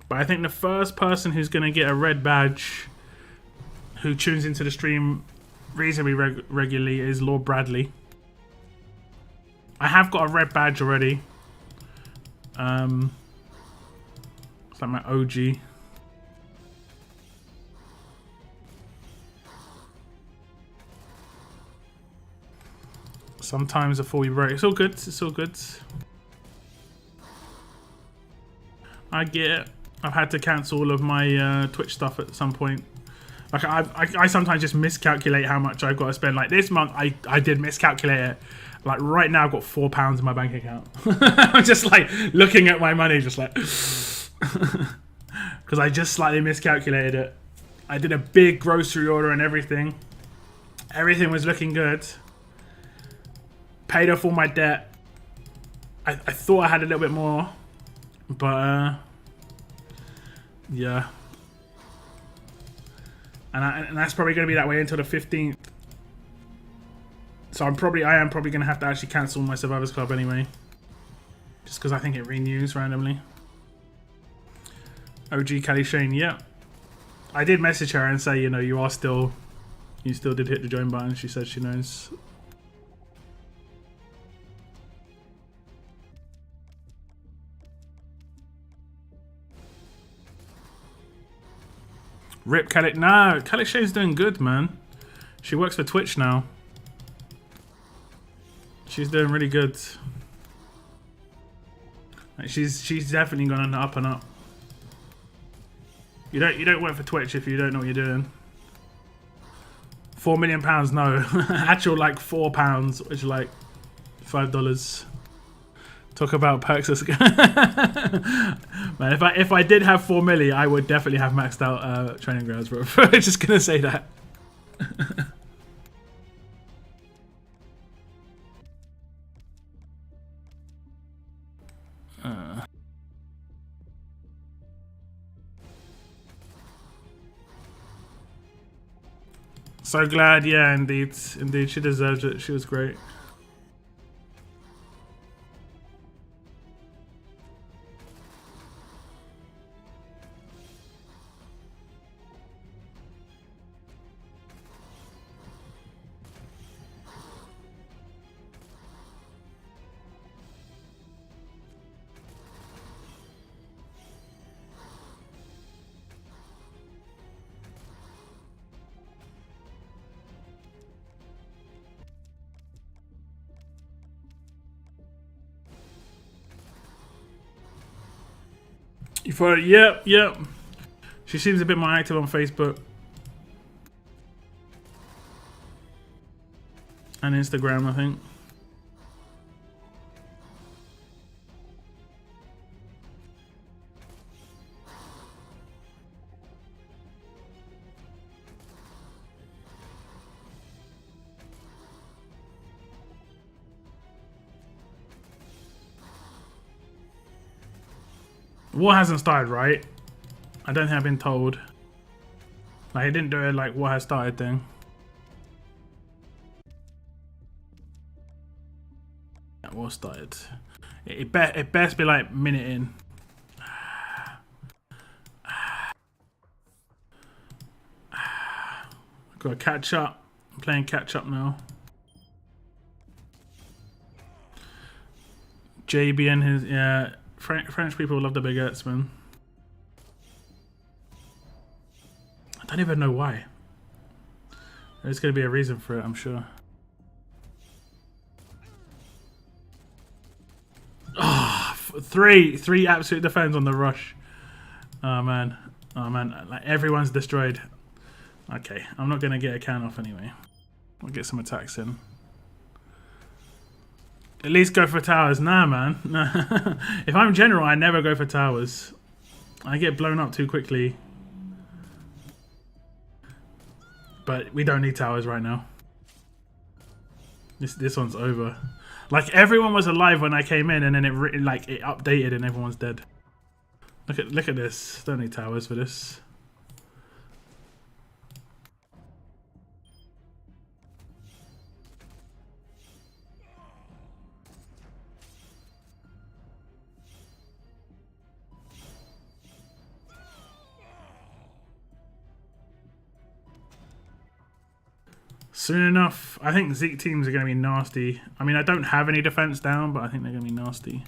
But I think the first person who's going to get a red badge who tunes into the stream reasonably regularly is Lord Bradley. I have got a red badge already. It's like my OG. Sometimes before we break. It's all good. It's all good. I get it. I've had to cancel all of my Twitch stuff at some point. Like I sometimes just miscalculate how much I've got to spend. Like this month, I did miscalculate it. Like right now, I've got £4 in my bank account. I'm just like looking at my money, just like because I just slightly miscalculated it. I did a big grocery order and everything. Everything was looking good. Paid off all my debt. I thought I had a little bit more, but yeah. And that's probably going to be that way until the 15th. So I am probably going to have to actually cancel my Survivors Club anyway, just because I think it renews randomly. OG Kelly Shane, yeah. I did message her and say, you know, you still did hit the join button. She said she knows. Rip Kelly. No, Kelly Shane's doing good, man. She works for Twitch now. She's doing really good. Like she's definitely gone on the up and up. You don't work for Twitch if you don't know what you're doing. £4 million, no. Actual like £4, which is like $5. Talk about perks. Man, if I did have 4 million, I would definitely have maxed out training grounds, bro. I'm just gonna say that. So glad, yeah, indeed, she deserved it. She was great. You follow? Yep, yep. She seems a bit more active on Facebook and Instagram, I think. War hasn't started, right? I don't think I've been told. Like, he didn't do it like war has started thing. Yeah, war started. It best be like minute in. Gotta catch up. I'm playing catch up now. JB and his, yeah. French people love the baguettes, man. I don't even know why. There's going to be a reason for it, I'm sure. Oh, three absolute defense on the rush. Oh man, like everyone's destroyed. Okay, I'm not going to get a can off anyway. I'll get some attacks in. At least go for towers. Nah, man. Nah. If I'm general, I never go for towers. I get blown up too quickly. But we don't need towers right now. This one's over. Like, everyone was alive when I came in, and then it updated and everyone's dead. Look at this. Don't need towers for this. Soon enough, I think Zeke teams are going to be nasty. I mean, I don't have any defense down, but I think they're going to be nasty.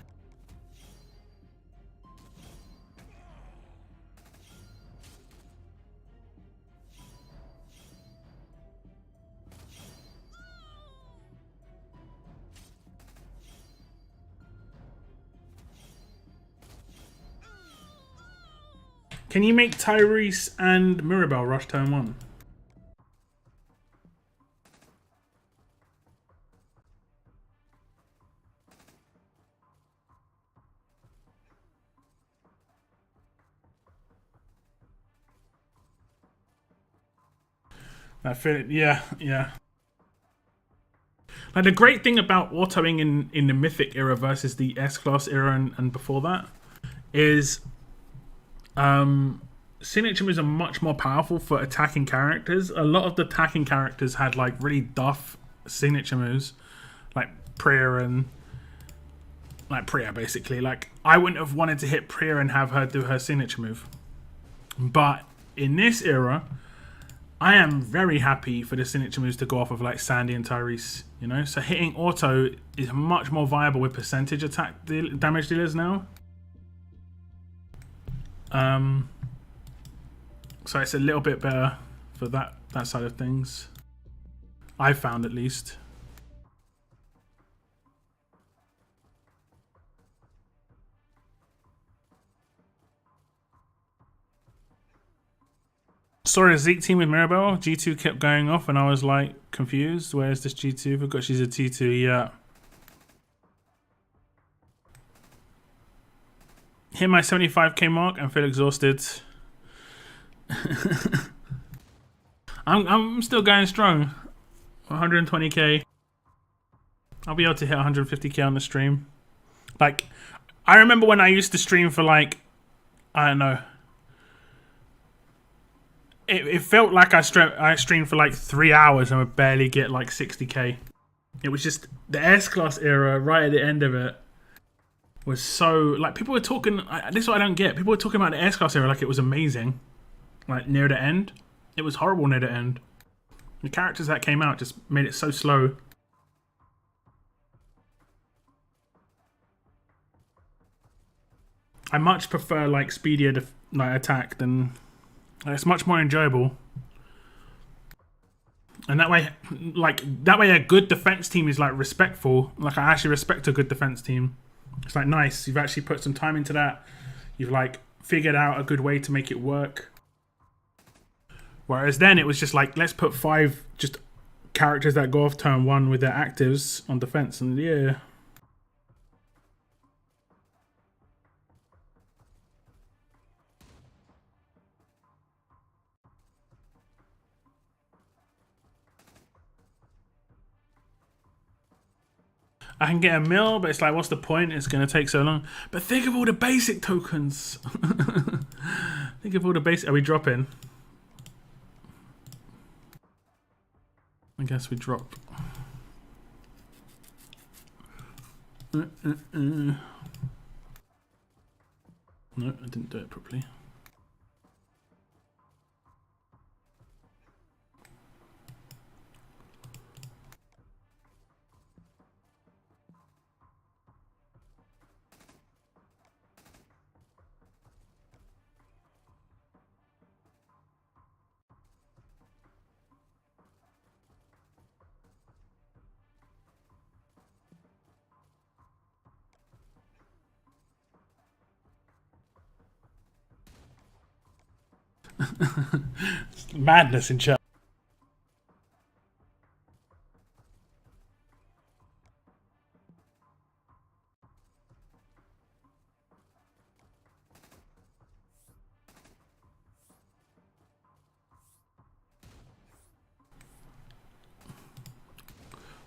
Can you make Tyrese and Mirabelle rush turn 1? Yeah. Like, the great thing about autoing in the Mythic era versus the S-Class era and before that is signature moves are much more powerful for attacking characters. A lot of the attacking characters had like really duff signature moves, like Priya basically. Like, I wouldn't have wanted to hit Priya and have her do her signature move. But in this era, I am very happy for the signature moves to go off of like Sandy and Tyrese, you know? So hitting auto is much more viable with percentage attack damage dealers now. So it's a little bit better for that side of things. I've found, at least. Sorry, a Zeke team with Mirabelle. G2 kept going off and I was like confused. Where's this G2? Forgot she's a T2, yeah. Hit my 75k mark and feel exhausted. I'm still going strong. 120k. I'll be able to hit 150k on the stream. Like, I remember when I used to stream for like, I don't know. It felt like I streamed for like 3 hours and would barely get like 60k. It was just the S-Class era right at the end of it was so, like, people were talking, this is what I don't get. People were talking about the S-Class era like it was amazing. Like, near the end. It was horrible near the end. The characters that came out just made it so slow. I much prefer like speedier attack than... It's much more enjoyable. And that way a good defense team is like respectful. Like, I actually respect a good defense team. It's like nice. You've actually put some time into that. You've like figured out a good way to make it work. Whereas then it was just like, let's put 5 just characters that go off turn 1 with their actives on defense, and yeah. I can get a mill, but it's like, what's the point? It's going to take so long. But think of all the basic tokens. Think of all the basic... Are we dropping? I guess we drop. No, I didn't do it properly. Madness in chat.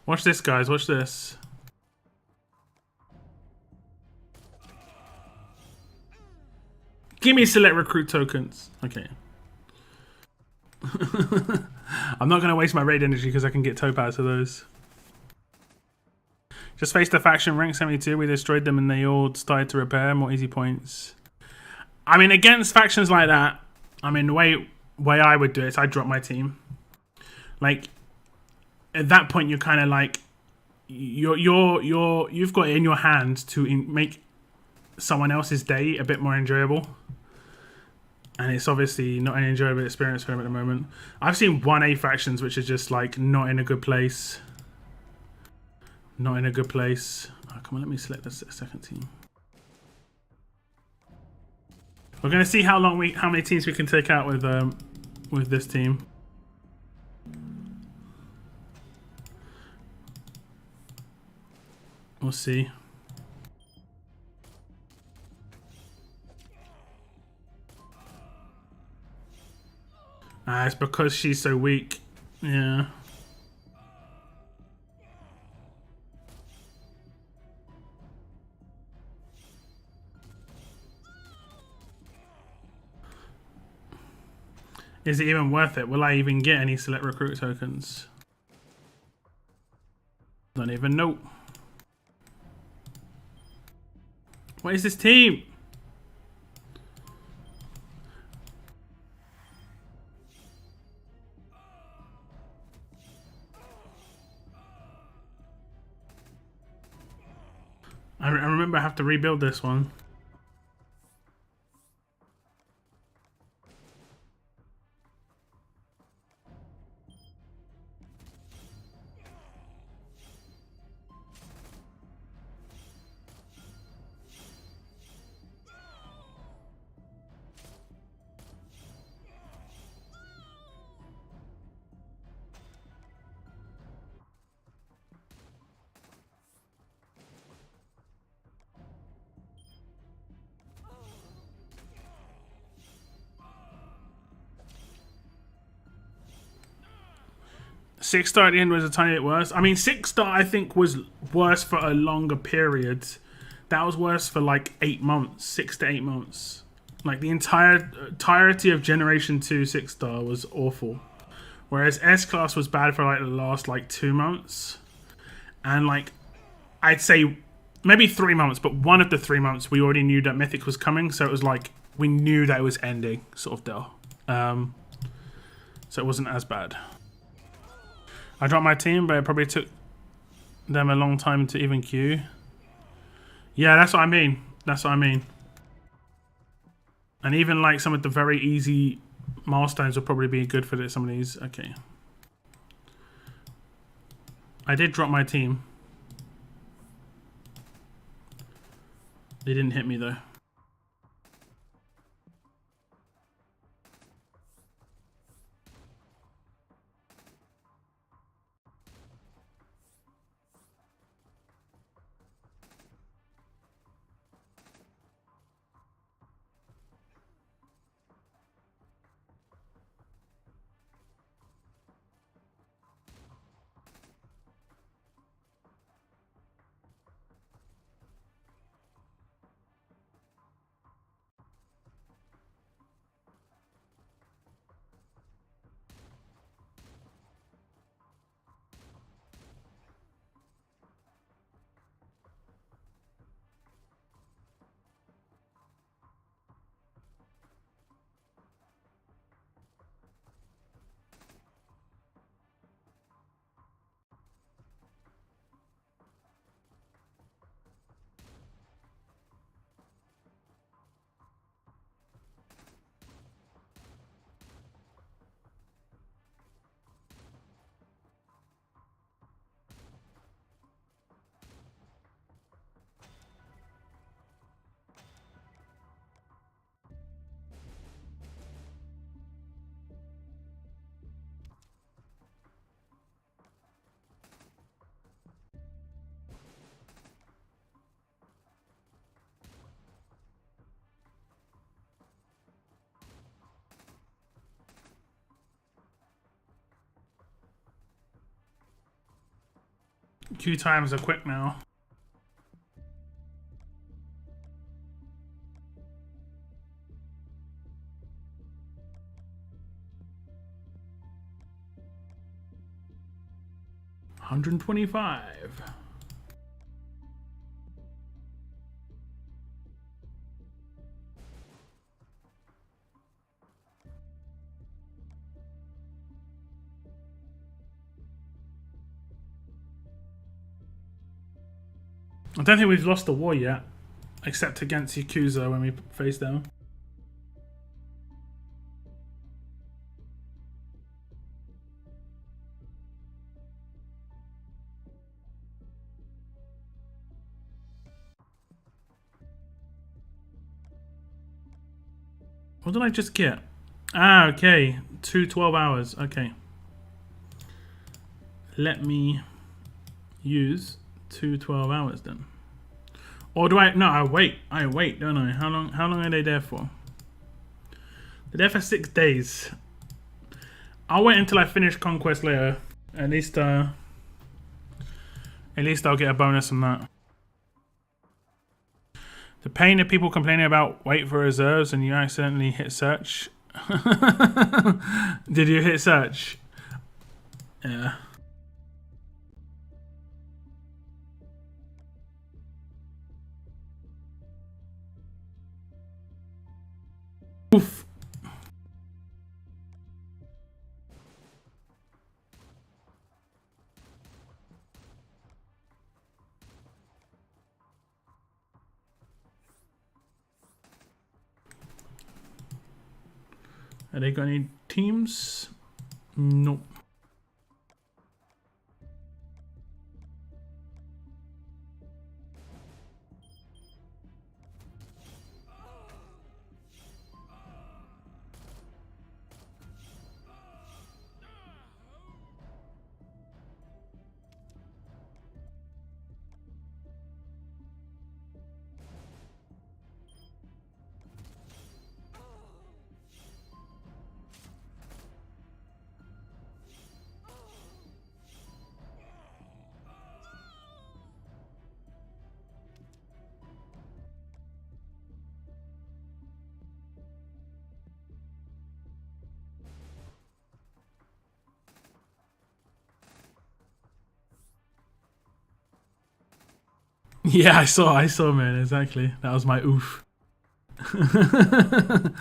Watch this, guys. Watch this. Give me select recruit tokens. Okay. I'm not going to waste my raid energy because I can get topaz of those. Just faced the faction rank 72. We destroyed them and they all started to repair. More easy points. I mean, against factions like that, I mean, the way I would do it is I'd drop my team. Like, at that point, you're kind of like, you've got it in your hand to make someone else's day a bit more enjoyable. And it's obviously not an enjoyable experience for them at the moment. I've seen 1A factions which are just like not in a good place. Not in a good place. Oh, come on, let me select the second team. We're gonna see how many teams we can take out with this team. We'll see. It's because she's so weak. Yeah. Is it even worth it? Will I even get any select recruit tokens? Don't even know. What is this team? I remember I have to rebuild this one. Six star at the end was a tiny bit worse. I mean, 6-star I think was worse for a longer period. That was worse for like 8 months, 6 to 8 months. Like the entirety of Generation 2 6-star was awful. Whereas S-Class was bad for like the last like 2 months. And like, I'd say maybe 3 months, but one of the 3 months we already knew that Mythic was coming. So it was like, we knew that it was ending, sort of deal. So it wasn't as bad. I dropped my team, but it probably took them a long time to even queue. Yeah, that's what I mean. That's what I mean. And even like some of the very easy milestones will probably be good for some of these. Okay. I did drop my team. They didn't hit me though. Queue times are quick now. $125. I don't think we've lost the war yet, except against Yakuza when we face them. What did I just get? Ah, okay. 2 12 hours. Okay. Let me use 2 12 hours then. Or do I? No, I wait, don't I? How long are they there for? They're there for 6 days. I'll wait until I finish Conquest later. At least I'll get a bonus from that. The pain of people complaining about wait for reserves and you accidentally hit search. Did you hit search? Yeah. Oof. Are they got any teams? Nope. Yeah, I saw, man. Exactly. That was my oof. Gotta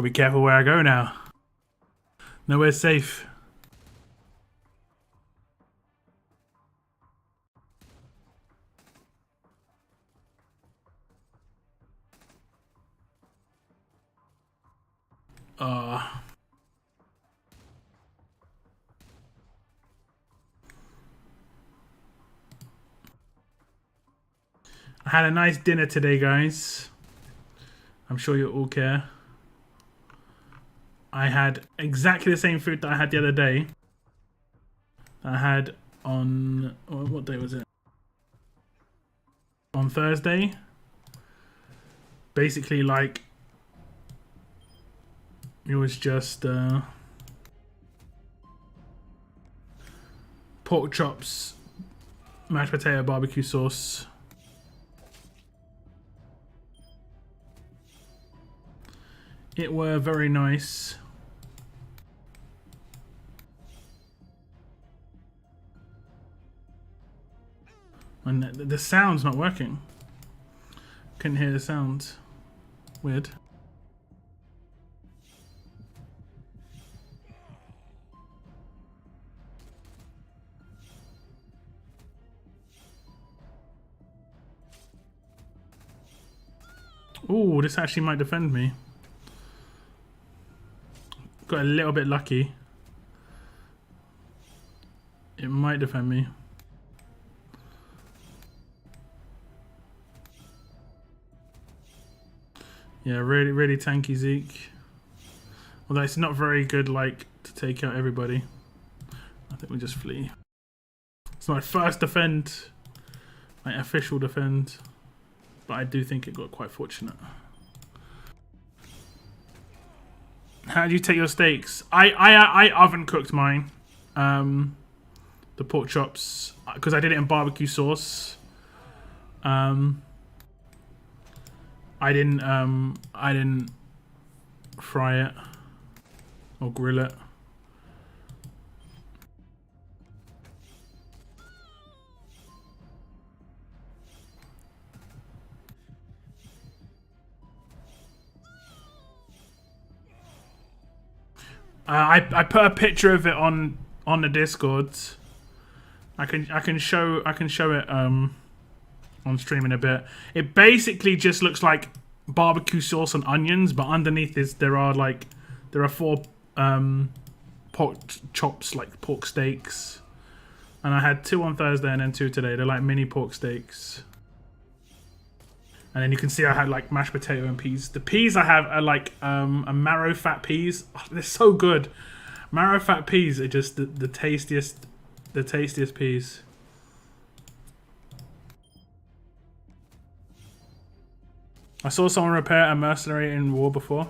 be careful where I go now. Nowhere's safe. I had a nice dinner today, guys. I'm sure you all care. I had exactly the same food that I had the other day. I had on... what day was it? On Thursday. Basically, like... it was just... pork chops, mashed potato, barbecue sauce. It were very nice. And the sound's not working. Couldn't hear the sound. Weird. Ooh, this actually might defend me. Got a little bit lucky. It might defend me. Yeah, really tanky Zeke. Although it's not very good, like, to take out everybody. I think we just flee. It's my first defend. My official defend. But I do think it got quite fortunate. How do you take your steaks? I oven cooked mine. the pork chops because I did it in barbecue sauce. I didn't fry it or grill it. I put a picture of it on the Discord. I can show it on stream in a bit. It basically just looks like barbecue sauce and onions, but underneath there are 4 pork chops, like pork steaks, and I had 2 on Thursday and then 2 today. They're like mini pork steaks. And then you can see I had like mashed potato and peas. The peas I have are like a marrow fat peas. Oh, they're so good. Marrow fat peas are just the tastiest peas. I saw someone repair a mercenary in war before.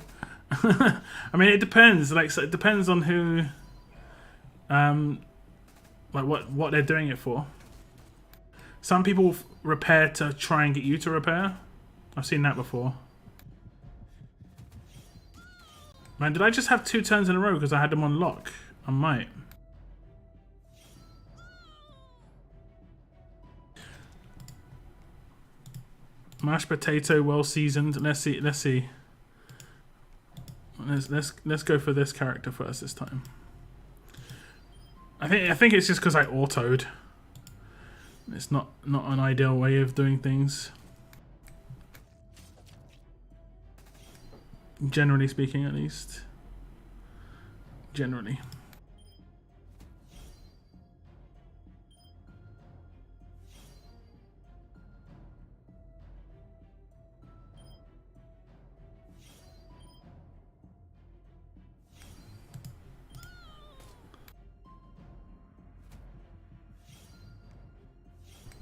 I mean, it depends. Like, so it depends on who, like what they're doing it for. Some people repair to try and get you to repair. I've seen that before. Man, did I just have 2 turns in a row because I had them on lock? I might. Mashed potato, well seasoned. Let's see. Let's go for this character first this time. I think it's just because I autoed. It's not an ideal way of doing things. Generally speaking, at least. Generally.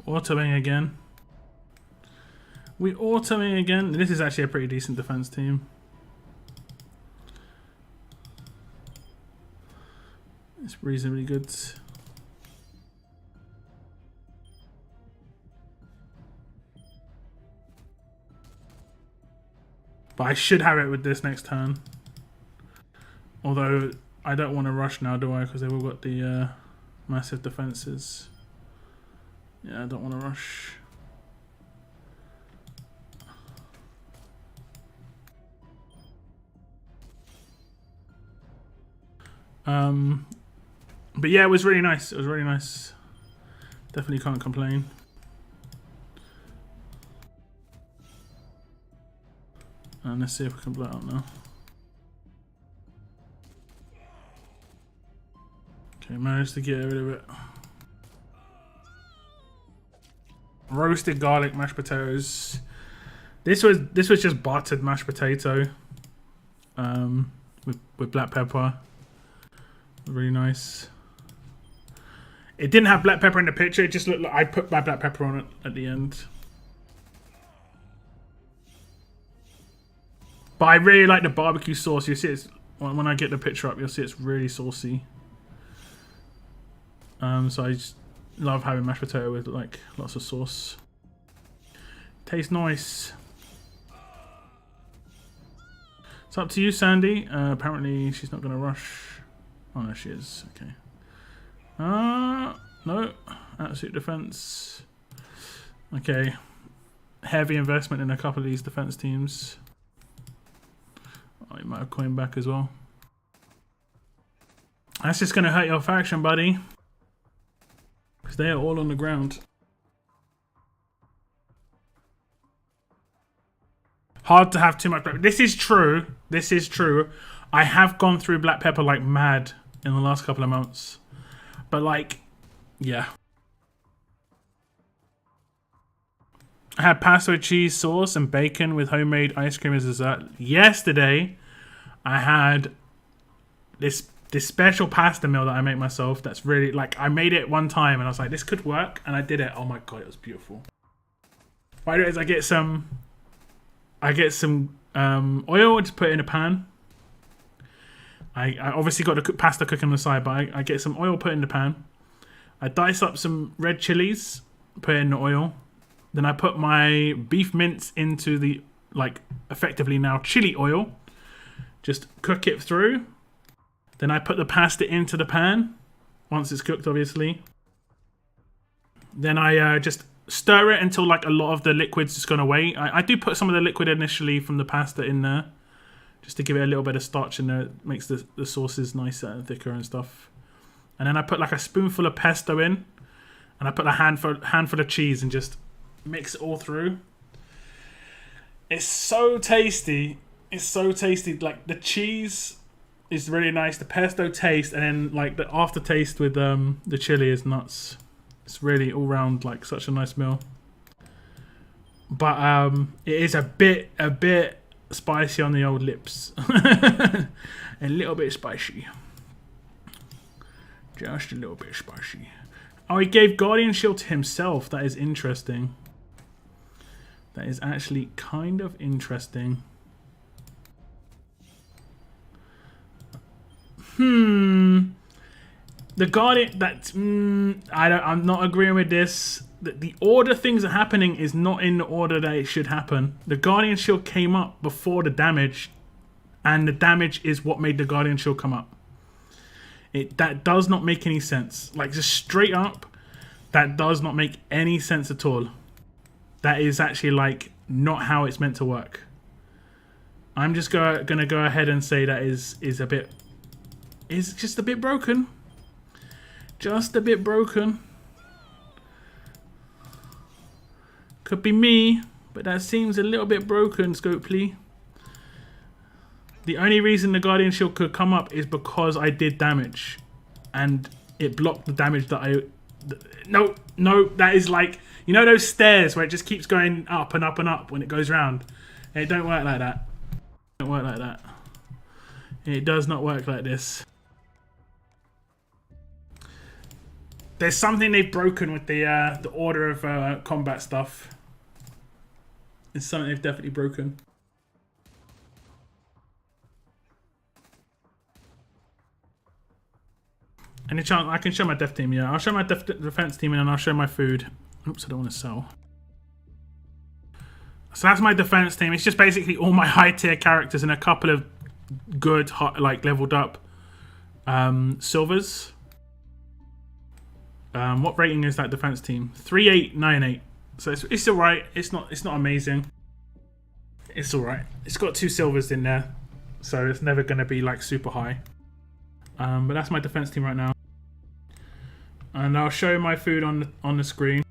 Autoing again. We autoing again. This is actually a pretty decent defense team. It's reasonably good. But I should have it with this next turn. Although I don't want to rush now, do I? Because they've all got the massive defenses. Yeah, I don't want to rush. But yeah, it was really nice. It was really nice. Definitely can't complain. And let's see if we can blow it up now. Okay, managed to get rid of it. Roasted garlic mashed potatoes. This was just buttered mashed potato. With black pepper. Really nice. It didn't have black pepper in the picture. It just looked like I put my black pepper on it at the end. But I really like the barbecue sauce. You see, it's when I get the picture up, you'll see it's really saucy. So I just love having mashed potato with like lots of sauce. Tastes nice. It's up to you, Sandy. Apparently she's not gonna rush. Oh no, she is. Okay. No. Absolute defense. Okay. Heavy investment in a couple of these defense teams. Oh, you might have coin back as well. That's just gonna hurt your faction, buddy. Because they are all on the ground. Hard to have too much black pepper. This is true. This is true. I have gone through black pepper like mad in the last couple of months. But like, yeah. I had pasta with cheese sauce and bacon with homemade ice cream as dessert. Yesterday, I had this special pasta meal that I make myself. That's really, like, I made it one time and I was like, this could work. And I did it. Oh my God, it was beautiful. What I do is I get some oil to put in a pan. I obviously got the pasta cooking on the side, but I get some oil put in the pan. I dice up some red chilies, put it in the oil. Then I put my beef mince into the, like, effectively now chili oil. Just cook it through. Then I put the pasta into the pan. Once it's cooked, obviously. Then I just stir it until, like, a lot of the liquid's just gone away. I do put some of the liquid initially from the pasta in there, just to give it a little bit of starch in there. It makes the sauces nicer and thicker and stuff. And then I put like a spoonful of pesto in, and I put a handful of cheese and just mix it all through. It's so tasty. It's so tasty. Like, the cheese is really nice. The pesto taste, and then like the aftertaste with the chili is nuts. It's really all round like such a nice meal. But it is a bit spicy on the old lips. A little bit spicy. Just a little bit spicy. Oh, he gave Guardian Shield to himself. That is interesting. That is actually kind of interesting. The Guardian... I'm not agreeing with this. The order things are happening is not in the order that it should happen. The Guardian Shield came up before the damage, and the damage is what made the Guardian Shield come up. That does not make any sense. Like, just straight up, that does not make any sense at all. That is actually, like, not how it's meant to work. I'm just gonna go ahead and say that is just a bit broken. Just a bit broken. Could be me, but that seems a little bit broken, Scopely. The only reason the Guardian Shield could come up is because I did damage. And it blocked the damage that I... No, that is like... You know those stairs where it just keeps going up and up and up when it goes round? It don't work like that. It don't work like that. It does not work like this. There's something they've broken with the order of combat stuff. It's something they've definitely broken. Any chance I can show my dev team? Yeah, I'll show my defense team and then I'll show my food. Oops, I don't want to sell. So that's my defense team. It's just basically all my high tier characters and a couple of good, like leveled up silvers. What rating is that defense team? 3898. So it's alright. It's not amazing. It's alright. It's got 2 silvers in there, so it's never gonna be like super high. But that's my defense team right now. And I'll show my food on the screen.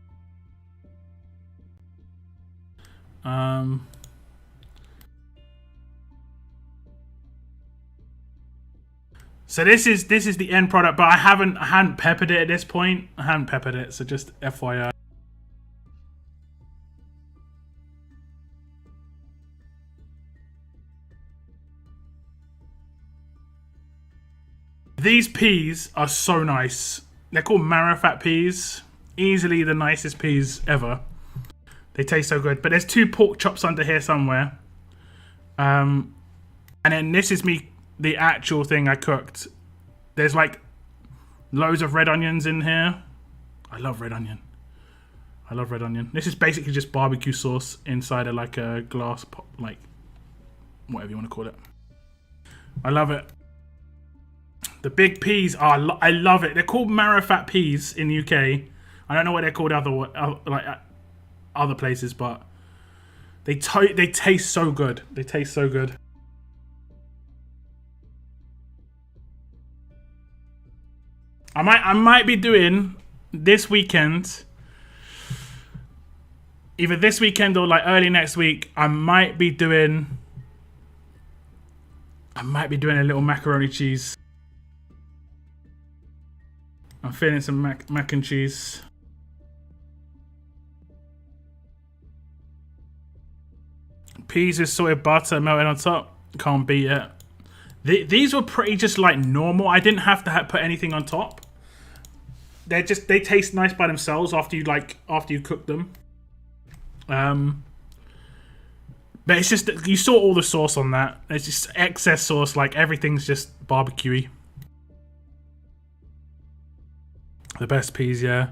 So this is the end product, but I hadn't peppered it at this point. I hadn't peppered it, so just FYI. These peas are so nice. They're called Marifat peas. Easily the nicest peas ever. They taste so good. But there's 2 pork chops under here somewhere. And then this is the actual thing I cooked. There's like loads of red onions in here. I love red onion. I love red onion. This is basically just barbecue sauce inside of like a glass pot, like whatever you want to call it. I love it. The big peas are, I love it. They're called Marifat peas in the UK. I don't know what they're called other places, but they taste so good. They taste so good. I might be doing this weekend, either this weekend or like early next week. I might be doing a little macaroni cheese. I'm feeling some mac and cheese. Peas with salted butter melted on top. Can't beat it. These were pretty just like normal. I didn't have to put anything on top. They taste nice by themselves after you cook them. But it's just that you saw all the sauce on that. It's just excess sauce. Like everything's just barbecuey. The best peas, yeah.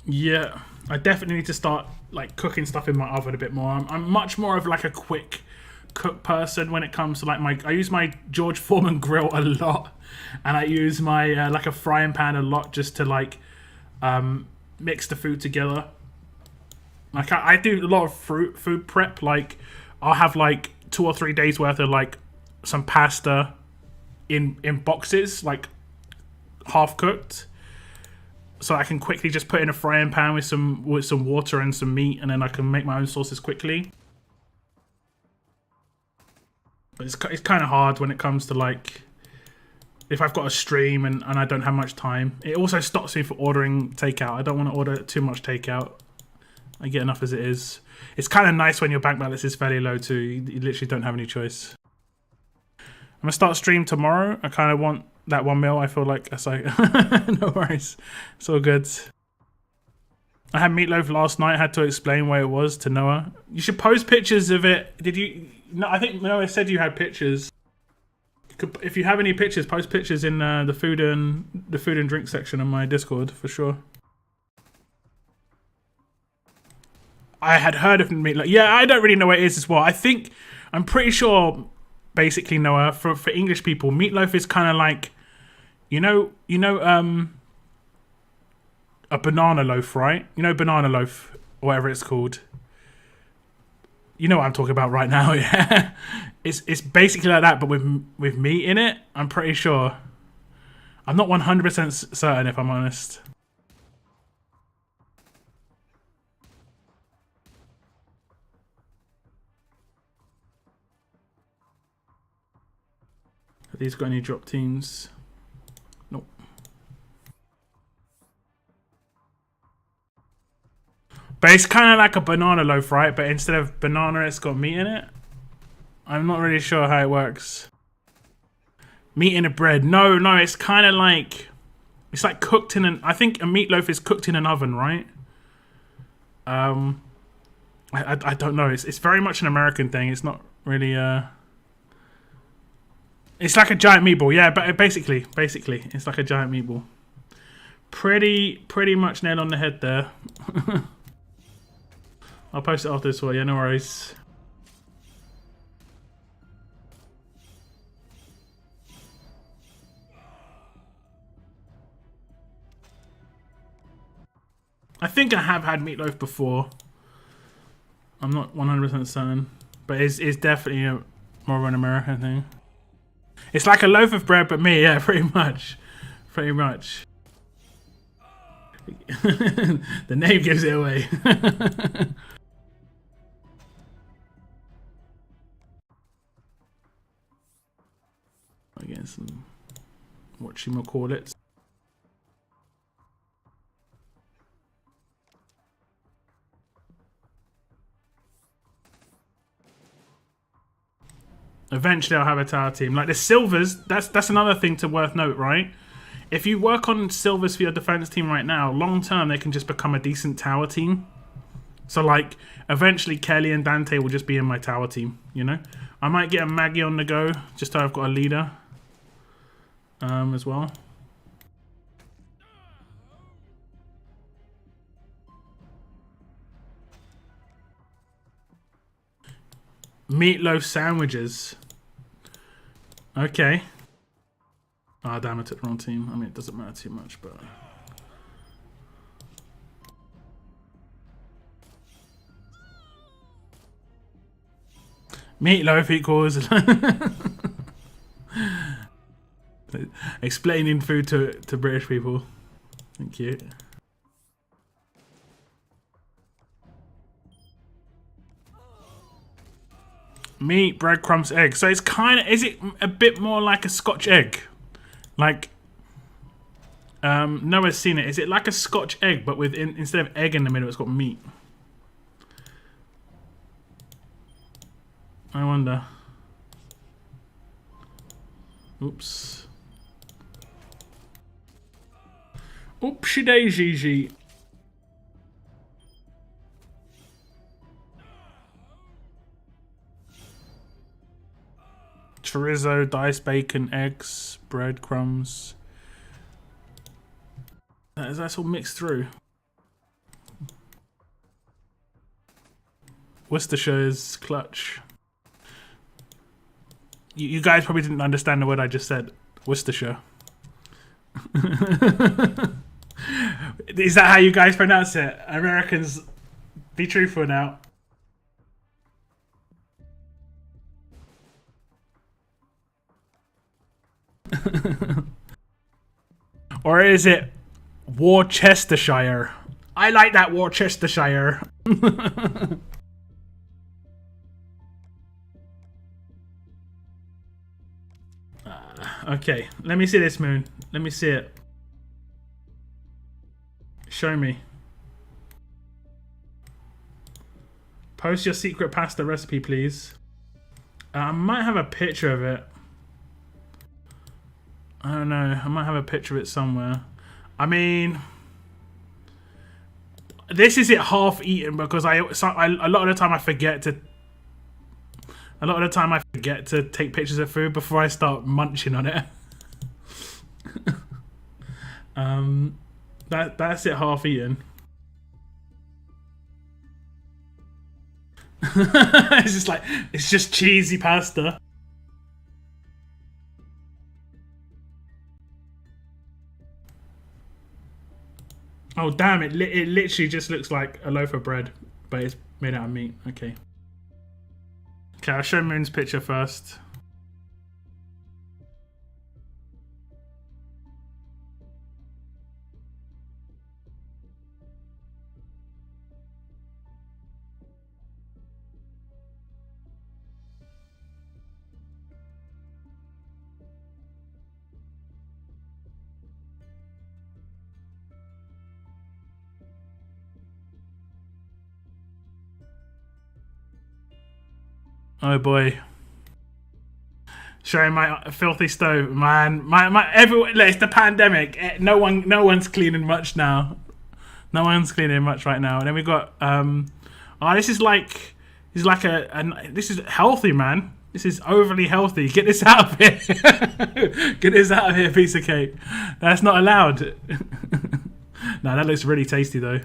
Yeah, I definitely need to start like cooking stuff in my oven a bit more. I'm much more of like a quick cook person when it comes to like I use my George Foreman grill a lot, and I use my like a frying pan a lot just to like mix the food together. Like I do a lot of food prep. Like I'll have like 2 or 3 days worth of like some pasta in boxes, like half cooked, so I can quickly just put in a frying pan with some water and some meat, and then I can make my own sauces quickly. But it's kind of hard when it comes to like if I've got a stream and I don't have much time. It also stops me from ordering takeout. I don't want to order too much takeout. I get enough as it is. It's kind of nice when your bank balance is fairly low too. You literally don't have any choice. I'm gonna start stream tomorrow. I kind of want that 1 mil. I feel like it's like no worries. It's all good. I had meatloaf last night. I had to explain where it was to Noah. You should post pictures of it. Did you? No, I think Noah said you had pictures. If you have any pictures, post pictures in the food and drink section on my Discord for sure. I had heard of meatloaf. Yeah, I don't really know what it is as well. I'm pretty sure. Basically, Noah, for English people, meatloaf is kind of like, you know, a banana loaf, right? You know, banana loaf, whatever it's called. You know what I'm talking about right now, yeah. It's basically like that, but with meat in it. I'm pretty sure. I'm not 100% certain, if I'm honest. Have these got any drop teams? Nope. But it's kind of like a banana loaf, right? But instead of banana, it's got meat in it. I'm not really sure how it works. Meat in a bread. No, it's kind of like... It's like cooked in an... I think a meatloaf is cooked in an oven, right? I don't know. It's very much an American thing. It's not really... It's like a giant meatball. Yeah, but basically, it's like a giant meatball. Pretty much nail on the head there. I'll post it after this one. Yeah, no worries. I think I have had meatloaf before. I'm not 100% certain, but it's definitely more of an American thing. It's like a loaf of bread, but me, yeah, pretty much. The name gives it away. Again, some whatchamacallits. Eventually I'll have a tower team. Like the silvers, that's another thing to worth note, right? If you work on silvers for your defense team right now, long term they can just become a decent tower team. So like eventually Kelly and Dante will just be in my tower team, you know? I might get a Maggie on the go, just so I've got a leader as well. Meatloaf sandwiches. Okay. Ah, oh, damn, I took the wrong team. I mean, it doesn't matter too much, but... Meatloaf equals... Explaining food to British people. Thank you. Meat, breadcrumbs, egg. So it's kind of... Is it a bit more like a Scotch egg? Like... Noah's seen it. Is it like a Scotch egg, but with instead of egg in the middle, it's got meat? I wonder. Oops. Oopsie daisy. chorizo, diced bacon, eggs, breadcrumbs. That's all mixed through. Worcestershire's clutch. You guys probably didn't understand the word I just said. Worcestershire. Is that how you guys pronounce it? Americans, be truthful now. Or is it Worcestershire? I like that Worcestershire. Okay, let me see this, Moon. Let me see it. Show me. Post your secret pasta recipe, please. I might have a picture of it. I don't know. I might have a picture of it somewhere. I mean, this is it half eaten because a lot of the time I forget to. A lot of the time I forget to take pictures of food before I start munching on it. That's it half eaten. it's just cheesy pasta. Oh damn! It literally just looks like a loaf of bread, but it's made out of meat. Okay. Okay, I'll show Moon's picture first. Oh boy. Showing my filthy stove, man. Everyone, it's the pandemic. No one's cleaning much now. No one's cleaning much right now. And then we got this is healthy, man. This is overly healthy. Get this out of here. Get this out of here, piece of cake. That's not allowed. No, that looks really tasty though.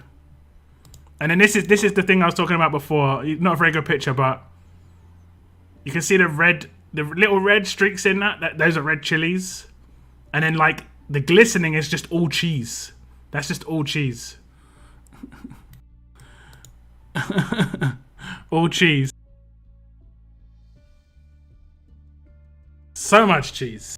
And then this is the thing I was talking about before. Not a very good picture, but you can see the little red streaks in that. Those are red chilies. And then like the glistening is just all cheese. That's just all cheese. All cheese. So much cheese.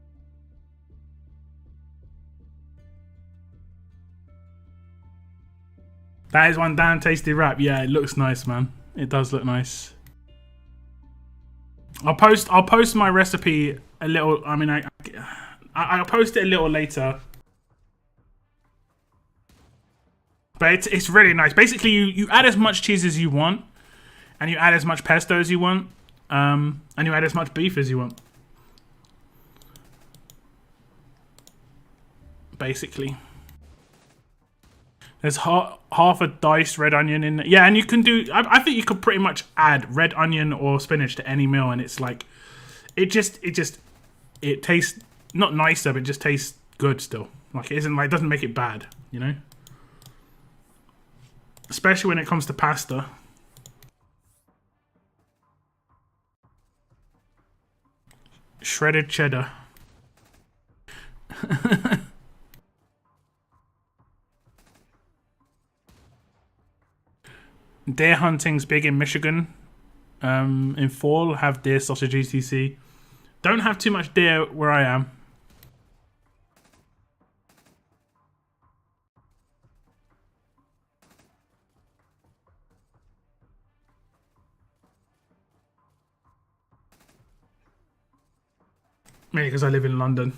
That is one damn tasty wrap. Yeah, it looks nice, man. It does look nice. I'll post my recipe a little. I mean, I'll post it a little later. But it's really nice. Basically, you add as much cheese as you want, and you add as much pesto as you want, and you add as much beef as you want. Basically, there's half a diced red onion in there. Yeah, and you can do. I think you could pretty much add red onion or spinach to any meal, and it's like, it tastes not nicer, but it just tastes good still. Like it isn't like, it doesn't make it bad, you know. Especially when it comes to pasta. Shredded cheddar. Deer hunting's big in Michigan. In fall, have deer sausage etc. Don't have too much deer where I am. Maybe because I live in London.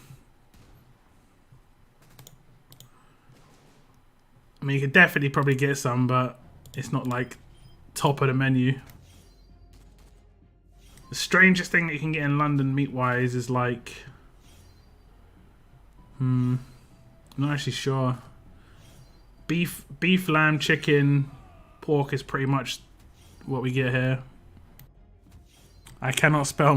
I mean, you could definitely probably get some, but it's not like top of the menu. The strangest thing that you can get in London meat-wise is like... I'm not actually sure. Beef, lamb, chicken, pork is pretty much what we get here. I cannot spell.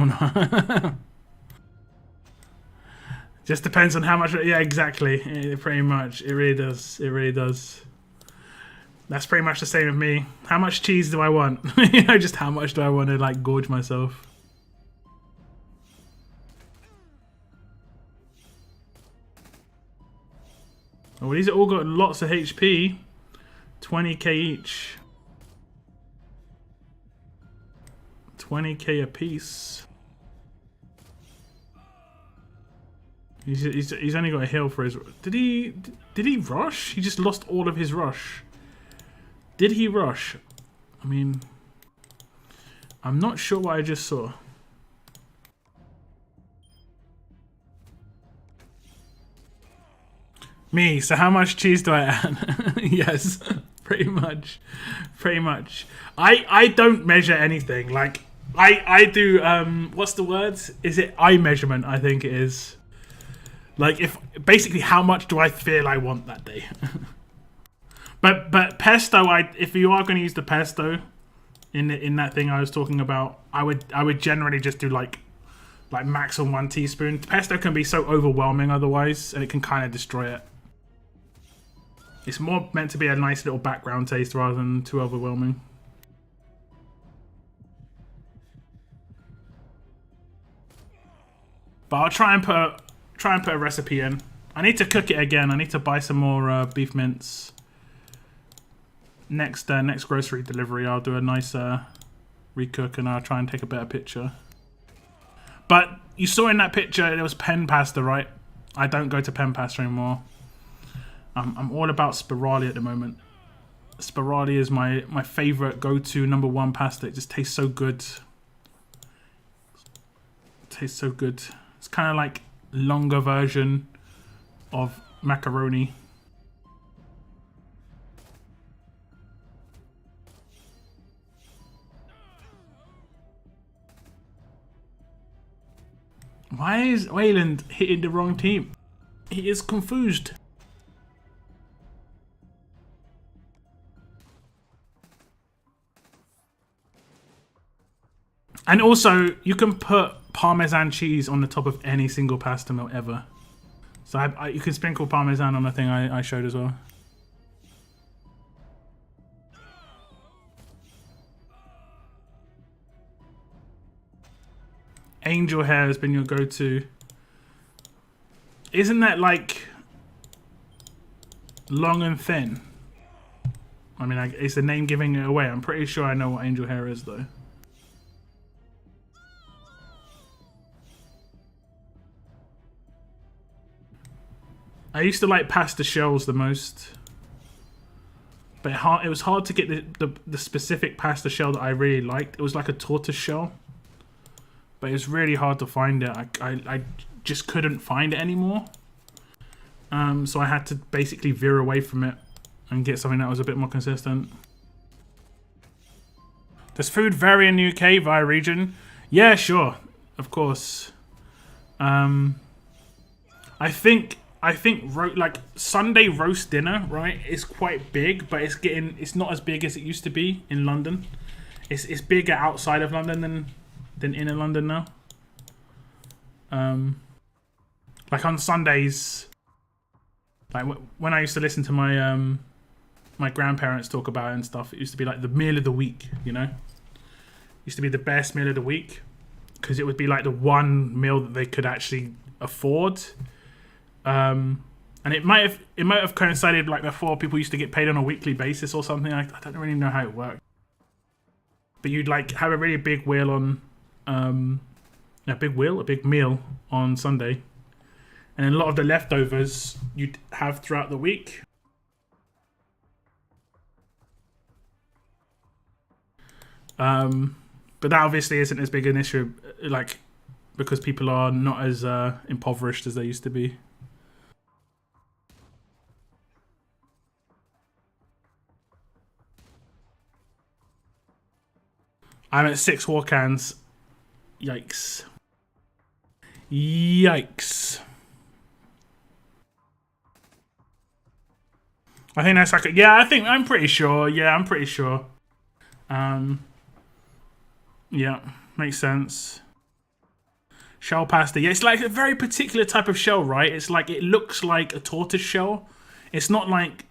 Just depends on how much. Yeah, exactly. Pretty much. It really does. It really does. That's pretty much the same with me. How much cheese do I want? You know, just how much do I want to like gorge myself? Oh, well, these are all got lots of HP. 20k each. 20k a piece. He's only got a heal for his. Did he rush? He just lost all of his rush. Did he rush? I mean, I'm not sure what I just saw. Me. So how much cheese do I add? Yes, pretty much. Pretty much. I don't measure anything. Like I do. What's the word? Is it eye measurement? I think it is. Like, if basically how much do I feel I want that day? but pesto, if you are going to use the pesto in that thing I was talking about, I would generally just do like max on 1 teaspoon. Pesto can be so overwhelming otherwise, and it can kind of destroy it. It's more meant to be a nice little background taste rather than too overwhelming. But I'll try and put a recipe in. I need to cook it again. I need to buy some more beef mince. Next grocery delivery, I'll do a nice recook, and I'll try and take a better picture. But you saw in that picture it was pen pasta, right? I don't go to pen pasta anymore. I'm all about spirali at the moment. Spirali is my favorite go-to #1 pasta. It just tastes so good. It tastes so good. It's kind of like longer version of macaroni. Why is Wayland hitting the wrong team? He is confused. And also, you can put Parmesan cheese on the top of any single pasta meal ever. So you can sprinkle Parmesan on the thing I showed as well. Angel hair has been your go-to. Isn't that like long and thin? I mean, is the name giving it away? I'm pretty sure I know what angel hair is, though. I used to like pasta shells the most, but it was hard to get the specific pasta shell that I really liked. It was like a tortoise shell, but it was really hard to find it. I just couldn't find it anymore, so I had to basically veer away from it and get something that was a bit more consistent. Does food vary in the UK via region? Yeah, sure, of course. I think like Sunday roast dinner, right, is quite big, but it's not as big as it used to be in London. It's bigger outside of London than inner London now. Like on Sundays, like when I used to listen to my my grandparents talk about it and stuff, it used to be like the meal of the week, you know? It used to be the best meal of the week because it would be like the one meal that they could actually afford. And it might have coincided like before people used to get paid on a weekly basis or something. I don't really know how it worked. But you'd like have a really big wheel on a big meal on Sunday. And then a lot of the leftovers you'd have throughout the week. But that obviously isn't as big an issue, like, because people are not as impoverished as they used to be. I'm at 6 war cans. Yikes. Yikes. I think that's like I'm pretty sure. Yeah, I'm pretty sure. Yeah, makes sense. Shell pasta. Yeah, it's like a very particular type of shell, right? It's like, it looks like a tortoise shell. It's not like,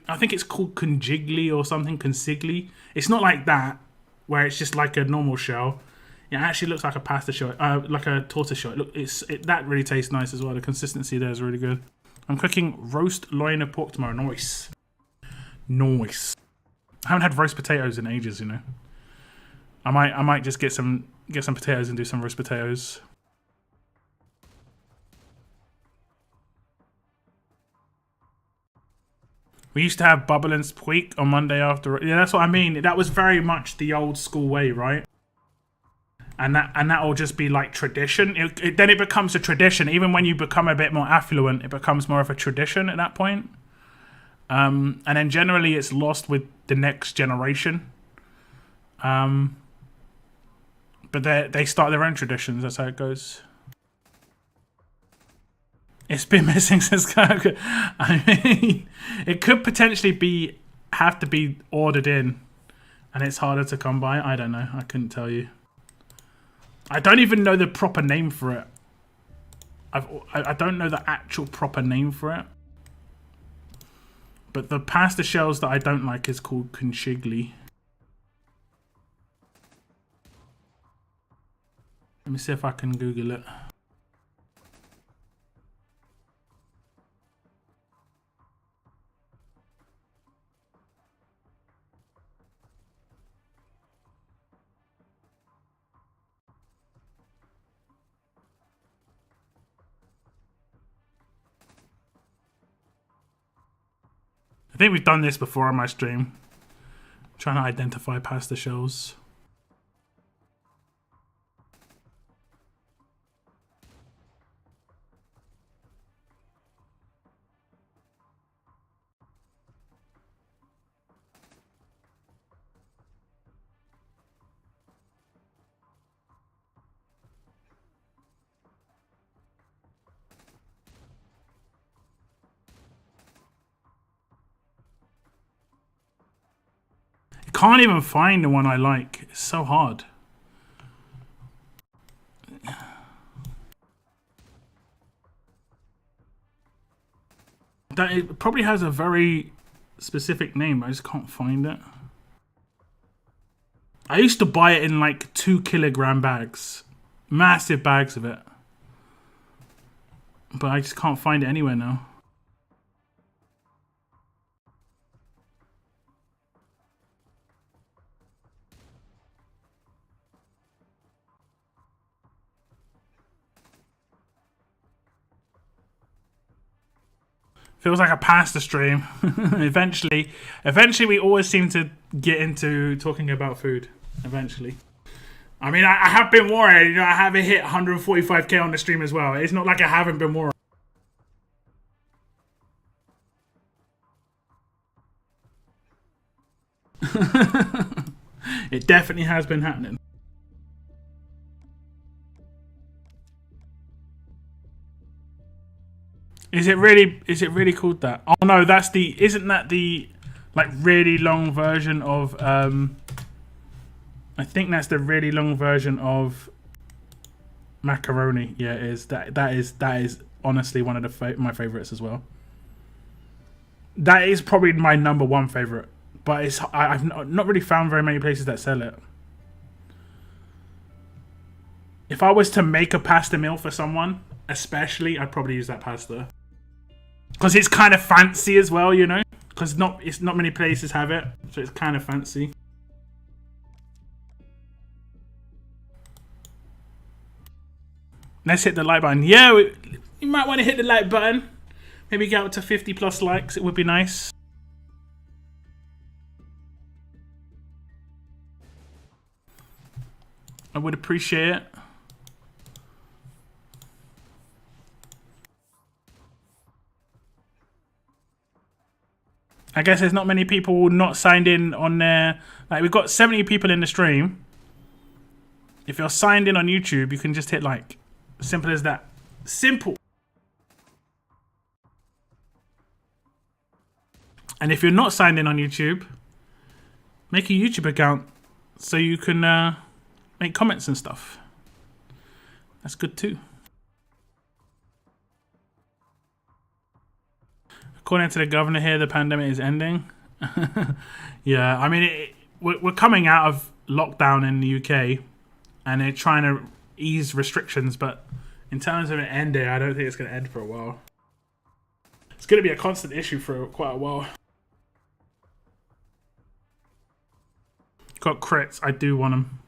I think it's called conjigli or something, consigli. It's not like that, where it's just like a normal shell. It actually looks like a pasta shell, like a tortoise shell. That really tastes nice as well. The consistency there is really good. I'm cooking roast loin of pork tomorrow. Nice. Nice. I haven't had roast potatoes in ages, you know. I might just get some potatoes and do some roast potatoes. We used to have bubble and squeak on Monday after. Yeah, that's what I mean. That was very much the old school way, right? And that will just be like tradition. Then it becomes a tradition. Even when you become a bit more affluent, it becomes more of a tradition at that point. And then generally it's lost with the next generation. But they start their own traditions. That's how it goes. It's been missing since Coca. I mean, it could potentially have to be ordered in, and it's harder to come by. I don't know. I couldn't tell you. I don't even know the proper name for it. I don't know the actual proper name for it. But the pasta shells that I don't like is called conchigli. Let me see if I can Google it. I think we've done this before on my stream. I'm trying to identify pasta shells. Can't even find the one I like. It's so hard. It probably has a very specific name, but I just can't find it. I used to buy it in like 2-kilogram bags. Massive bags of it. But I just can't find it anywhere now. Feels like a pasta stream. Eventually we always seem to get into talking about food. Eventually. I mean, I have been worried. You know, I haven't hit 145k on the stream as well. It's not like I haven't been worried. It definitely has been happening. Is it really called that? Oh no, isn't that the like really long version of I think that's the really long version of macaroni. Yeah, it is. That is honestly one of my favorites as well. That is probably my #1 favorite, but I've not really found very many places that sell it. If I was to make a pasta meal for someone, especially, I'd probably use that pasta. Because it's kind of fancy as well, you know? Because it's not many places have it, so it's kind of fancy. Let's hit the like button. Yeah, you might want to hit the like button. Maybe get up to 50+ likes. It would be nice. I would appreciate it. I guess there's not many people not signed in on there. Like, we've got 70 people in the stream. If you're signed in on YouTube, you can just hit like. Simple as that. Simple. And if you're not signed in on YouTube, make a YouTube account so you can make comments and stuff. That's good too. According to the governor here, the pandemic is ending. Yeah, I mean, we're coming out of lockdown in the UK, and they're trying to ease restrictions, but in terms of an end date, I don't think it's going to end for a while. It's going to be a constant issue for quite a while. Got crits. I do want them.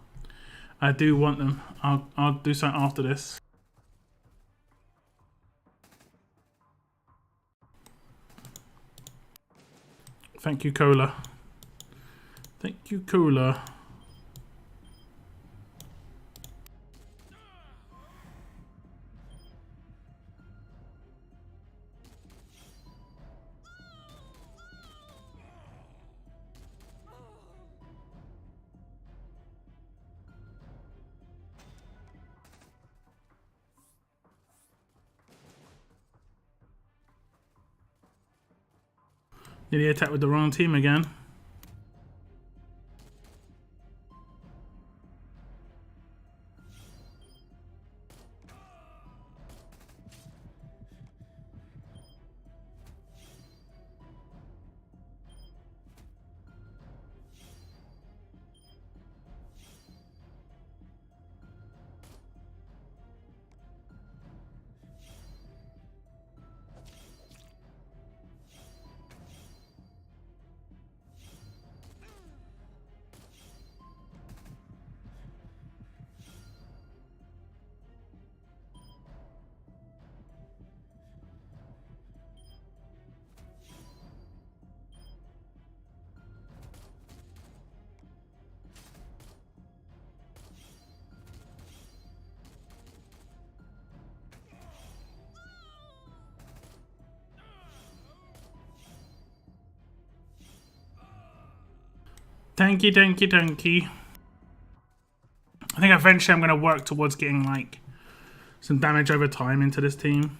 I do want them. I'll do something after this. Thank you, Cola. Thank you, Cola. Did he attack with the wrong team again? Tanky, tanky, tanky. I think eventually I'm going to work towards getting like some damage over time into this team.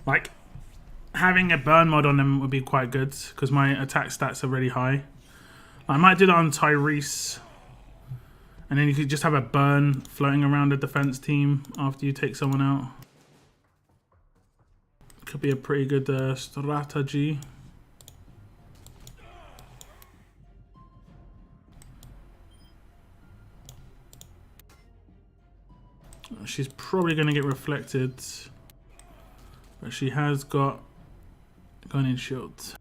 Like having a burn mod on them would be quite good because my attack stats are really high. I might do that on Tyrese, and then you could just have a burn floating around the defense team after you take someone out. Could be a pretty good strategy. She's probably going to get reflected, but she has got gone in shield.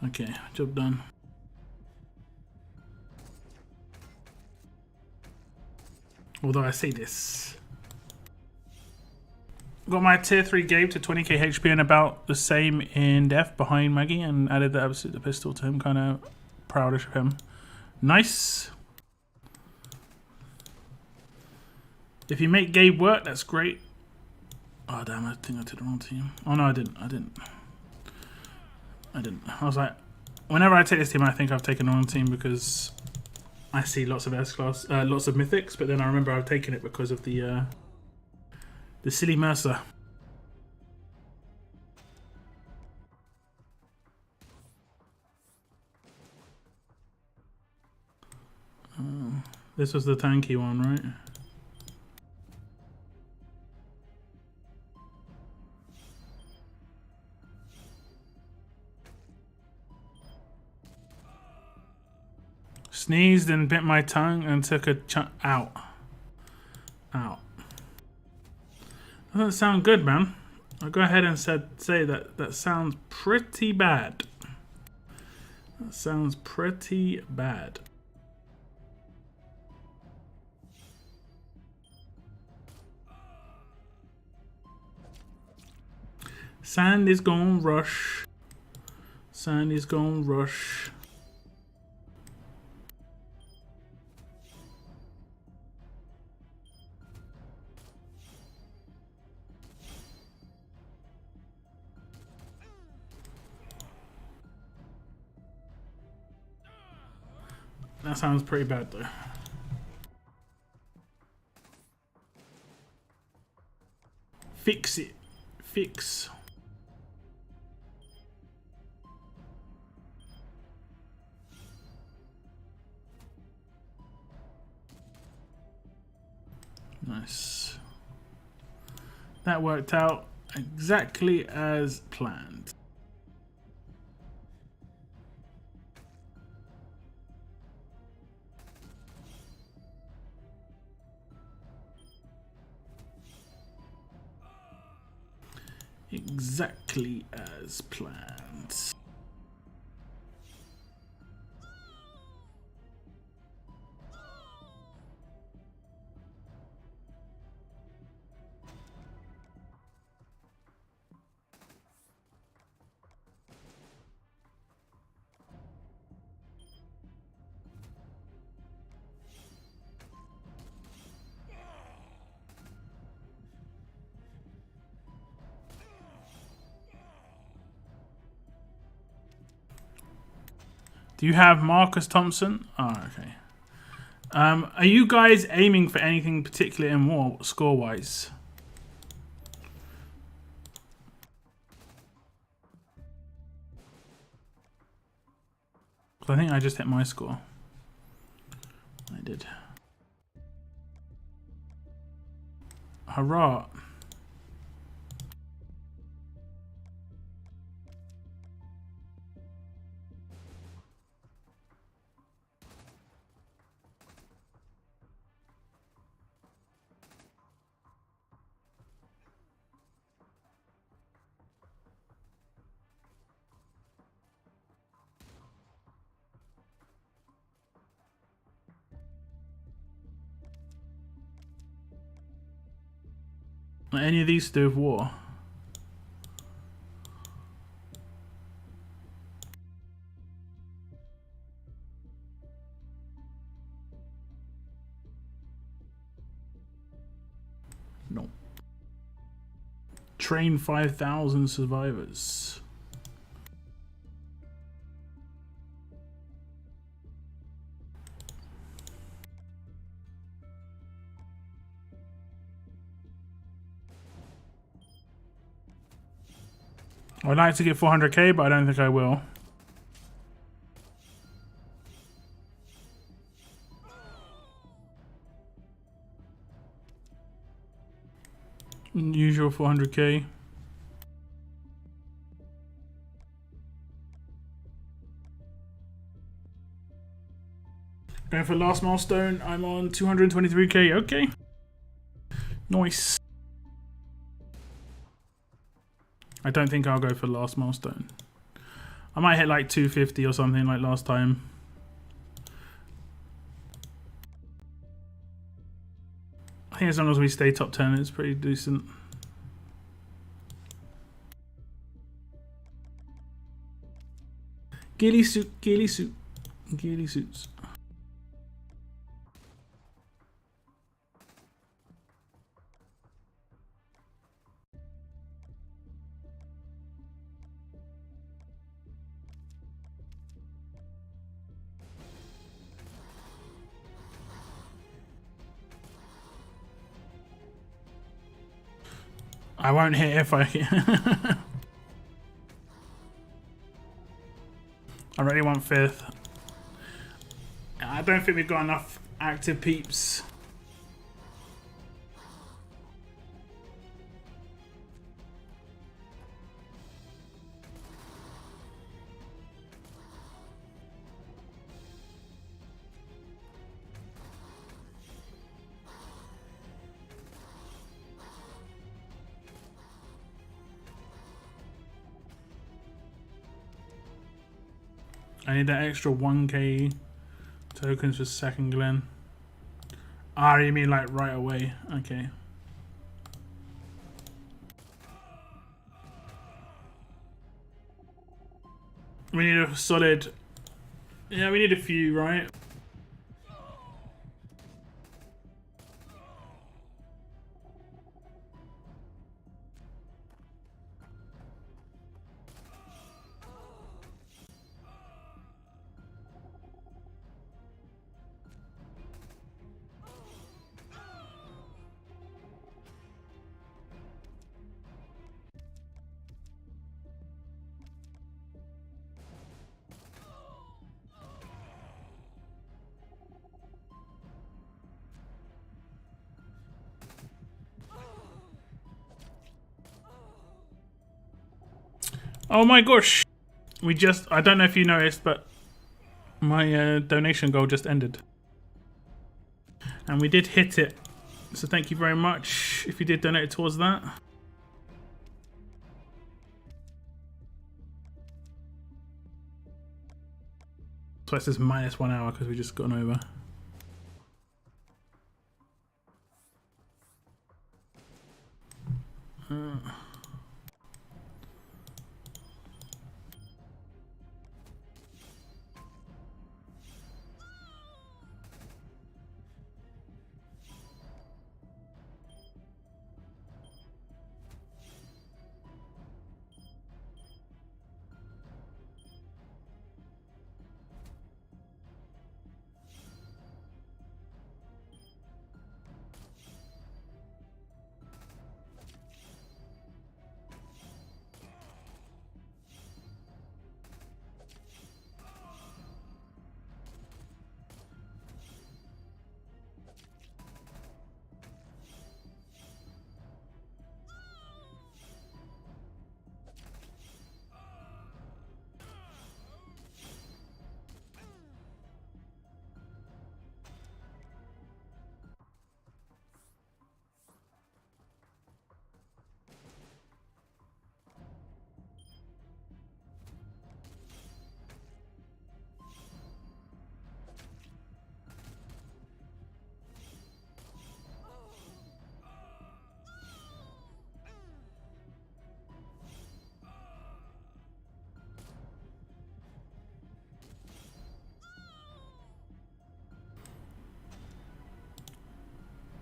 Okay, job done. Although I say this. Got my tier 3 Gabe to 20k HP and about the same in def behind Maggie, and added the absolute pistol to him. Kind of proudish of him. Nice. If you make Gabe work, that's great. Oh damn, I think I took the wrong team. Oh no, I didn't. I was like, whenever I take this team, I think I've taken the wrong team because I see lots of S-class, lots of mythics, but then I remember I've taken it because of the silly Mercer. This was the tanky one, right? Sneezed and bit my tongue and took a chunk out. Out. Doesn't sound good, man. I'll go ahead and say that sounds pretty bad. That sounds pretty bad. Sand is gonna rush. Sand is gonna rush. That sounds pretty bad though. Fix it. Fix. Nice. That worked out exactly as planned. Exactly as planned. Do you have Marcus Thompson? Oh, okay. Are you guys aiming for anything particular in war, score-wise? I think I just hit my score. I did. Hurrah. Are any of these to do with war? No. Train 5,000 survivors. I'd like to get 400k, but I don't think I will. Usual 400k. Going for last milestone. I'm on 223k. Okay. Nice. I don't think I'll go for last milestone. I might hit like 250 or something like last time. I think as long as we stay top 10, it's pretty decent. Ghillie suit, ghillie suit, ghillie suits. I won't hit if I... I really want 5th. I don't think we've got enough active peeps. I need that extra 1k tokens for second Glen. Ah, you mean like right away? Okay. We need a solid... Yeah, we need a few, right? Oh my gosh. I don't know if you noticed, but my donation goal just ended. And we did hit it. So thank you very much if you did donate towards that. So it says -1 hour because we just gone over.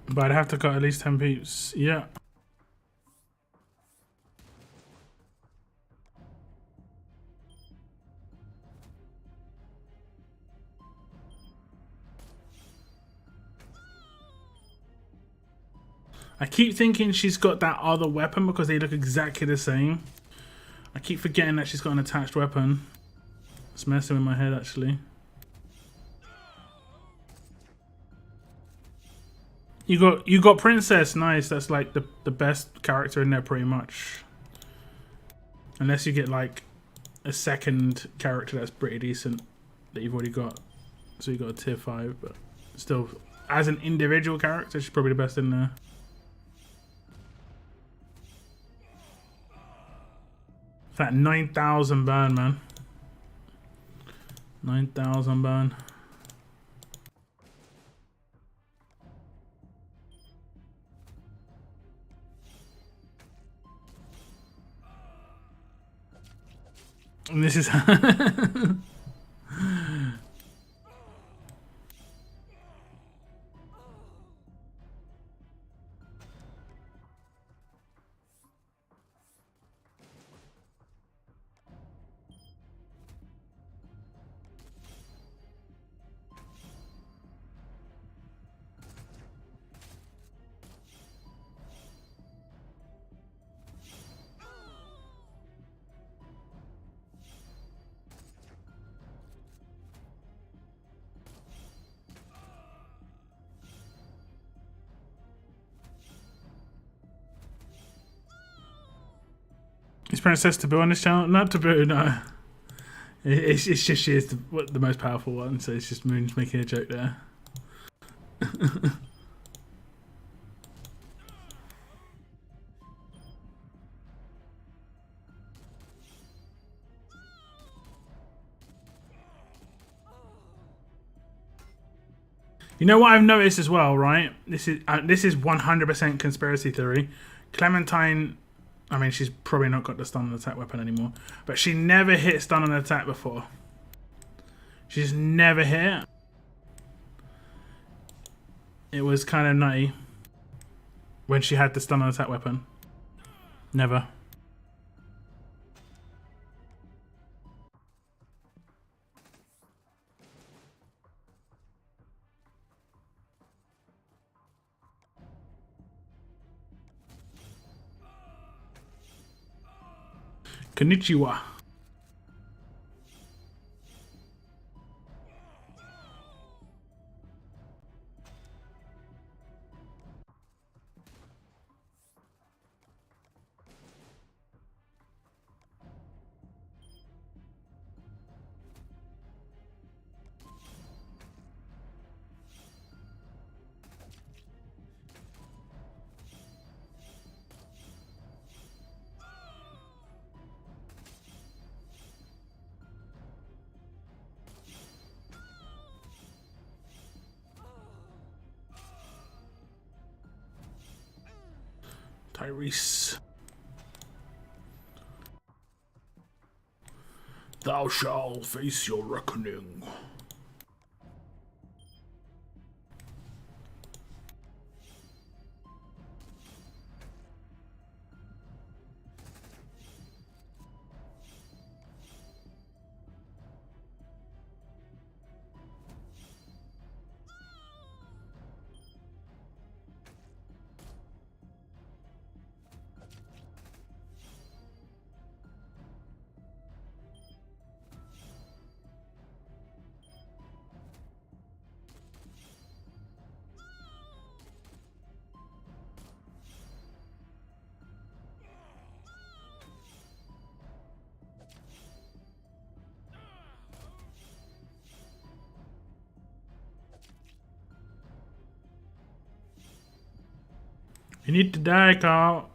But I'd have to cut at least 10 peeps. Yeah. I keep thinking she's got that other weapon because they look exactly the same. I keep forgetting that she's got an attached weapon. It's messing with my head actually. You got Princess, nice. That's like the best character in there pretty much. Unless you get like a second character that's pretty decent that you've already got. So you got a tier 5, but still as an individual character, she's probably the best in there. That 9,000 burn, man. 9,000 burn. And this is Is Princess Taboo on this channel? Not Taboo, no. It's just she is the most powerful one, so it's just Moon's making a joke there. You know what I've noticed as well, right? This is 100% conspiracy theory. Clementine, I mean, she's probably not got the stun and attack weapon anymore, but she never hit stun and attack before. She's never hit. It was kind of nutty when she had the stun and attack weapon. Never. Konnichiwa. Tyrese. Thou shalt face your reckoning. You need to die, Carl.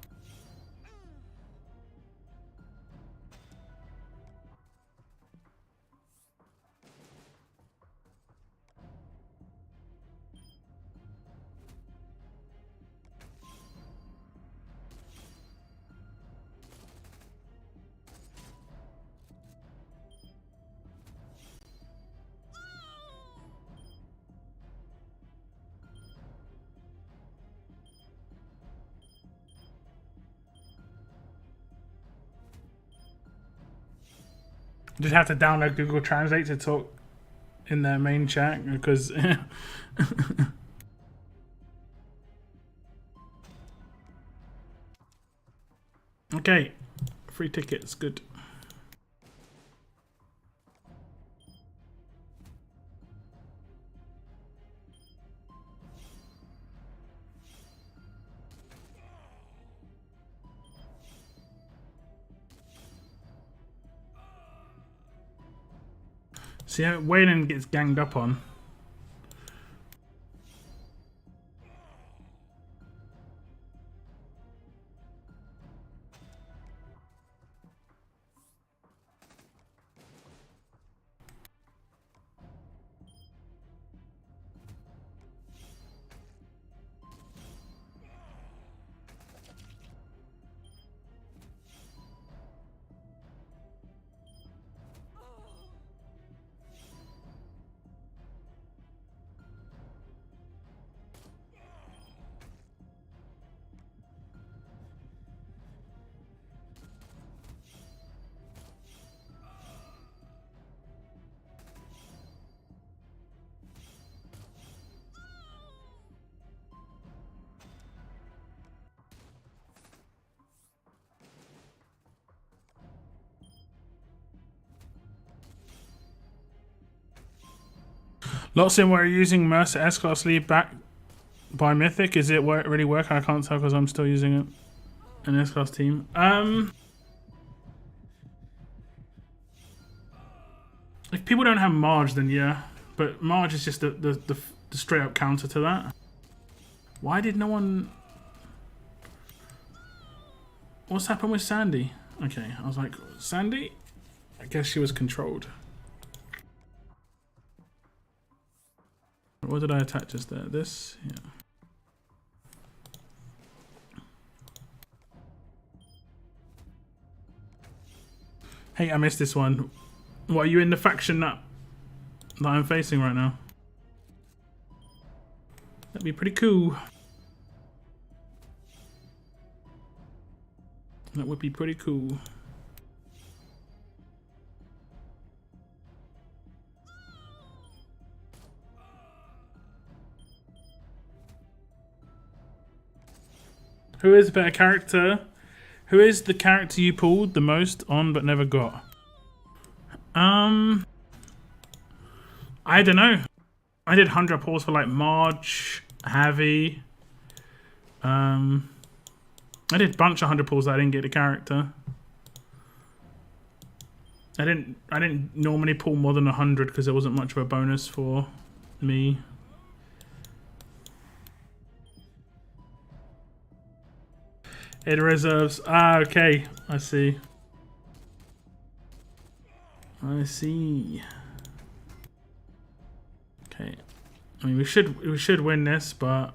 Just have to download Google Translate to talk in their main chat because. Okay, free tickets, good. See how Wayland gets ganged up on. Lots in where you're using Mercer S-Class lead back by Mythic. Is it really working? I can't tell because I'm still using it. An S-Class team. If people don't have Marge, then yeah. But Marge is just the straight up counter to that. Why did no one... What's happened with Sandy? Okay, I was like, Sandy? I guess she was controlled. What did I attach just there? This? Yeah. Hey, I missed this one. What, are you in the faction that I'm facing right now? That'd be pretty cool. That would be pretty cool. Who is a better character? Who is the character you pulled the most on but never got? I don't know. I did 100 pulls for like Marge, Javi. I did a bunch of 100 pulls that I didn't get a character. I didn't normally pull more than 100 because there wasn't much of a bonus for me. It reserves. Ah, okay. I see. I see. Okay. I mean, we should win this, but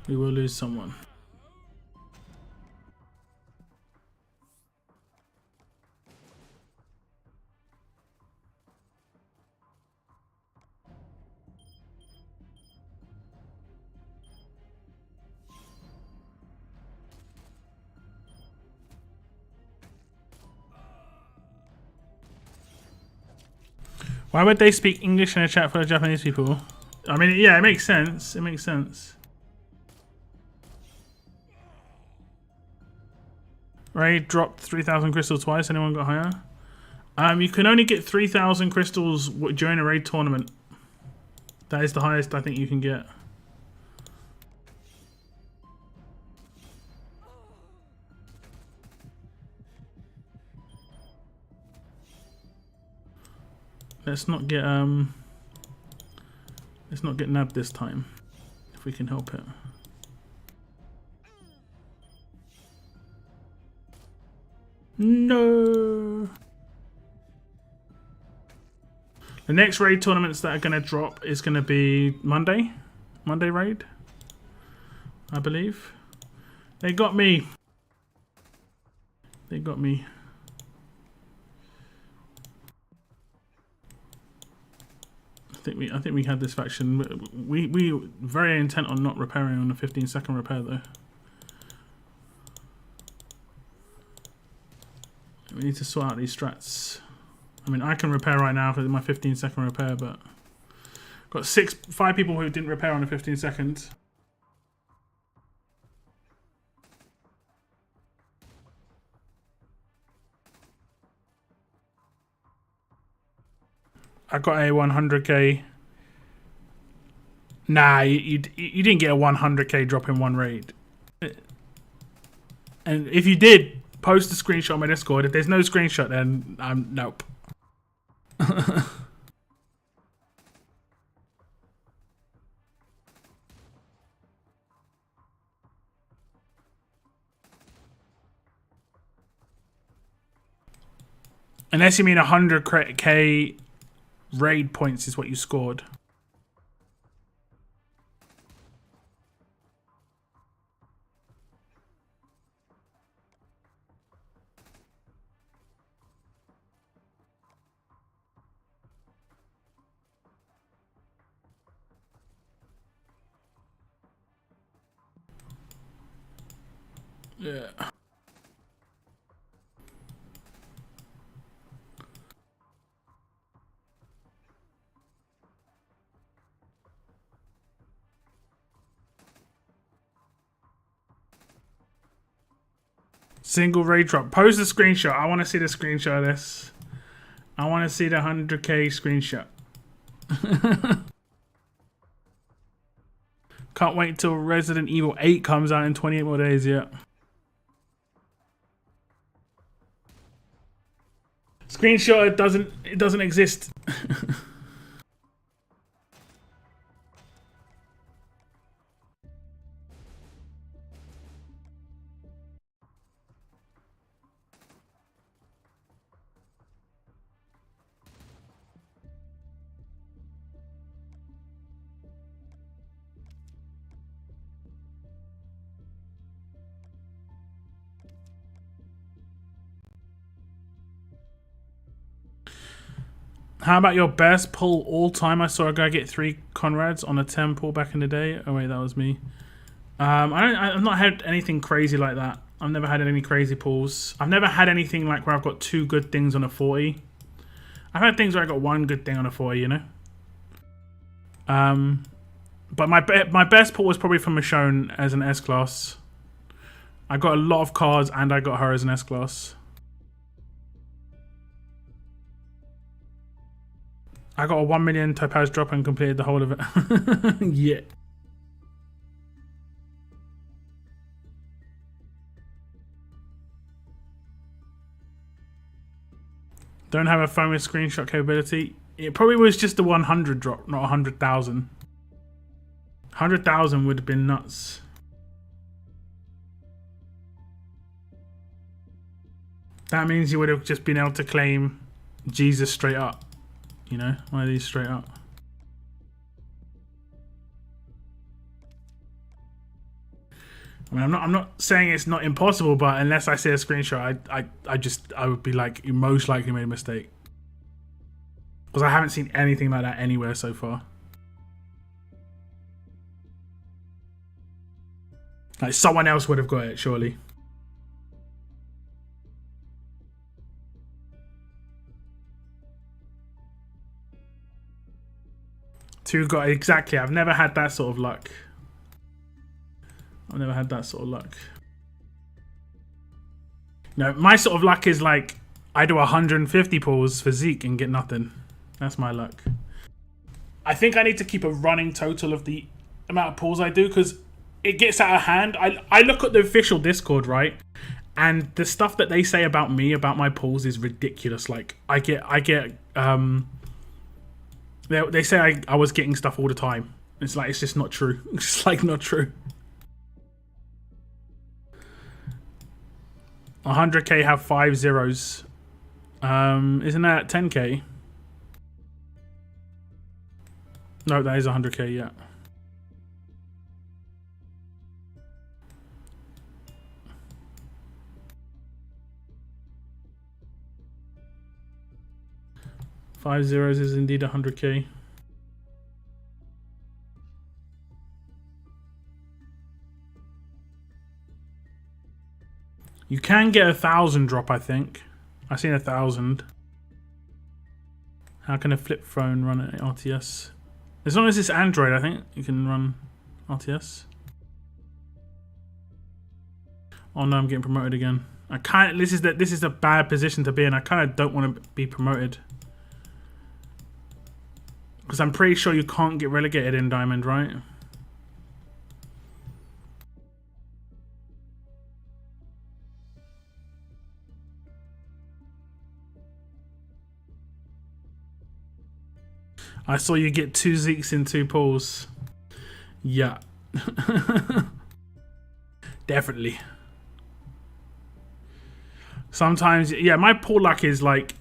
We will lose someone. Why would they speak English in a chat full of Japanese people? I mean, yeah, it makes sense. It makes sense. Ray dropped 3,000 crystals twice. Anyone got higher? You can only get 3,000 crystals during a raid tournament. That is the highest I think you can get. Let's not get nabbed this time, if we can help it. No. The next raid tournaments that are going to drop is going to be Monday raid, I believe. They got me. They got me. I think we had this faction. We very intent on not repairing on a 15-second repair though. We need to sort out these strats. I mean, I can repair right now for my 15-second repair, but got 5 people who didn't repair on a 15-second. I got a 100k. Nah, you didn't get a 100k drop in one raid. And if you did, post a screenshot on my Discord. If there's no screenshot, then nope. Unless you mean 100k raid points is what you scored. Yeah. Single raid drop. Post a screenshot. I want to see the screenshot of this. I want to see the 100k screenshot. Can't wait till Resident Evil 8 comes out in 28 more days yet. Screenshot, it doesn't exist. How about your best pull all time? I saw a guy get 3 Conrads on a 10 pull back in the day. Oh wait, that was me. I've not had anything crazy like that. I've never had any crazy pulls. I've never had anything like where I've got 2 good things on a 40. I've had things where I got 1 good thing on a 40, you know. But my best pull was probably from Michonne as an S class. I got a lot of cards and I got her as an S class. I got a 1 million topaz drop and completed the whole of it. Yeah. Don't have a phone with screenshot capability. It probably was just the 100 drop, not 100,000. 100,000 would have been nuts. That means you would have just been able to claim Jesus straight up. You know, one of these straight up. I mean, I'm not saying it's not impossible, but unless I see a screenshot, I would be like, you most likely made a mistake. Because I haven't seen anything like that anywhere so far. Like, someone else would have got it, surely. Two got it, exactly. I've never had that sort of luck. I've never had that sort of luck. No, my sort of luck is like, I do 150 pulls for Zeke and get nothing. That's my luck. I think I need to keep a running total of the amount of pulls I do, because it gets out of hand. I look at the official Discord, right? And the stuff that they say about me, about my pulls, is ridiculous. Like, I get they say I was getting stuff all the time. It's like, it's just not true. It's just like not true. 100k have 5 zeros. Isn't that 10k? No, that is 100k, yeah. Five zeros is indeed 100k. You can get 1,000 drop, I think. I've seen 1,000. How can a flip phone run at RTS? As long as it's Android, I think you can run RTS. Oh no, I'm getting promoted again. I can't. This is a bad position to be in. I kind of don't want to be promoted, because I'm pretty sure you can't get relegated in Diamond, right? I saw you get 2 Zeeks in 2 pulls. Yeah. Definitely. Sometimes, yeah, my pull luck is like,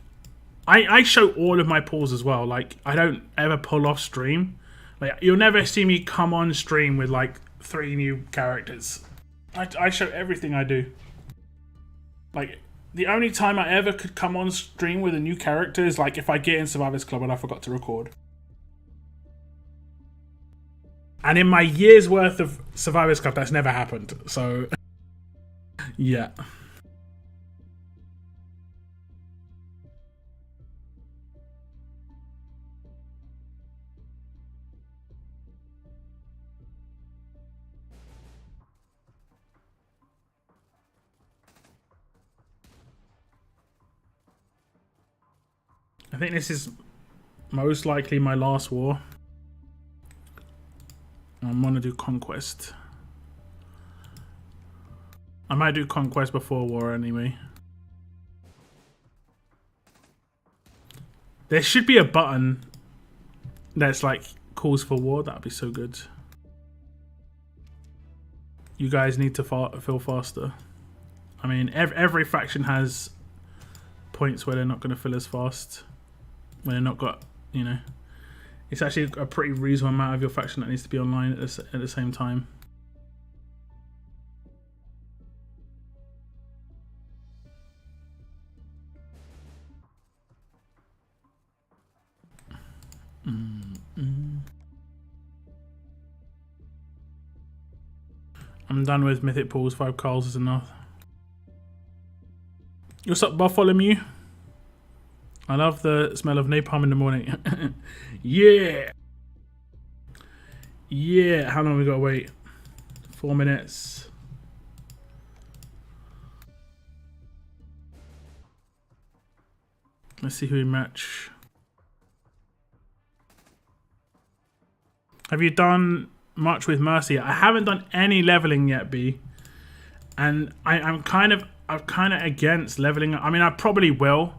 I show all of my pulls as well. Like, I don't ever pull off stream. Like, you'll never see me come on stream with like 3 new characters. I show everything I do. Like, the only time I ever could come on stream with a new character is like if I get in Survivors Club and I forgot to record. And in my year's worth of Survivors Club, that's never happened. So, yeah. I think this is most likely my last war. I'm gonna do Conquest. I might do Conquest before war anyway. There should be a button that's like calls for war. That'd be so good. You guys need to fill faster. I mean, every faction has points where they're not going to fill as fast. When they're not got, you know. It's actually a pretty reasonable amount of your faction that needs to be online at the same time. I'm done with mythic pools. 5 calls is enough. What's up, Bartholomew? I love the smell of napalm in the morning. Yeah. Yeah. How long we gotta wait? 4 minutes. Let's see who we match. Have you done much with Mercy? I haven't done any leveling yet, B. And I'm kind of against leveling. I mean, I probably will.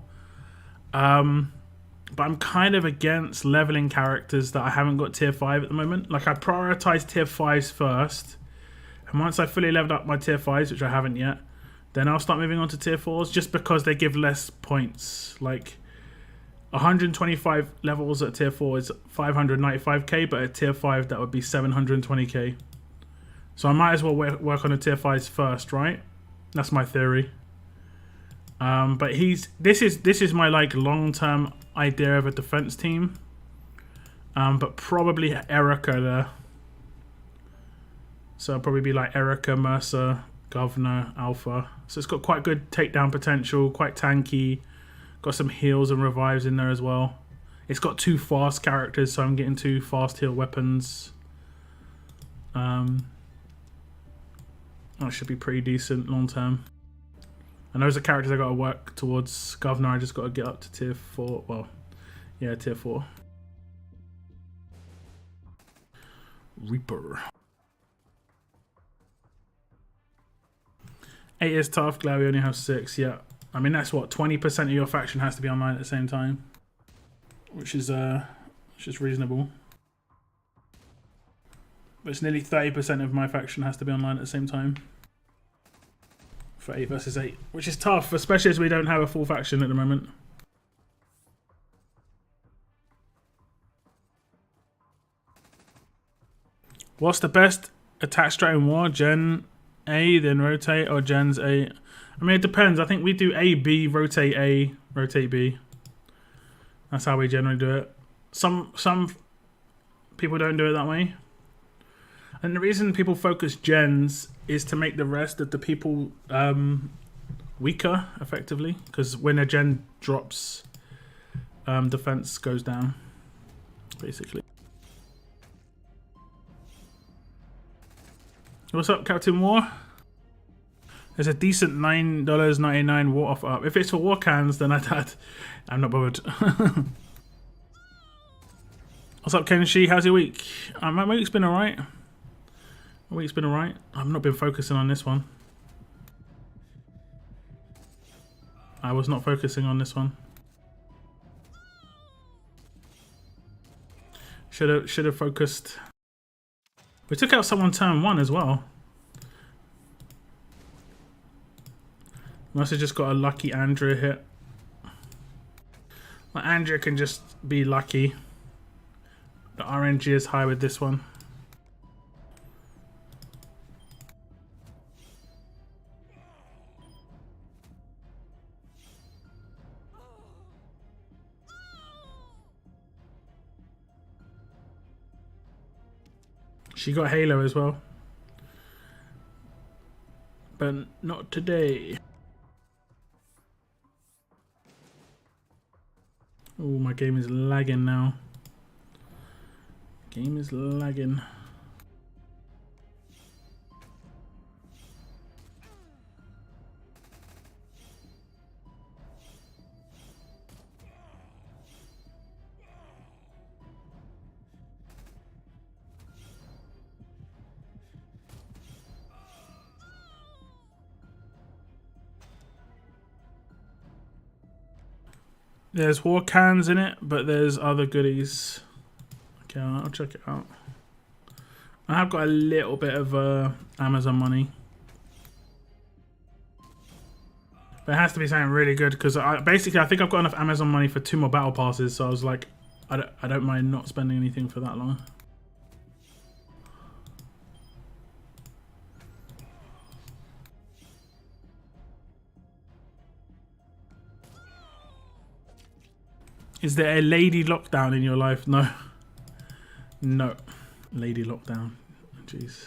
But I'm kind of against leveling characters that I haven't got tier 5 at the moment. Like, I prioritize tier 5s first. And once I fully leveled up my tier 5s, which I haven't yet, then I'll start moving on to tier 4s, just because they give less points. Like, 125 levels at tier 4 is 595k, but at tier 5 that would be 720k. So I might as well work on the tier 5s first, right? That's my theory. But this is my like long-term idea of a defense team. But probably Erica there. So it'll probably be like Erica, Mercer, Governor, Alpha. So it's got quite good takedown potential, quite tanky. Got some heals and revives in there as well. It's got 2 fast characters, so I'm getting 2 fast heal weapons. That should be pretty decent long term. And those are characters I got to work towards. Governor, I just got to get up to tier 4. Well, yeah, tier 4. Reaper. 8 is tough. Glad we only have 6. Yeah, I mean that's what 20% of your faction has to be online at the same time, which is reasonable. But it's nearly 30% of my faction has to be online at the same time for 8 versus 8, which is tough, especially as we don't have a full faction at the moment. What's the best attack strat in war? Gen A, then rotate, or Gens A? I mean, it depends. I think we do A, B, rotate A, rotate B. That's how we generally do it. Some people don't do it that way. And the reason people focus gens is to make the rest of the people weaker, effectively. Because when a gen drops, defense goes down, basically. What's up, Captain War? There's a decent $9.99 war offer up. If it's for war cans, then I'm not bothered. What's up, Kenshi? How's your week? My week's been alright. My week's been alright. I've not been focusing on this one. I was not focusing on this one. Should have focused. We took out someone turn 1 as well. Must have just got a lucky Andrea hit. Well, Andrea can just be lucky. The RNG is high with this one. She got Halo as well. But not today. Oh, my game is lagging now. Game is lagging. There's war cans in it, but there's other goodies. Okay, I'll check it out. I have got a little bit of Amazon money. But it has to be something really good, because basically I think I've got enough Amazon money for 2 more battle passes, so I was like, I don't mind not spending anything for that long. Is there a lady lockdown in your life? No. No. Lady lockdown. Jeez.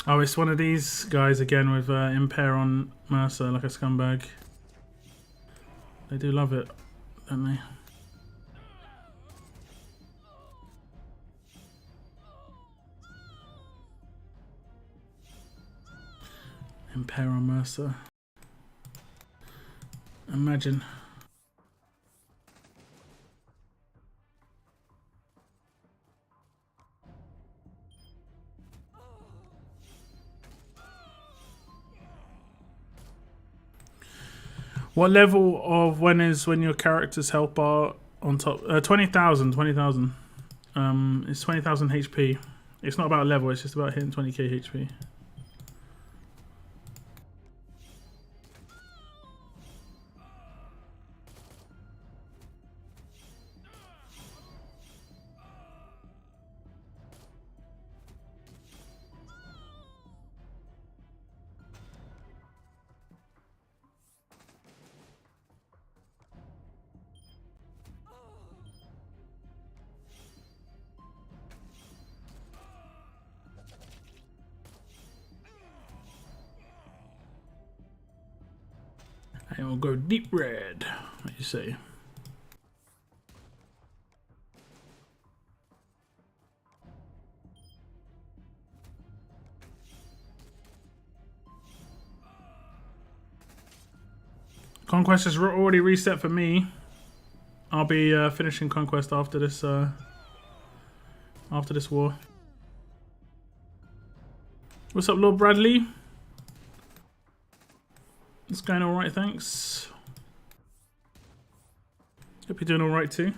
Oh, it's one of these guys again with Impair on Mercer, like a scumbag. They do love it, don't they? Impair on Mercer. Imagine. What level of when your character's health bar on top? 20,000. 20,000. It's 20,000 HP. It's not about level. It's just about hitting 20k HP. Then we'll go deep red. What do you say? Conquest is already reset for me. I'll be finishing Conquest after this war. What's up, Lord Bradley? It's going alright, thanks. Hope you're doing alright too.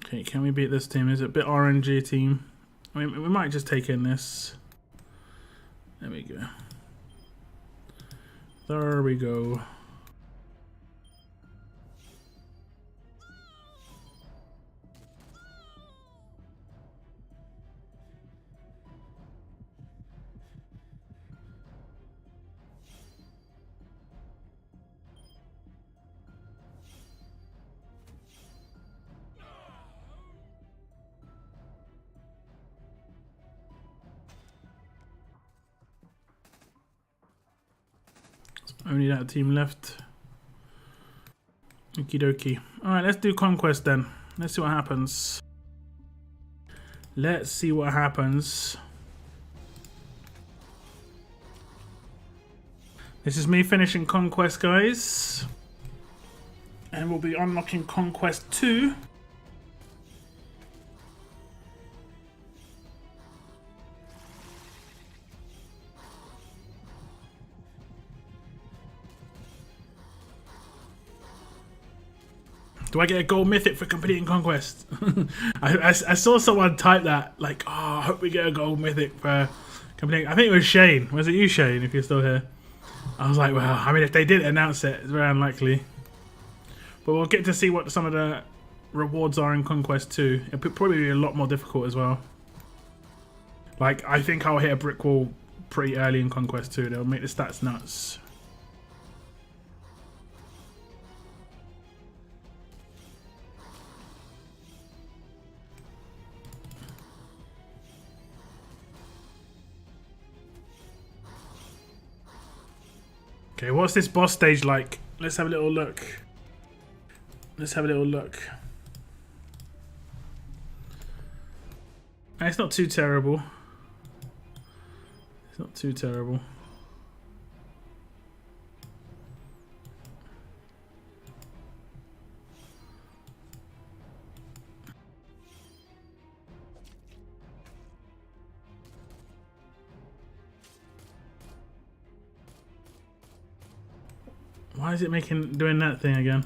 Okay, can we beat this team? Is it a bit RNG team? I mean, we might just take in this. There we go. There we go. Only that team left. Okie dokie. Alright, let's do Conquest then. Let's see what happens. Let's see what happens. This is me finishing Conquest, guys. And we'll be unlocking Conquest 2. Do I get a gold mythic for completing Conquest? I saw someone type that, like, oh, I hope we get a gold mythic for completing. I think it was Shane. Was it you, Shane, if you're still here? I was like, well, I mean, if they did announce it, it's very unlikely. But we'll get to see what some of the rewards are in Conquest 2. It'll probably be a lot more difficult as well. Like, I think I'll hit a brick wall pretty early in Conquest 2. They'll make the stats nuts. Okay, what's this boss stage like? Let's have a little look. Let's have a little look. It's not too terrible. It's not too terrible. Why is it doing that thing again?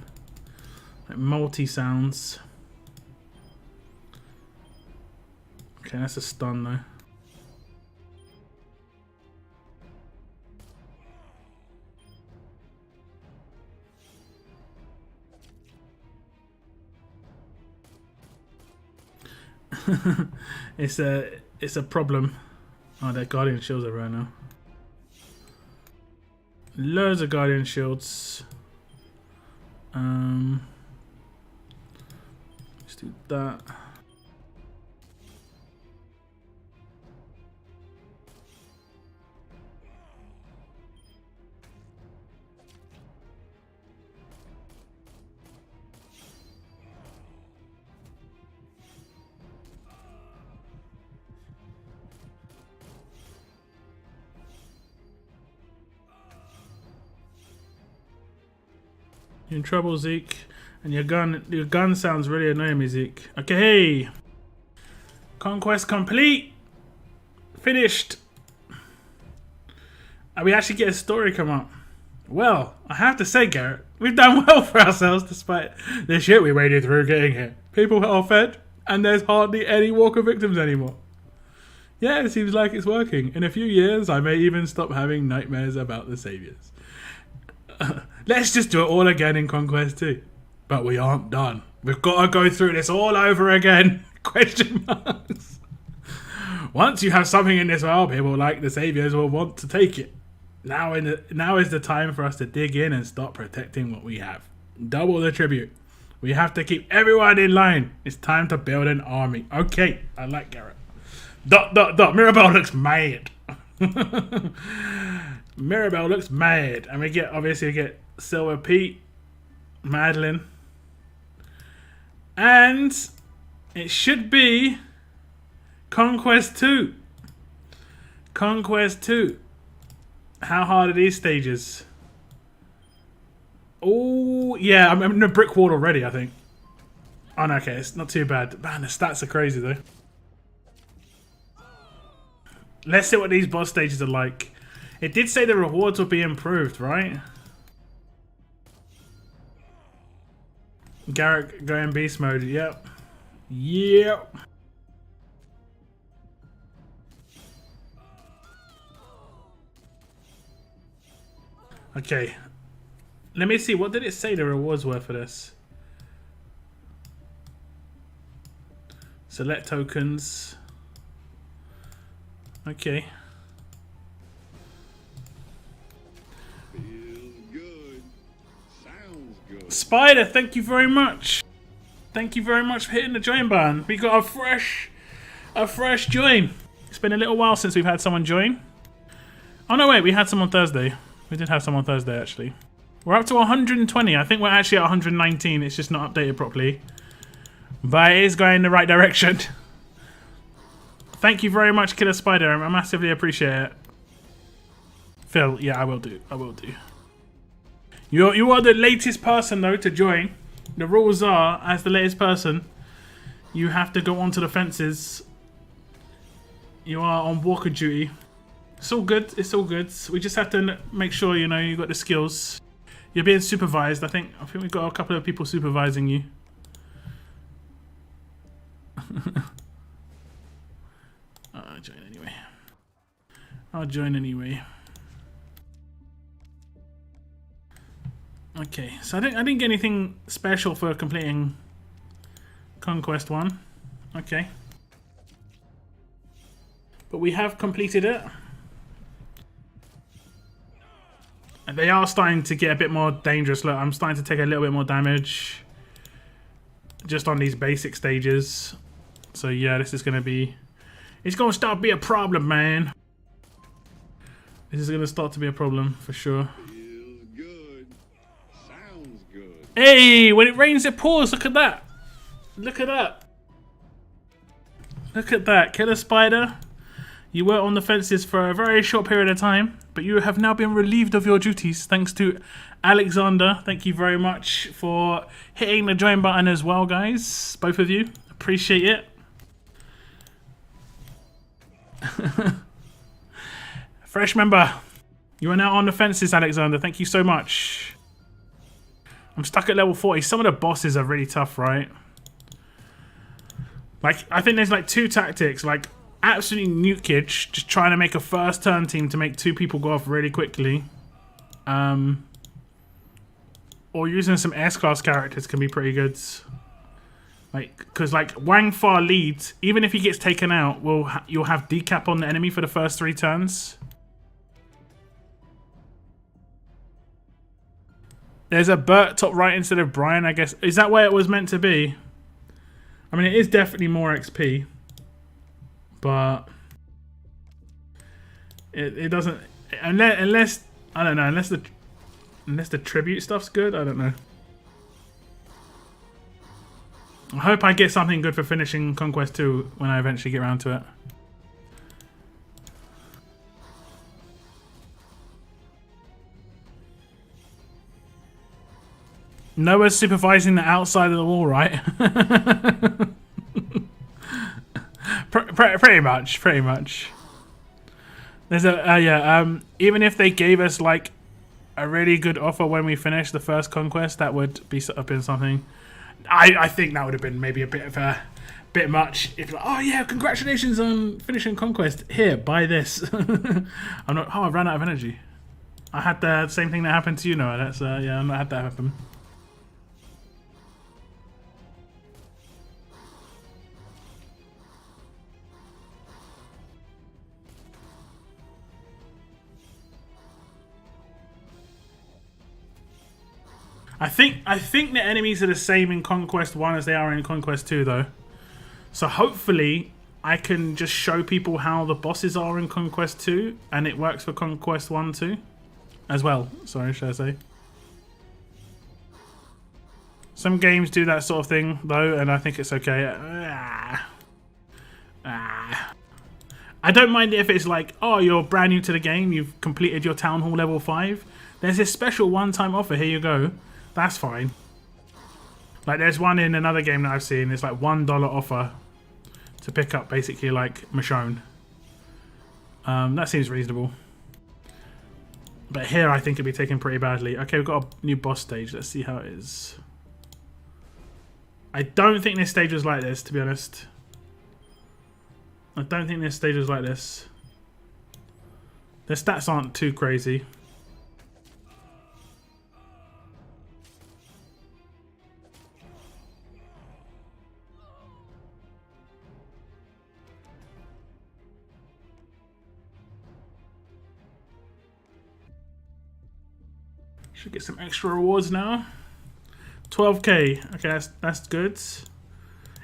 Like multi sounds. Okay, that's a stun though. It's a problem. Oh, their Guardian Shields are right now. Loads of Guardian Shields. Let's do that. You're in trouble, Zeke. And your gun sounds really annoying me, Zeke. Okay. Conquest complete. Finished. And we actually get a story come up. Well, I have to say, Garrett, we've done well for ourselves despite the shit we waded through getting here. People are fed, and there's hardly any Walker victims anymore. Yeah, it seems like it's working. In a few years, I may even stop having nightmares about the saviors. Let's just do it all again in Conquest 2. But we aren't done. We've got to go through this all over again. Question marks. Once you have something in this world, people like the saviors will want to take it. Now is the time for us to dig in and start protecting what we have. Double the tribute. We have to keep everyone in line. It's time to build an army. Okay, I like Garrett. Mirabelle looks mad. Mirabelle looks mad. And we get Silver Pete, Madeline. And it should be Conquest 2. Conquest 2. How hard are these stages? Oh, yeah, I'm in a brick wall already, I think. Oh, no, okay, it's not too bad. Man, the stats are crazy, though. Let's see what these boss stages are like. It did say the rewards will be improved, right? Garrett going beast mode, yep. Yep. Okay. Let me see, what did it say the rewards were for this? Select tokens. Okay. Feels good. Sounds good. Spider, thank you very much. Thank you very much for hitting the join button. We got a fresh join. It's been a little while since we've had someone join. Oh no, wait, we had some on Thursday. We did have some on Thursday, actually. We're up to 120. I think we're actually at 119. It's just not updated properly. But it is going in the right direction. Thank you very much, Killer Spider. I massively appreciate it. Phil, yeah, I will do. I will do. You are the latest person, though, to join. The rules are, as the latest person, you have to go onto the fences. You are on walker duty. It's all good. It's all good. We just have to make sure, you know, you got the skills. You're being supervised. I think we've got a couple of people supervising you. I'll join anyway. I'll join anyway. Okay, so I didn't get anything special for completing Conquest 1. Okay. But we have completed it. And they are starting to get a bit more dangerous. Look, I'm starting to take a little bit more damage just on these basic stages. So yeah, this is going to be... It's going to start to be a problem, man. This is going to start to be a problem, for sure. Feels good. Sounds good. Hey, when it rains, it pours. Look at that. Look at that. Look at that. Killer Spider. You were on the fences for a very short period of time, but you have now been relieved of your duties thanks to Alexander. Thank you very much for hitting the join button as well, guys. Both of you. Appreciate it. Fresh member. You are now on the fences, Alexander. Thank you so much. I'm stuck at level 40. Some of the bosses are really tough, right? Like, I think there's like two tactics. Like, absolutely nuke it, just trying to make a first turn team to make two people go off really quickly. Or using some S-class characters can be pretty good. Like, because like Wang Fa leads, even if he gets taken out, you'll have decap on the enemy for the first 3 turns. There's a Bert top right instead of Brian, I guess. Is that where it was meant to be? I mean, it is definitely more XP. But it doesn't... Unless... I don't know. Unless the tribute stuff's good. I don't know. I hope I get something good for finishing Conquest 2 when I eventually get around to it. Noah's supervising the outside of the wall, right? Pretty much. There's a even if they gave us like a really good offer when we finished the first Conquest, that would be have been something. I think that would have been maybe a bit much. If like, oh yeah, congratulations on finishing Conquest. Here, buy this. I'm not. Oh, I ran out of energy. I had the same thing that happened to you, Noah. That's yeah, I'm not had that happen. I think the enemies are the same in Conquest 1 as they are in Conquest 2 though. So hopefully I can just show people how the bosses are in Conquest 2 and it works for Conquest 1 too. As well, sorry, should I say. Some games do that sort of thing though, and I think it's okay. I don't mind if it's like, oh, you're brand new to the game, you've completed your Town Hall level 5. There's this special one-time offer, here you go. That's fine. Like there's one in another game that I've seen, it's like $1 offer to pick up basically like Michonne. That seems reasonable. But here I think it'd be taken pretty badly. Okay, we've got a new boss stage, let's see how it is. I don't think this stage was like this, to be honest. I don't think this stage was like this. The stats aren't too crazy. Should get some extra rewards now. 12k. Okay, that's good.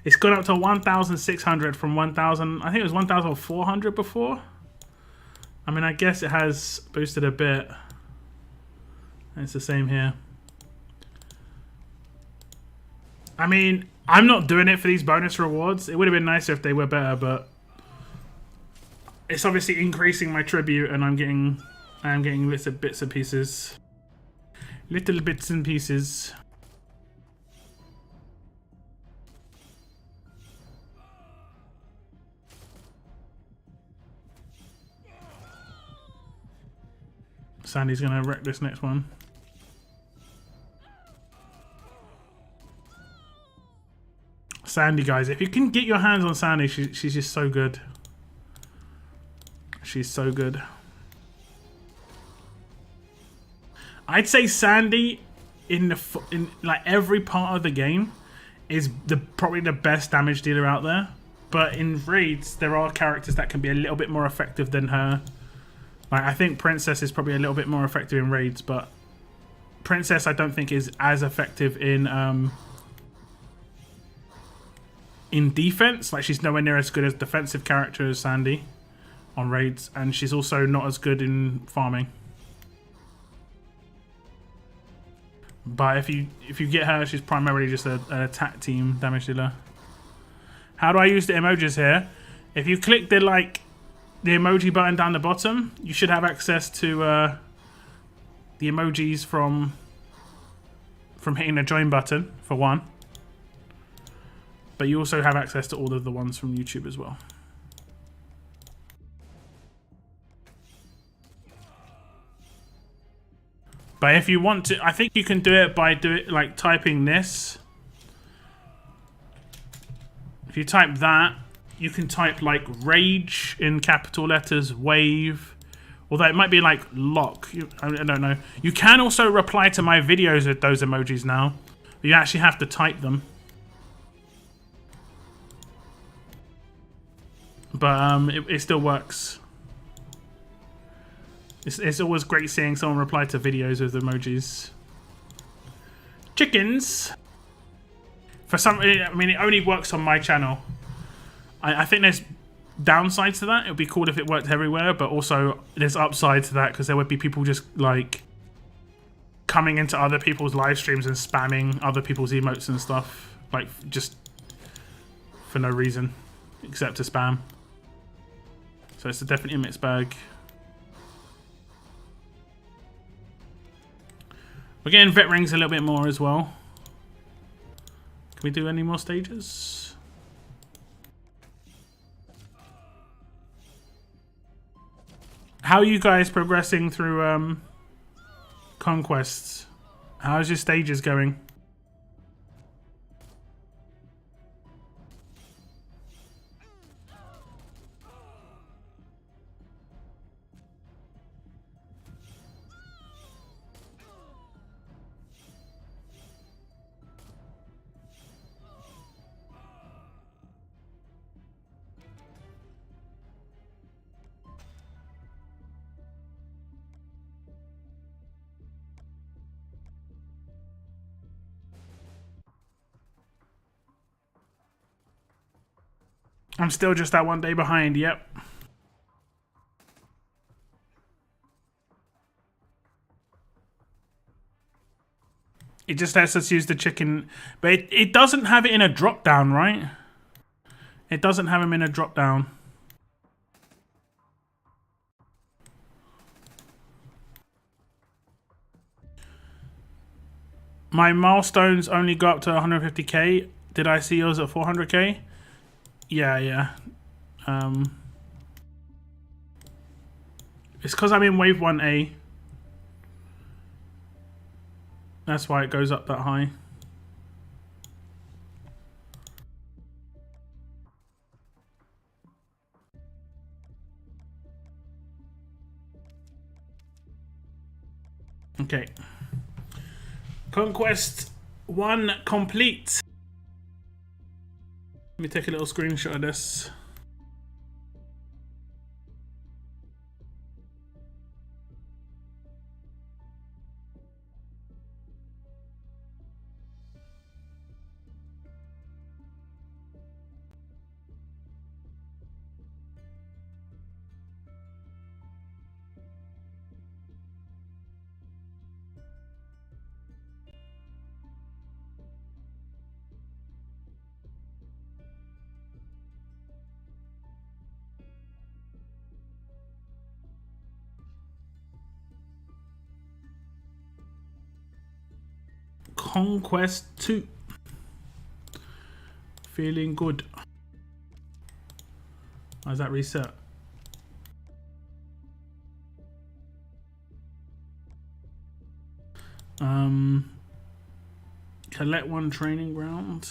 It's gone up to 1,600 from 1,000. I think it was 1,400 before. I mean, I guess it has boosted a bit. It's the same here. I mean, I'm not doing it for these bonus rewards. It would have been nicer if they were better, but it's obviously increasing my tribute, and I am getting bits and pieces. Little bits and pieces. Sandy's gonna wreck this next one. Sandy, guys, if you can get your hands on Sandy, she's just so good. She's so good. I'd say Sandy in like every part of the game is probably the best damage dealer out there. But in raids, there are characters that can be a little bit more effective than her. Like I think Princess is probably a little bit more effective in raids, but Princess I don't think is as effective in defense. Like she's nowhere near as good as defensive character as Sandy on raids, and she's also not as good in farming. But if you get her, she's primarily just an attack team damage dealer. How do I use the emojis here? If you click the the emoji button down the bottom, you should have access to the emojis from hitting the join button for one. But you also have access to all of the ones from YouTube as well. But if you want to, I think you can do it by typing this. If you type that, you can type like rage in capital letters, wave. Although it might be like lock. I don't know. You can also reply to my videos with those emojis now. But you actually have to type them. But it still works. It's always great seeing someone reply to videos with emojis. Chickens. For some, I mean, it only works on my channel. I think there's downsides to that. It would be cool if it worked everywhere, but also there's upside to that because there would be people just like coming into other people's live streams and spamming other people's emotes and stuff, like just for no reason except to spam. So it's definitely a mixed bag. We're getting vet rings a little bit more as well. Can we do any more stages? How are you guys progressing through Conquest? How's your stages going? I'm still just that 1 day behind, yep. It just lets us use the chicken, but it doesn't have it in a drop down, right? It doesn't have them in a drop down. My milestones only go up to 150k. Did I see yours at 400k? Yeah. It's because I'm in wave 1A. That's why it goes up that high. Okay. Conquest 1 complete. Let me take a little screenshot of this. Conquest 2. Feeling good. How's that reset? Collect 1 training ground.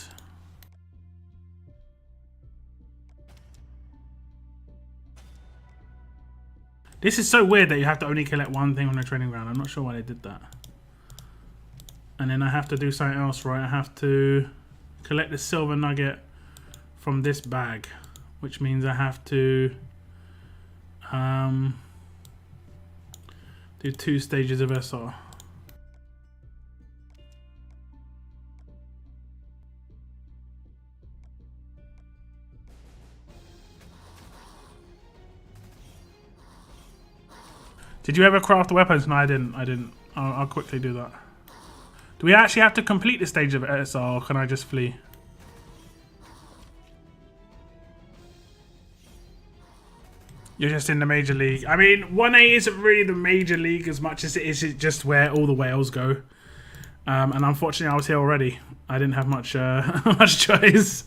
This is so weird that you have to only collect 1 thing on a training ground. I'm not sure why they did that. And then I have to do something else, right? I have to collect the silver nugget from this bag, which means I have to do 2 stages of SR. Did you ever craft weapons? No, I didn't. I'll quickly do that. Do we actually have to complete the stage of SR, or can I just flee? You're just in the major league. I mean, 1A isn't really the major league as much as it is just where all the whales go. And unfortunately, I was here already. I didn't have much much choice.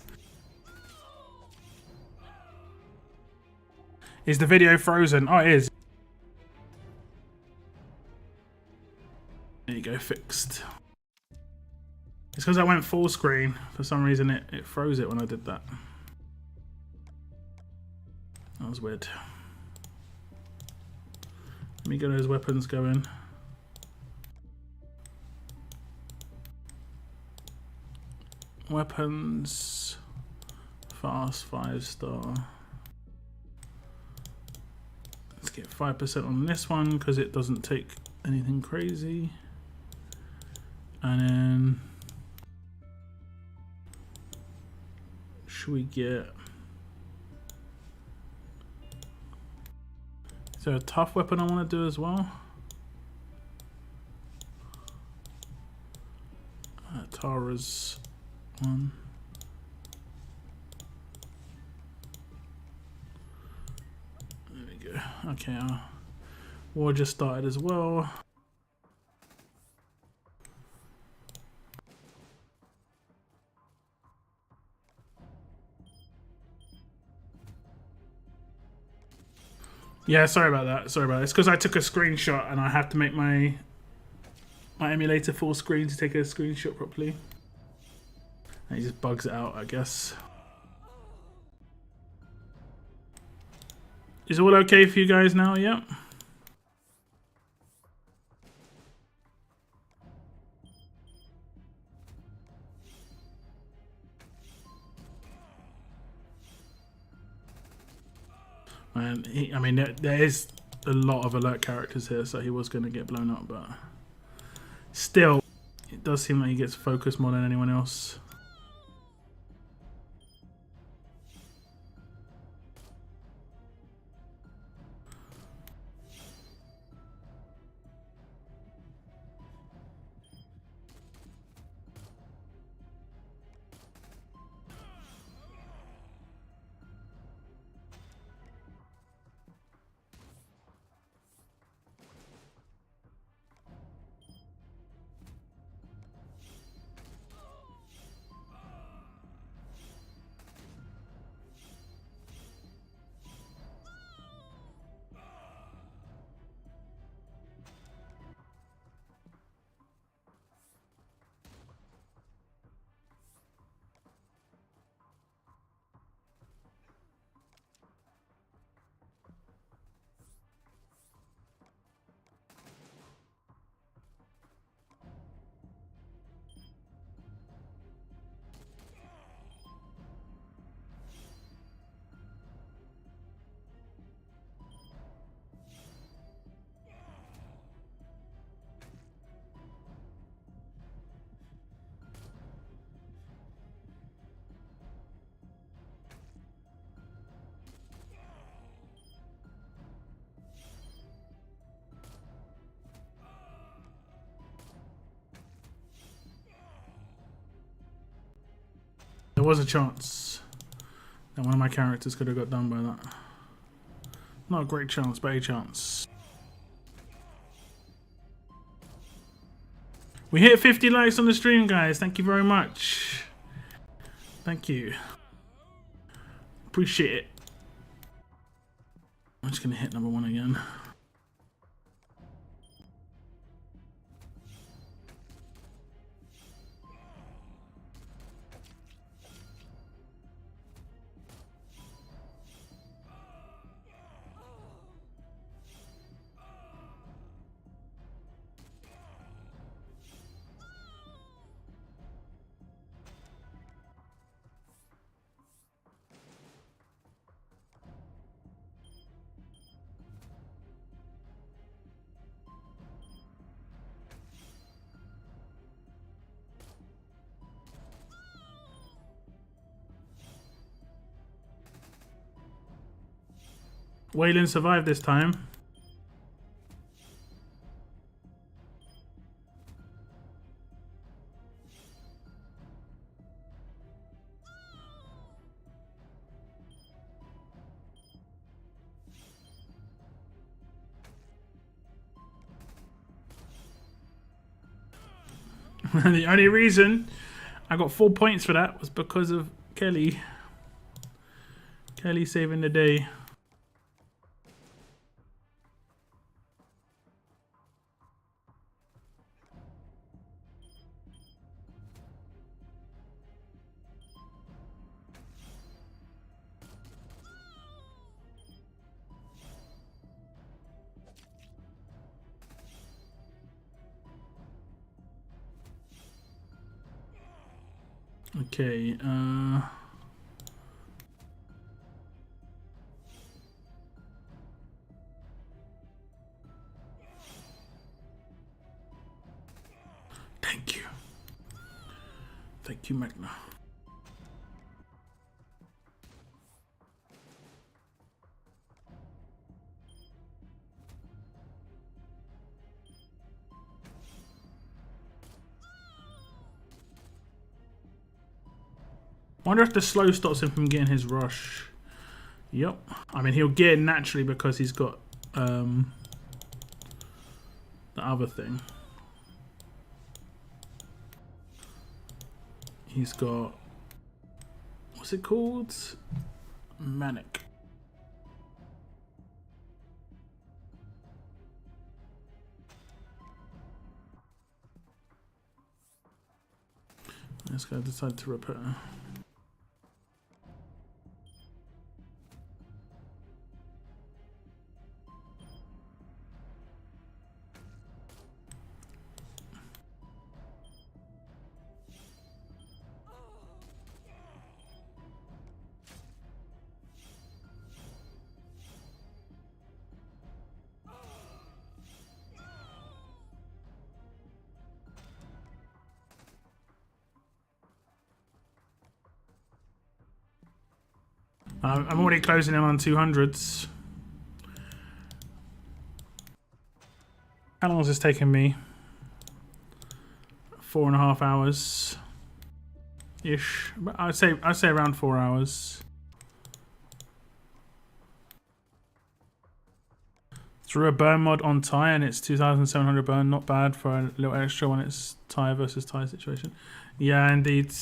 Is the video frozen? Oh, it is. There you go, fixed. It's because I went full screen. For some reason, it froze it when I did that. That was weird. Let me get those weapons going. Weapons. Fast 5-star. Let's get 5% on this one because it doesn't take anything crazy. And then should we get, is there a tough weapon I want to do as well? Tara's one. There we go. Okay, war just started as well. Yeah, sorry about that. Sorry about it. It's because I took a screenshot and I have to make my emulator full screen to take a screenshot properly. And it just bugs it out, I guess. Is all okay for you guys now? Yep. And I mean, there is a lot of alert characters here, so he was going to get blown up, but still, it does seem like he gets focused more than anyone else. was a chance that one of my characters could have got done by that. Not a great chance, but a chance. We hit 50 likes on the stream, guys. Thank you very much. Thank you. Appreciate it. I'm just going to hit number 1 again. Waylon survived this time. The only reason I got 4 points for that was because of Kelly. Kelly saving the day. Okay, thank you. Thank you, Magna. Wonder if the slow stops him from getting his rush. Yep. I mean, he'll get it naturally because he's got the other thing. He's got, what's it called? Manic. This guy decided to repair. I'm already closing in on 200s. How long has this taken me? 4.5 hours ish. But I'd say around 4 hours. Threw a burn mod on tie and it's 2,700 burn. Not bad for a little extra when it's tie versus tie situation. Yeah, indeed.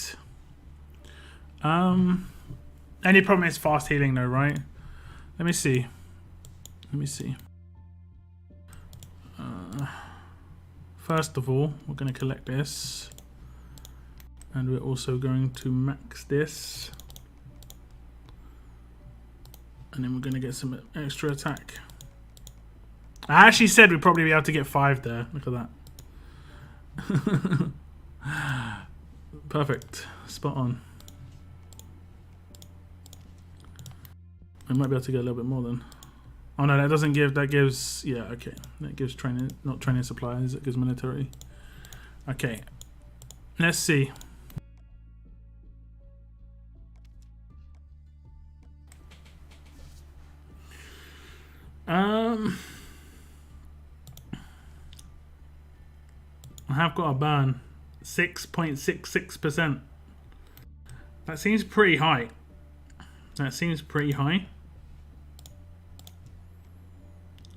Any problem is fast healing though, right? Let me see. First of all, we're going to collect this. And we're also going to max this. And then we're going to get some extra attack. I actually said we'd probably be able to get 5 there. Look at that. Perfect. Spot on. We might be able to get a little bit more then. Oh no, that doesn't give, that gives, yeah, okay. That gives training, not training supplies, it gives military. Okay. Let's see. I have got a burn. 6.66%. That seems pretty high. That seems pretty high.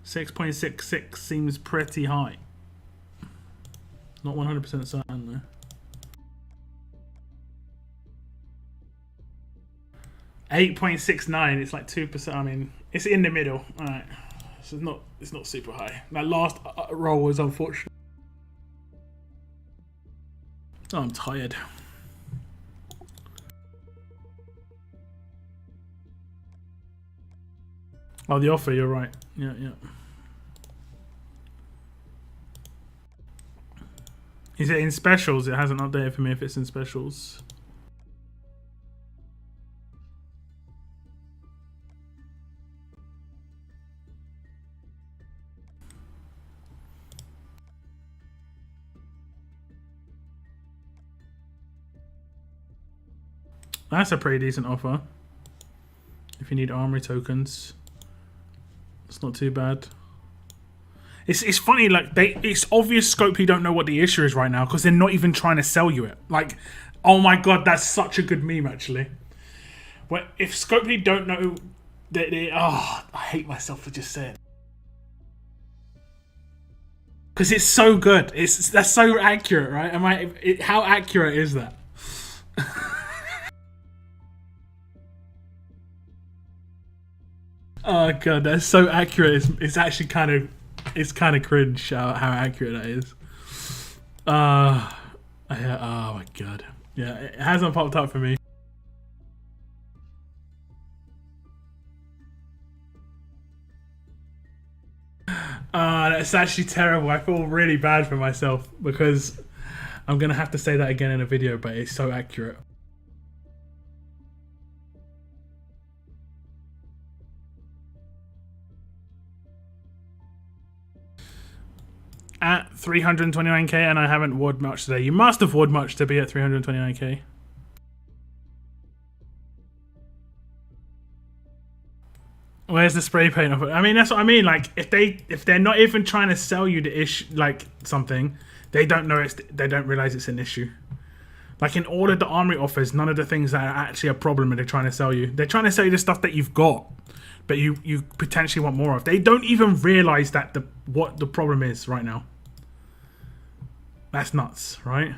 6.66 seems pretty high. Not 100% certain though. 8.69. It's like 2%. I mean, it's in the middle. All right. So it's not super high. That last roll was unfortunate. Oh, I'm tired. Oh, the offer. You're right. Yeah, yeah. Is it in specials? It hasn't updated for me if it's in specials. That's a pretty decent offer. If you need armory tokens, it's not too bad. It's funny, like it's obvious Scopely don't know what the issue is right now because they're not even trying to sell you it. Like, oh my god, that's such a good meme actually. Well, if Scopely don't know that I hate myself for just saying. Because it's so good. That's so accurate, right? How accurate is that? Oh god, that's so accurate. It's actually kind of cringe how accurate that is. Oh my god. Yeah, it hasn't popped up for me. That's actually terrible. I feel really bad for myself because I'm gonna have to say that again in a video, but it's so accurate. At 329k, and I haven't warred much today. You must have warred much to be at 329k. Where's the spray paint of it? I mean, that's what I mean. Like, if they're not even trying to sell you the issue, like something, they don't know they don't realize it's an issue. Like in all of the armory offers, none of the things that are actually a problem are they trying to sell you. They're trying to sell you the stuff that you've got, but you potentially want more of. They don't even realize that what the problem is right now. That's nuts, right?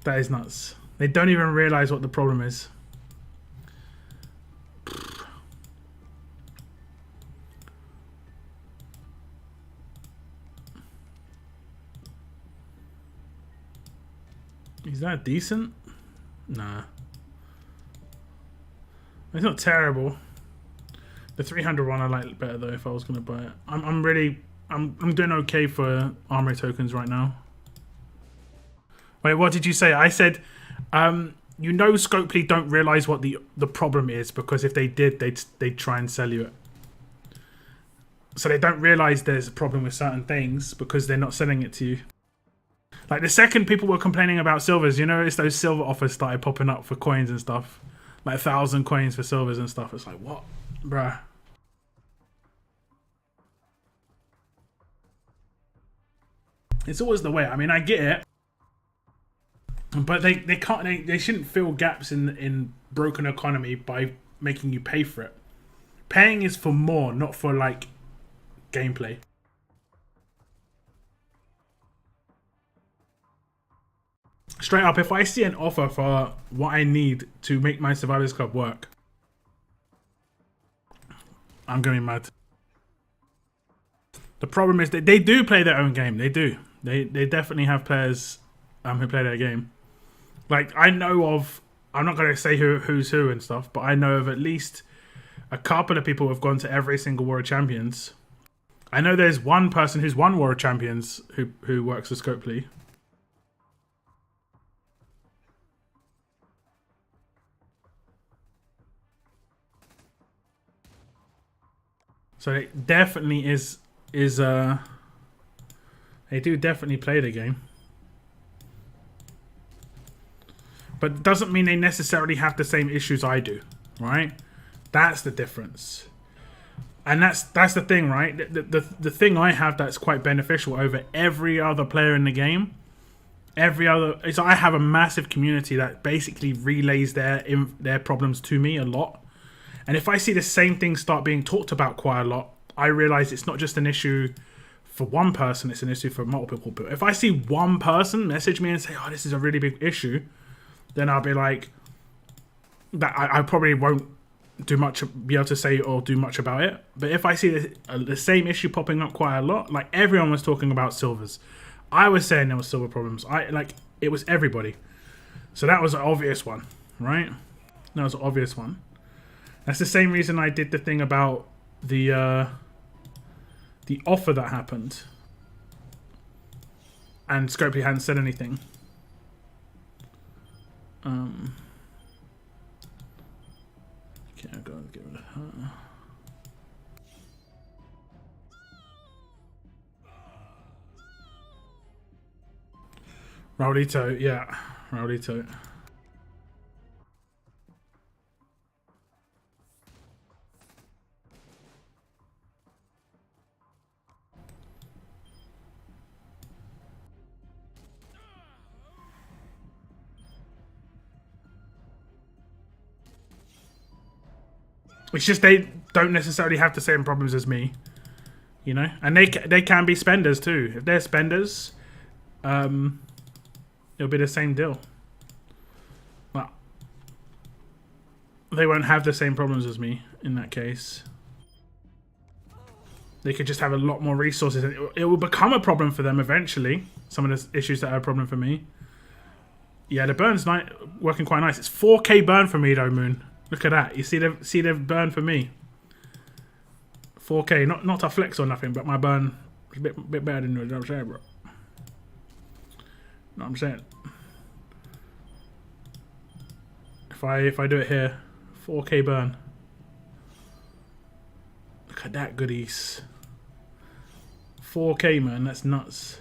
That is nuts. They don't even realize what the problem is. Is that decent? Nah. It's not terrible. The 300 one I like better though if I was gonna buy it. I'm doing okay for armory tokens right now. Wait, what did you say? I said you know Scopely don't realize what the problem is because if they did they'd try and sell you it. So they don't realize there's a problem with certain things because they're not selling it to you. Like the second people were complaining about silvers, you know, it's those silver offers started popping up for coins and stuff. Like 1,000 coins for silvers and stuff. It's like, what? Bruh. It's always the way. I mean, I get it. But they shouldn't fill gaps in broken economy by making you pay for it. Paying is for more, not for like gameplay. Straight up, if I see an offer for what I need to make my Survivors Club work, I'm gonna be mad. The problem is that they do play their own game. They do. They definitely have players who play their game. Like I know of, I'm not gonna say who's who and stuff, but I know of at least a couple of people who have gone to every single War of Champions. I know there's one person who's won War of Champions who works for Scopely. So it definitely is they do definitely play the game. But it doesn't mean they necessarily have the same issues I do, right? That's the difference. And that's the thing, right? The thing I have that's quite beneficial over every other player in the game every other. So I have a massive community that basically relays their problems to me a lot. And if I see the same thing start being talked about quite a lot, I realize it's not just an issue for one person, it's an issue for multiple people. If I see one person message me and say, oh, this is a really big issue, then I'll be like, that I probably won't be able to say or do much about it. But if I see the same issue popping up quite a lot, like everyone was talking about silvers. I was saying there were silver problems. It was everybody. So that was an obvious one, right? That was an obvious one. That's the same reason I did the thing about the offer that happened, and Scopely hadn't said anything. Okay, I'll go and get rid of her. Raulito, yeah, Raulito. It's just they don't necessarily have the same problems as me, you know, and they can be spenders too. If they're spenders, it'll be the same deal. Well, they won't have the same problems as me in that case. They could just have a lot more resources, and it will become a problem for them eventually. Some of the issues that are a problem for me. Yeah, the burn's working quite nice. It's 4K burn for me though, Moon. Look at that. You see the burn for me. 4K, not to flex or nothing, but my burn is a bit better than yours. You know what I'm saying, bro? You know what I'm saying? If I do it here, 4K burn. Look at that goodies. 4K, man, that's nuts.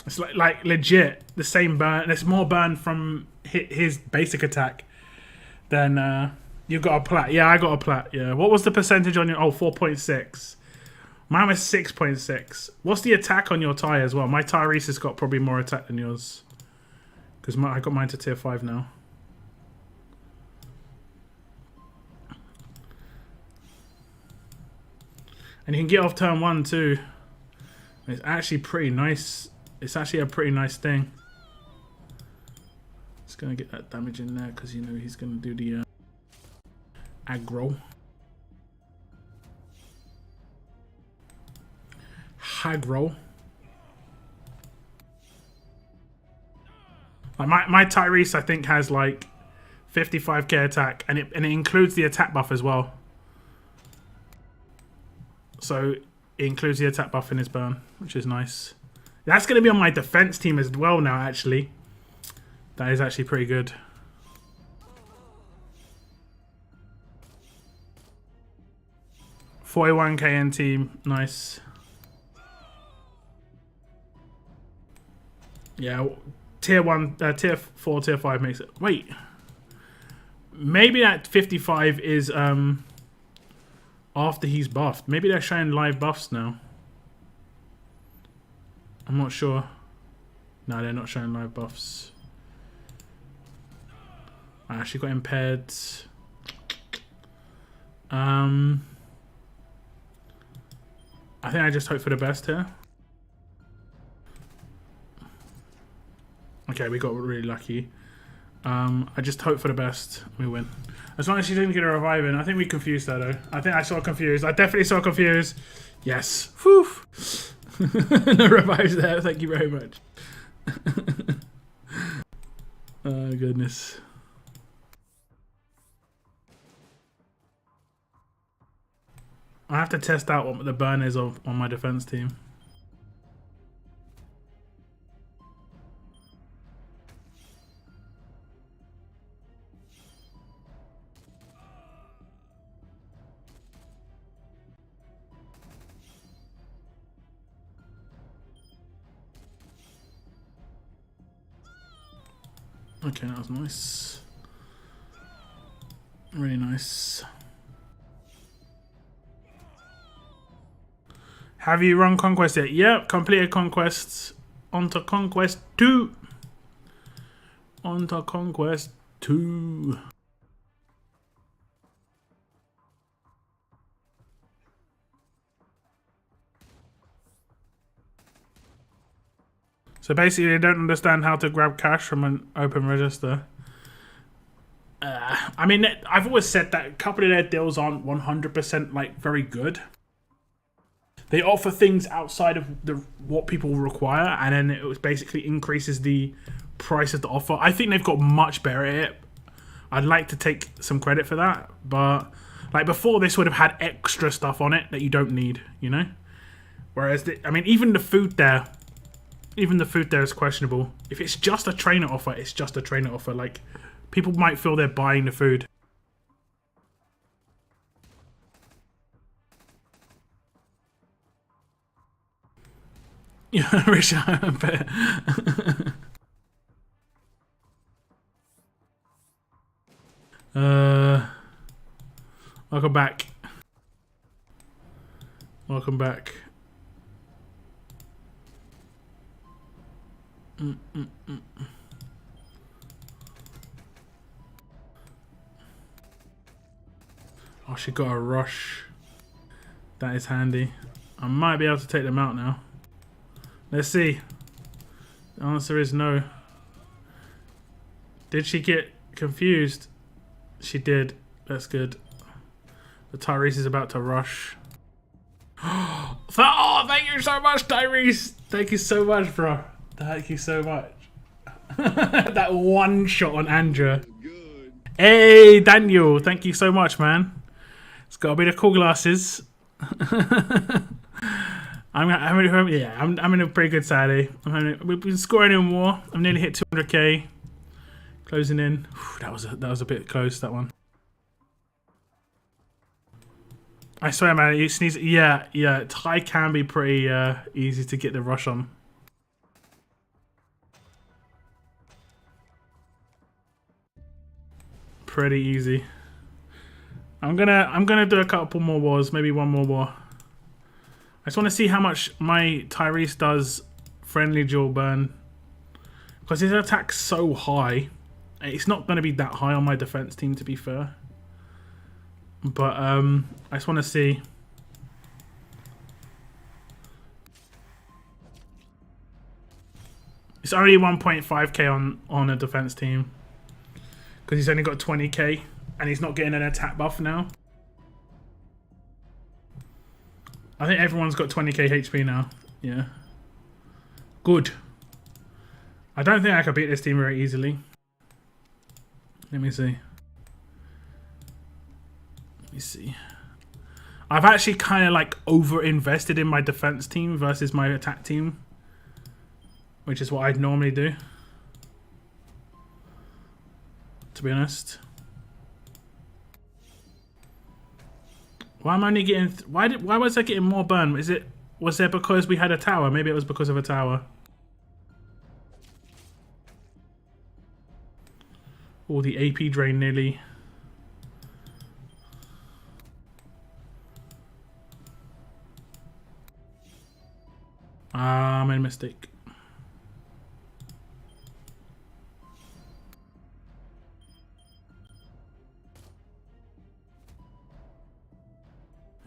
It's like legit the same burn. There's more burn from his basic attack than you got a plat. Yeah, I got a plat. Yeah. What was the percentage on your? Oh, 4.6. Mine was 6.6. What's the attack on your tie as well? My Tyrese has got probably more attack than yours, because I got mine to tier 5 now. And you can get off turn 1 too. It's actually pretty nice. It's actually a pretty nice thing. Just gonna get that damage in there because you know he's gonna do the aggro. Aggro. Like my Tyrese I think has like 55k attack, and it includes the attack buff as well. So it includes the attack buff in his burn, which is nice. That's going to be on my defense team as well now, actually. That is actually pretty good. $41k team, nice. Yeah, tier 1, tier 4, tier 5 makes it. Wait. Maybe that 55 is after he's buffed. Maybe they're showing live buffs now. I'm not sure. No, they're not showing live buffs. I actually got impaired. I think I just hope for the best here. Okay, we got really lucky. I just hope for the best. We win. As long as she didn't get a revive in. I think we confused her though. I think I saw confused. I definitely saw confused. Yes. Whew. No revives there. Thank you very much. Oh, goodness. I have to test out what the burn is on my defense team. Okay, that was nice. Really nice. Have you run Conquest yet? Yep, completed Conquest. On to Conquest 2. On to Conquest 2. So basically, they don't understand how to grab cash from an open register. I mean, I've always said that a couple of their deals aren't 100% like very good. They offer things outside of what people require, and then it basically increases the price of the offer. I think they've got much better at it. I'd like to take some credit for that, but like before, this would have had extra stuff on it that you don't need, you know. Whereas, I mean, even the food there is questionable. If it's just a trainer offer, it's just a trainer offer. Like, people might feel they're buying the food. Yeah, Richard. Welcome back. Welcome back. Oh, she got a rush. That is handy. I might be able to take them out now. Let's see. The answer is no. Did she get confused? She did. That's good. The Tyrese is about to rush. Oh, thank you so much, Tyrese. Thank you so much, bro. Thank you so much. That one shot on Andrea. Good. Hey, Daniel. Thank you so much, man. It's got to be the cool glasses. I'm in a pretty good Saturday. We've been scoring in war. I'm nearly hit 200k. Closing in. That was a bit close, that one. I swear, man, you sneeze. Yeah. Thai can be pretty easy to get the rush on. Pretty easy. I'm gonna do a couple more wars, maybe one more war. I just want to see how much my Tyrese does friendly dual burn, because his attack's so high. It's not going to be that high on my defense team, to be fair. But I just want to see. It's only 1.5k on a defense team, because he's only got 20k and he's not getting an attack buff now. I think everyone's got 20k HP now. Yeah. Good. I don't think I could beat this team very easily. Let me see. I've actually kind of like over-invested in my defense team versus my attack team, which is what I'd normally do, to be honest. Why am I only getting... Why was I getting more burn? Was there because we had a tower? Maybe it was because of a tower. Or the AP drain nearly. I made a mistake.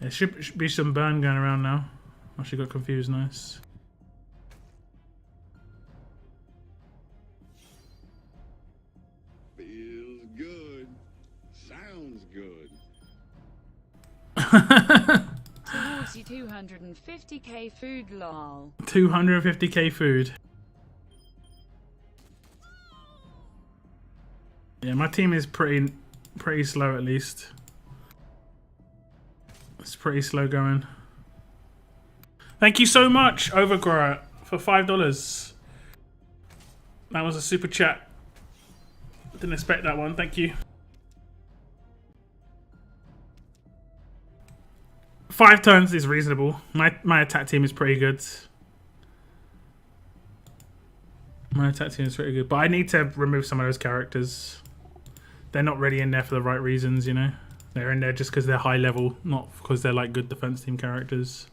There should be some burn going around now. Oh, she got confused, nice. Feels good. Sounds good. Towards you 250k food, lol. 250k food. Yeah, my team is pretty slow at least. It's pretty slow going. Thank you so much, Overgrower, for $5. That was a super chat. Didn't expect that one. Thank you. 5 turns is reasonable. My attack team is pretty good. My attack team is pretty good, but I need to remove some of those characters. they're not really in there for the right reasons, you know. They're in there just because they're high level, not because they're like good defense team characters.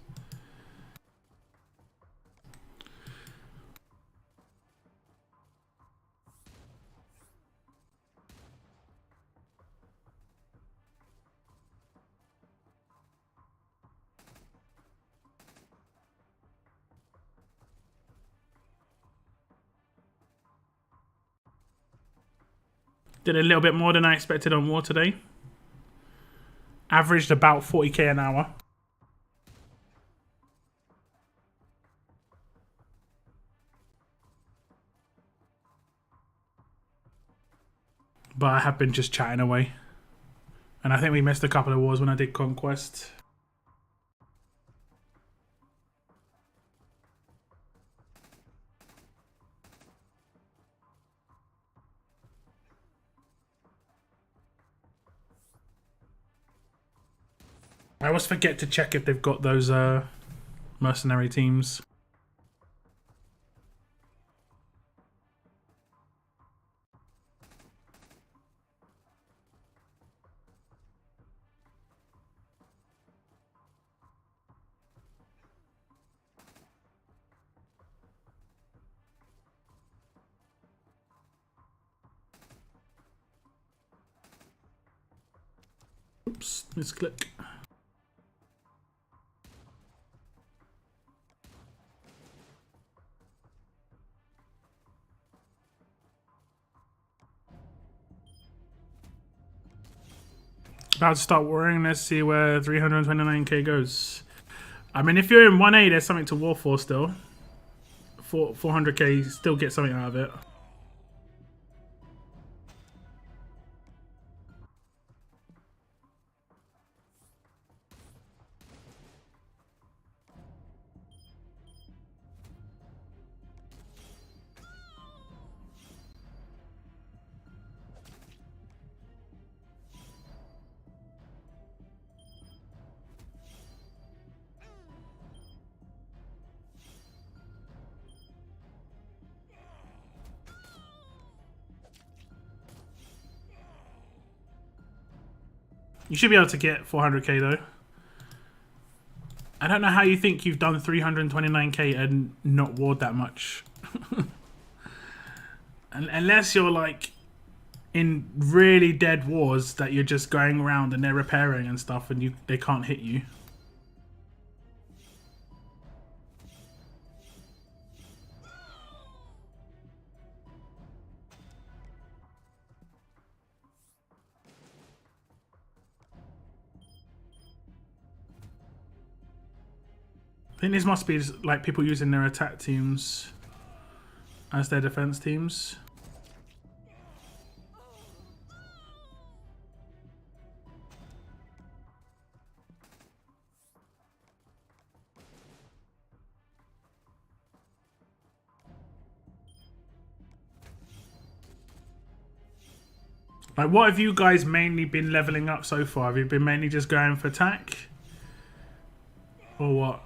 Did a little bit more than I expected on War today. Averaged about 40k an hour. But I have been just chatting away. And I think we missed a couple of wars when I did Conquest. I always forget to check if they've got those mercenary teams. Oops, misclick. About to start worrying. Let's see where 329k goes. I mean, if you're in 1A, there's something to war for still. 400k, still get something out of it. You should be able to get 400k though. I don't know how you think you've done 329k and not ward that much. Unless you're like in really dead wars that you're just going around and they're repairing and stuff and they can't hit you. I think this must be like people using their attack teams as their defense teams. Like, what have you guys mainly been leveling up so far? Have you been mainly just going for attack? Or what?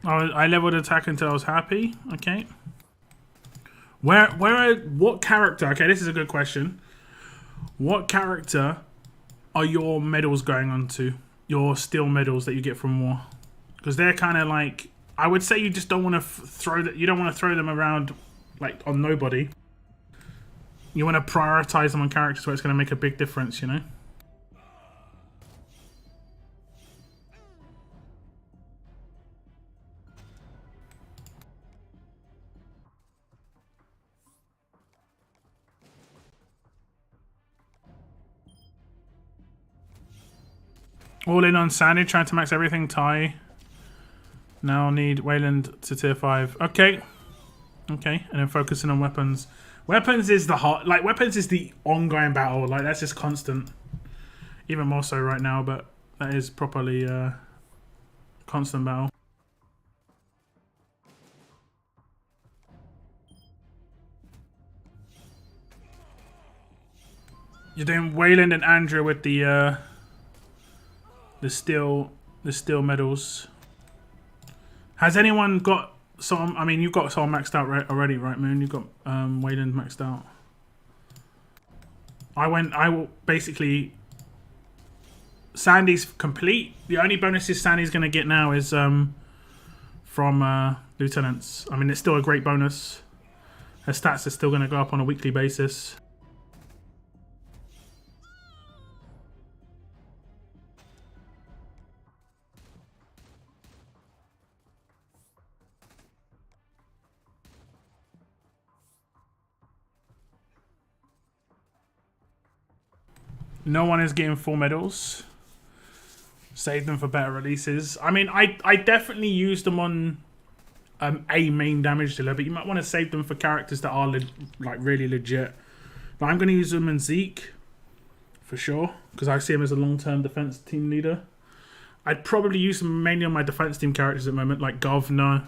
Oh, I leveled attack until I was happy. Okay. What character? Okay, this is a good question. What character are your medals going on to? Your steel medals that you get from war? Because they're kind of like, I would say you just don't want to throw that. You don't want to throw them around like on nobody. You want to prioritize them on characters where it's going to make a big difference, you know? All in on Sandy, trying to max everything. Ty. Now need Wayland to tier 5. Okay. Okay, and then focusing on weapons. Weapons is the hot, like weapons is the ongoing battle. Like that's just constant. Even more so right now, but that is properly constant battle. You're doing Wayland and Andrew with the steel medals. Has anyone got some? I mean, you've got someone maxed out already, right, Moon? You've got Wayland maxed out. I will basically. Sandy's complete. The only bonuses Sandy's going to get now is from lieutenants. I mean, it's still a great bonus. Her stats are still going to go up on a weekly basis. No one is getting 4 medals. Save them for better releases. I mean, I definitely use them on a main damage dealer, but you might want to save them for characters that are like really legit. But I'm going to use them in Zeke for sure because I see him as a long-term defense team leader. I'd probably use them mainly on my defense team characters at the moment, like Governor,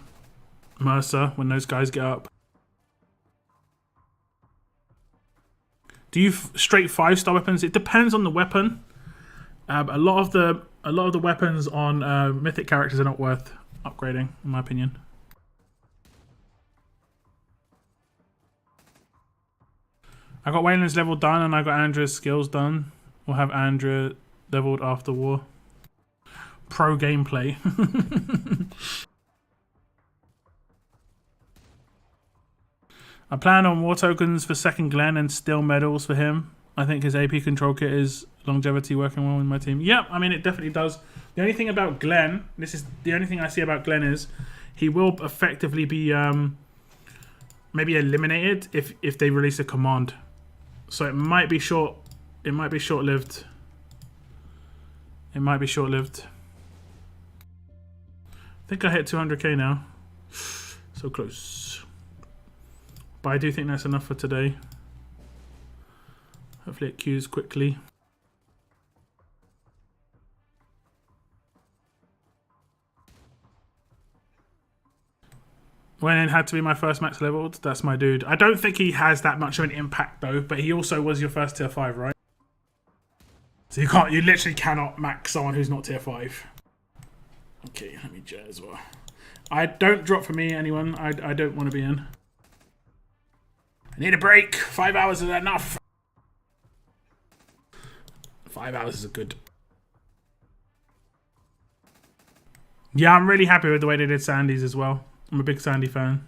Mercer, when those guys get up. Do you straight 5-star weapons? It depends on the weapon. A lot of the weapons on mythic characters are not worth upgrading, in my opinion. I got Wayland's level done, and I got Andrea's skills done. We'll have Andrea leveled after war. Pro gameplay. I plan on war tokens for second Glenn and still medals for him. I think his AP control kit is longevity working well with my team. Yep, I mean it definitely does. The only thing about Glenn, this is the only thing I see about Glenn is he will effectively be maybe eliminated if they release a command. So it might be short. It might be short-lived. It might be short-lived. I think I hit 200k now. So close. But I do think that's enough for today. Hopefully it queues quickly. When it had to be my first max leveled, that's my dude. I don't think he has that much of an impact though, but he also was your first tier 5, right? So you literally cannot max someone who's not tier 5. Okay, let me jet as well. I don't drop for me, anyone. I don't want to be in. I need a break. 5 hours is enough. 5 hours is good. Yeah, I'm really happy with the way they did Sandy's as well. I'm a big Sandy fan.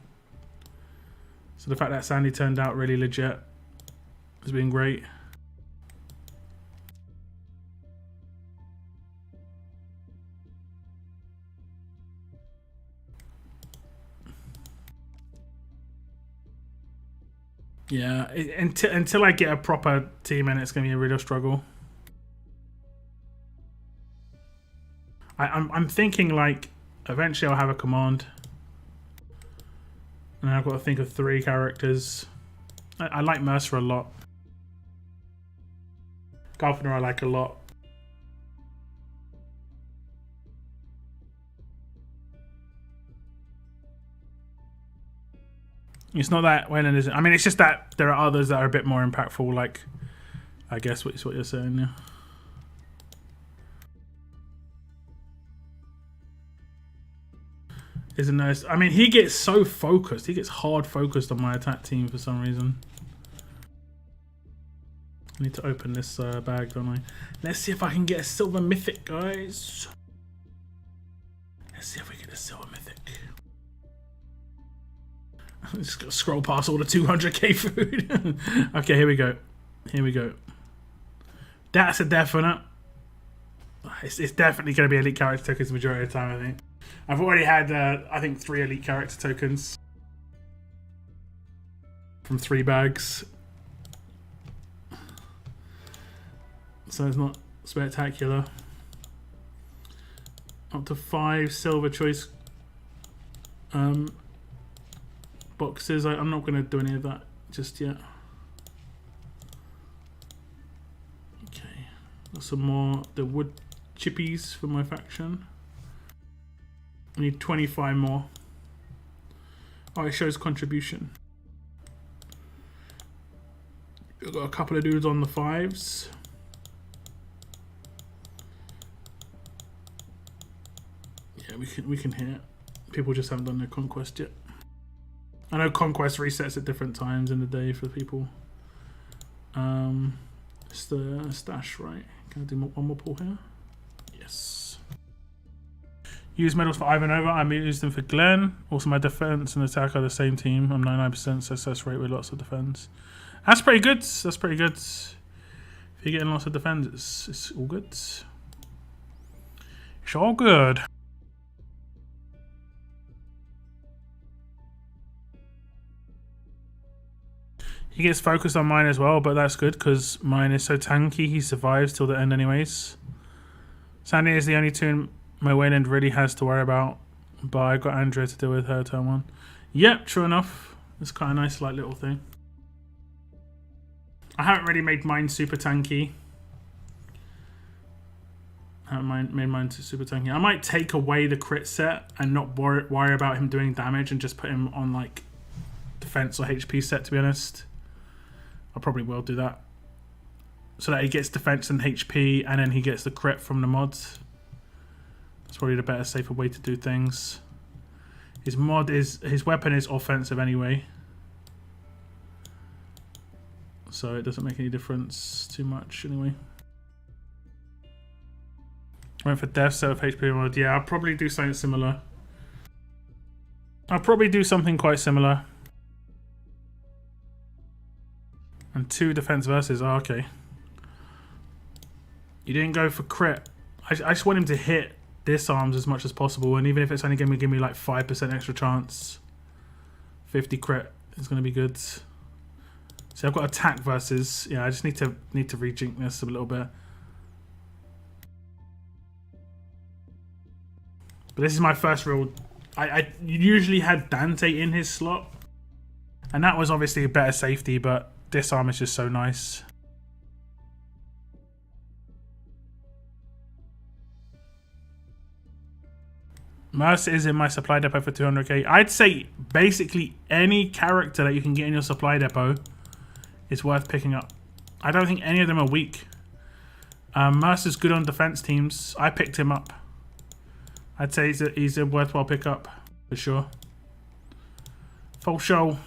So the fact that Sandy turned out really legit has been great. Yeah, until I get a proper team in, it's going to be a real struggle. I'm thinking like eventually I'll have a command. And I've got to think of 3 characters. I like Mercer a lot. Governor I like a lot. It's not that Wayland isn't. I mean, it's just that there are others that are a bit more impactful, like, I guess what you're saying, yeah. Isn't nice. I mean, he gets so focused. He gets hard focused on my attack team for some reason. I need to open this bag, don't I? Let's see if I can get a silver mythic, guys. Let's see if we get a silver mythic. Just gotta scroll past all the 200k food. Okay, here we go. Here we go. That's a definite. It's definitely going to be elite character tokens the majority of the time, I think. I've already had, I think, 3 elite character tokens from 3 bags. So it's not spectacular. Up to 5 silver choice boxes. I'm not going to do any of that just yet. Okay, got some more the wood chippies for my faction. I need 25 more. Oh, it shows contribution. We've got a couple of dudes on the 5s. Yeah, we can hit. People just haven't done their conquest yet. I know Conquest resets at different times in the day for people. It's the stash, right? Can I do one more pull here? Yes. Use medals for Ivan over. I used them for Glenn. Also, my defense and attack are the same team. I'm 99% success rate with lots of defense. That's pretty good. That's pretty good. If you're getting lots of defense, it's all good. It's all good. He gets focused on mine as well, but that's good because mine is so tanky. He survives till the end anyways. Sandy is the only tune my Wayland really has to worry about, but I got Andrea to deal with her turn 1. Yep, true enough. It's quite a nice like little thing. I haven't really made mine super tanky. I haven't made mine super tanky. I might take away the crit set and not worry about him doing damage and just put him on like defense or HP set, to be honest. I probably will do that. So that he gets defense and HP and then he gets the crit from the mods. That's probably the better, safer way to do things. His weapon is offensive anyway. So it doesn't make any difference too much anyway. Went for death set of HP mod. Yeah, I'll probably do something similar. I'll probably do something quite similar. And 2 defense versus. Oh, okay. You didn't go for crit. I just want him to hit disarms as much as possible, and even if it's only going to give me like 5% extra chance, 50 crit is going to be good. So I've got attack versus. Yeah, I just need to rejink this a little bit. But this is my first real. I usually had Dante in his slot, and that was obviously a better safety, but disarm is just so nice. Mercer is in my supply depot for 200k. I'd say basically any character that you can get in your supply depot is worth picking up. I don't think any of them are weak. Mercer's good on defense teams. I picked him up. I'd say he's a worthwhile pickup for sure. Full show.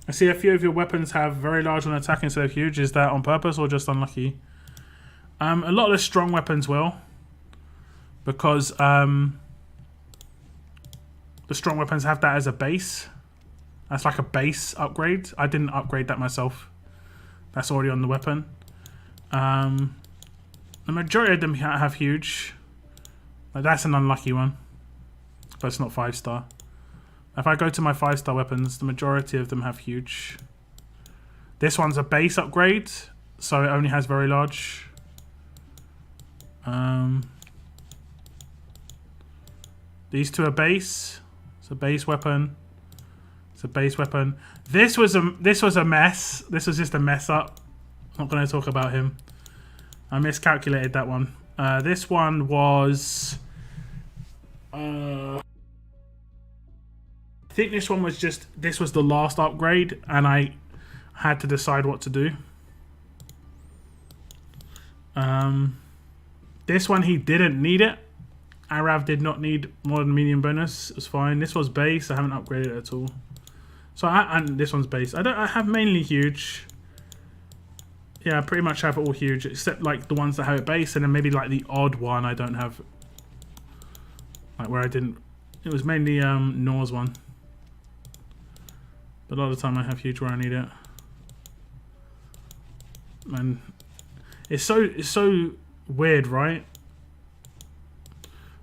I see a few of your weapons have very large on attack instead of huge. Is that on purpose or just unlucky? A lot of the strong weapons will, because the strong weapons have that as a base. That's like a base upgrade. I didn't upgrade that myself. That's already on the weapon. The majority of them have huge. Like that's an unlucky one, but it's not 5-star. If I go to my 5-star weapons, the majority of them have huge. This one's a base upgrade, so it only has very large. These 2 are base. It's a base weapon. It's a base weapon. This was a mess. This was just a mess up. I'm not going to talk about him. I miscalculated that one. This one was. I think this one was just. This was the last upgrade, and I had to decide what to do. This one, he didn't need it. Arav did not need more than medium bonus. It was fine. This was base. I haven't upgraded it at all. So and this one's base. I have mainly huge. Yeah, I pretty much have it all huge, except like the ones that have it base, and then maybe like the odd one I don't have Like where I didn't. It was mainly Nor's one. But a lot of the time I have huge where I need it. Man, it's so weird, right?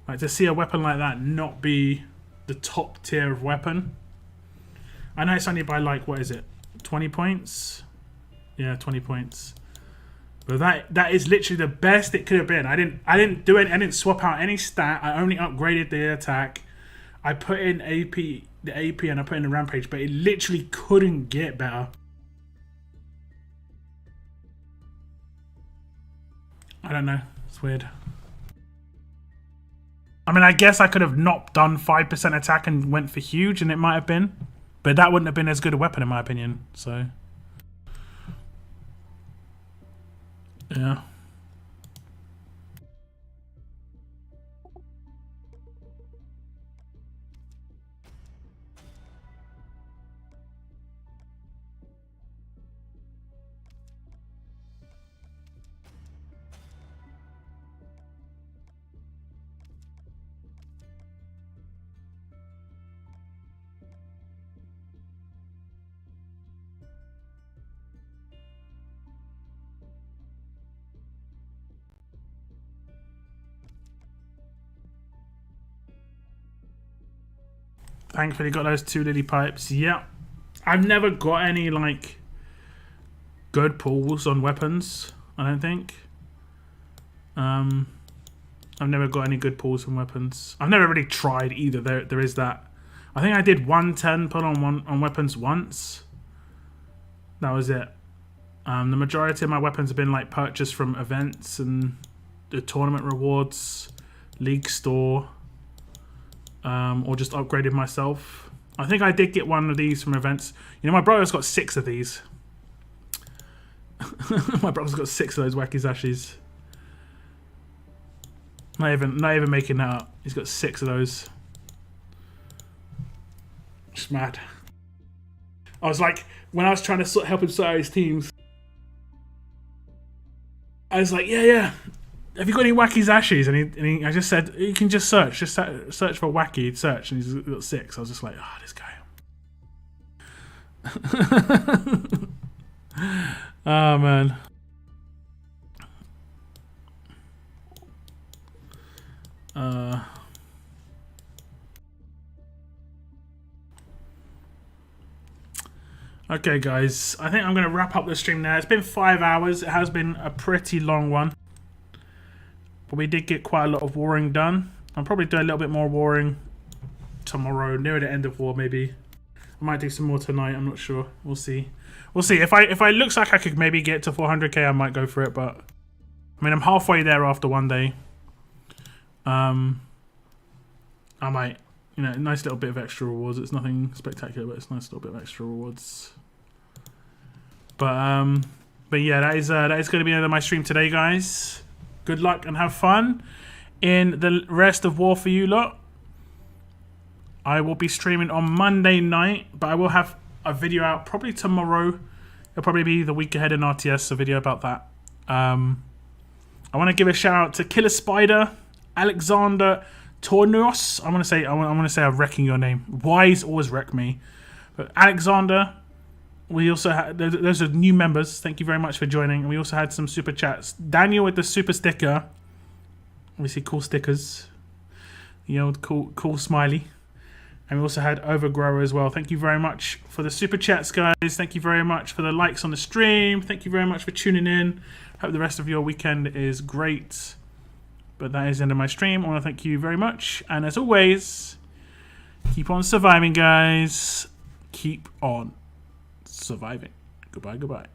Like to see a weapon like that not be the top tier of weapon. I know it's only by like, what is it, 20 points? Yeah, 20 points. But that is literally the best it could have been. I didn't swap out any stat. I only upgraded the attack. I put in the AP and I put in the rampage, but it literally couldn't get better. I don't know. It's weird. I mean, I guess I could have not done 5% attack and went for huge, and it might have been. But that wouldn't have been as good a weapon, in my opinion. So, yeah. Thankfully got those 2 lily pipes. Yeah. I've never got any like good pulls on weapons, I don't think. I've never got any good pulls on weapons. I've never really tried either. There is that. I think I did 110 pull on weapons once. That was it. The majority of my weapons have been like purchased from events and the tournament rewards, league store. Or just upgraded myself. I think I did get one of these from events. You know, my brother's got 6 of these. My brother's got 6 of those wacky zashes. Not even making that up. He's got 6 of those. Just mad. I was like, when I was trying to help him sort out his teams, I was like, yeah. Have you got any wacky zashes? And I just said, you can just search. Just search for wacky. Search. And he's got 6. I was just like, oh, this guy. Oh, man. Okay, guys. I think I'm going to wrap up the stream now. It's been 5 hours. It has been a pretty long one. But we did get quite a lot of warring done. I'll probably do a little bit more warring tomorrow, near the end of war maybe. I might do some more tonight, I'm not sure. We'll see. We'll see. If I looks like I could maybe get to 400k, I might go for it, but I mean I'm halfway there after one day. I might, you know, nice little bit of extra rewards. It's nothing spectacular, but it's a nice little bit of extra rewards. But yeah, that is going to be the end of my stream today, guys. Good luck and have fun in the rest of War for You lot. I will be streaming on Monday night, but I will have a video out probably tomorrow. It'll probably be the week ahead in RTS, a video about that. I want to give a shout out to Killer Spider, Alexander Tornos. I want to say I'm wrecking your name. Wise always wreck me. But Alexander. We also had, those are new members. Thank you very much for joining. And we also had some super chats. Daniel with the super sticker. Obviously, cool stickers. The old cool smiley. And we also had Overgrower as well. Thank you very much for the super chats, guys. Thank you very much for the likes on the stream. Thank you very much for tuning in. Hope the rest of your weekend is great. But that is the end of my stream. I want to thank you very much. And as always, keep on surviving, guys. Keep on surviving. Goodbye.